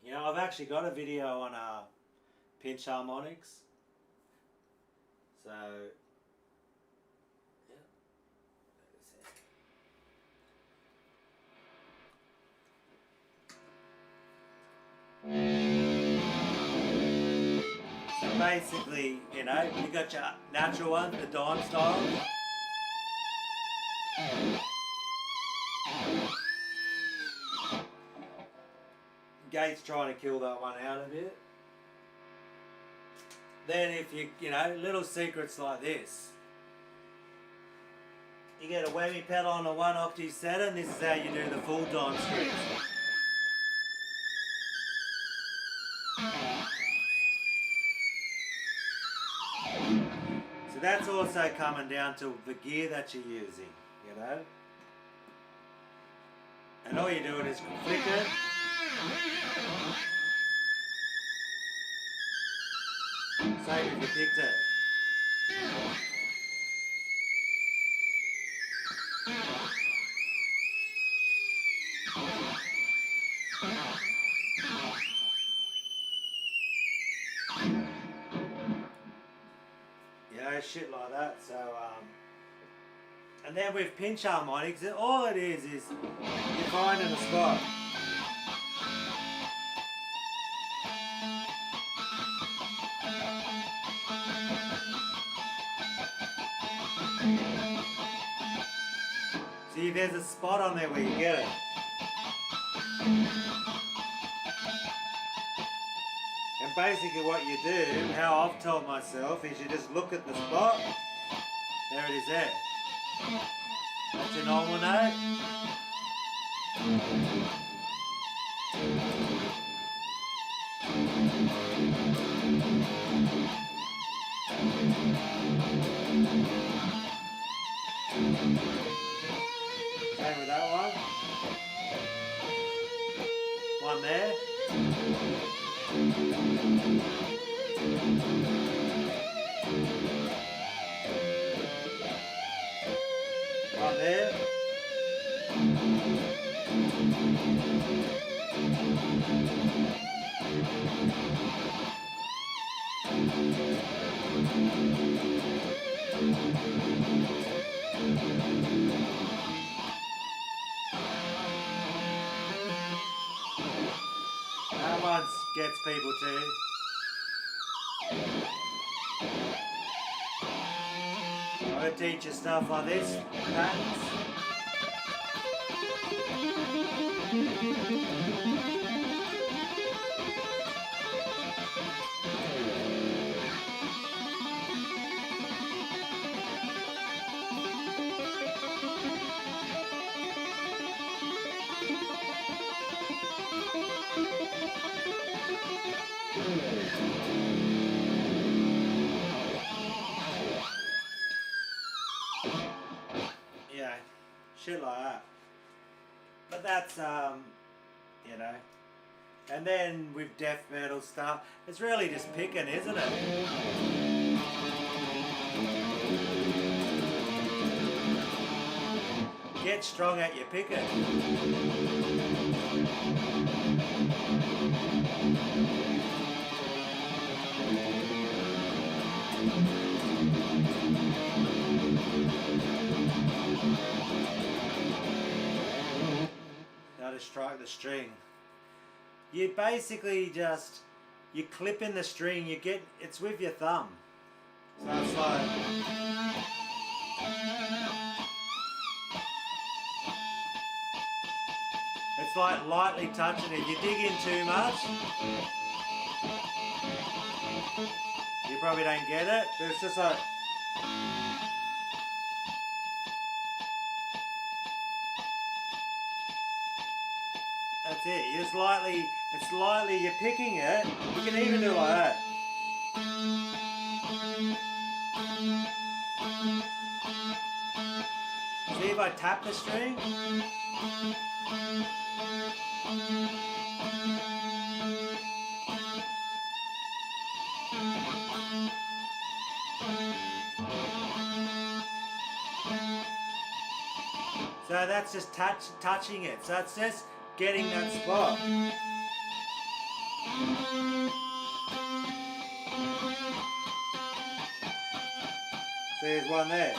You know, I've actually got a video on pinch harmonics. So, yeah. So basically, you know, you got your natural one, the dime style. Gate's trying to kill that one out of it. Then if you know, little secrets like this. You get a whammy pedal on a 1 octave setter, and this is how you do the full dime strings. So that's also coming down to the gear that you're using, you know. And all you're doing is flick it. Same if you picked it. You know, shit like that. So, and then with pinch harmonics, all it is you're finding a spot. See, there's a spot on there where you get it. And basically what you do, how I've told myself, is you just look at the spot. There it is there. That's your normal note. Same with that one. One there. One there. That one gets people too. I'm going to teach you stuff like this, patterns. that's you know. And then with death metal stuff, it's really just picking, isn't it? Get strong at your picking. Now to strike the string. You basically just, you clip in the string, it's with your thumb. So it's like, it's like lightly touching it. You dig in too much, you probably don't get it, but it's just like, that's it. You just lightly, it's lightly, you're picking it. You can even do it like that. See if I tap the string? So that's just touching it. So it's just getting that spot. See, there's one there.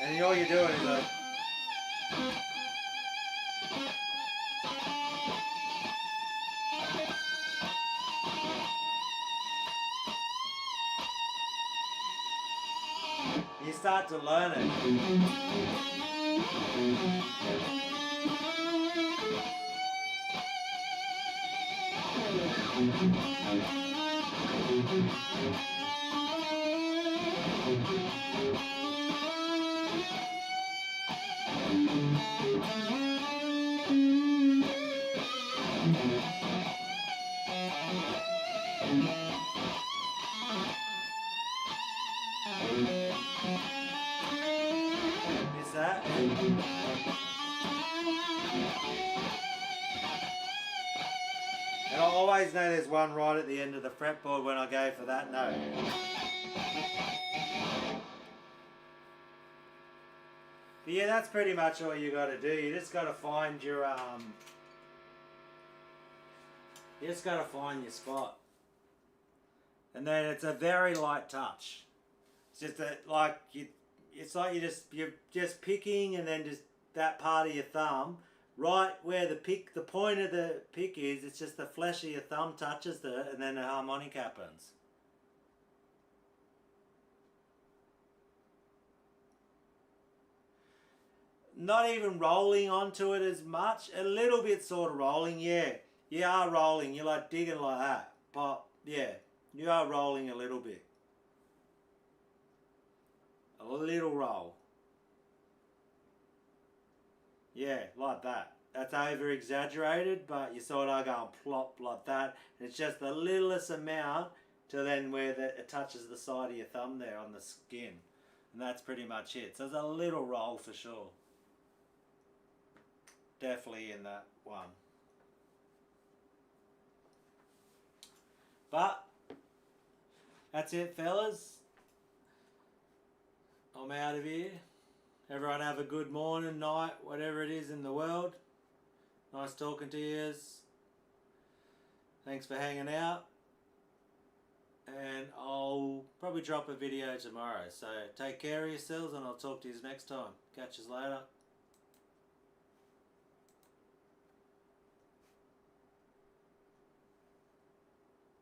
And all you're doing is like, you start to learn it. Is that? And I always know there's one right at the end of the fretboard when I go for that note. But yeah, that's pretty much all you got to do. You just got to find your you just got to find your spot. And then it's a very light touch. It's just that, like, it's like you're just picking, and then just that part of your thumb, right where the point of the pick is, it's just the flesh of your thumb touches it, and then the harmonic happens. Not even rolling onto it as much. A little bit sort of rolling, yeah. You are rolling. You're like digging like that. But yeah, you are rolling a little bit. A little roll. Yeah, like that. That's over exaggerated, but you sort of go and plop like that. And it's just the littlest amount to then where it touches the side of your thumb there on the skin. And that's pretty much it. So it's a little roll for sure. Definitely in that one. But that's it, fellas. I'm out of here. Everyone have a good morning, night, whatever it is in the world. Nice talking to you. Thanks for hanging out. And I'll probably drop a video tomorrow. So take care of yourselves, and I'll talk to you next time. Catch you later.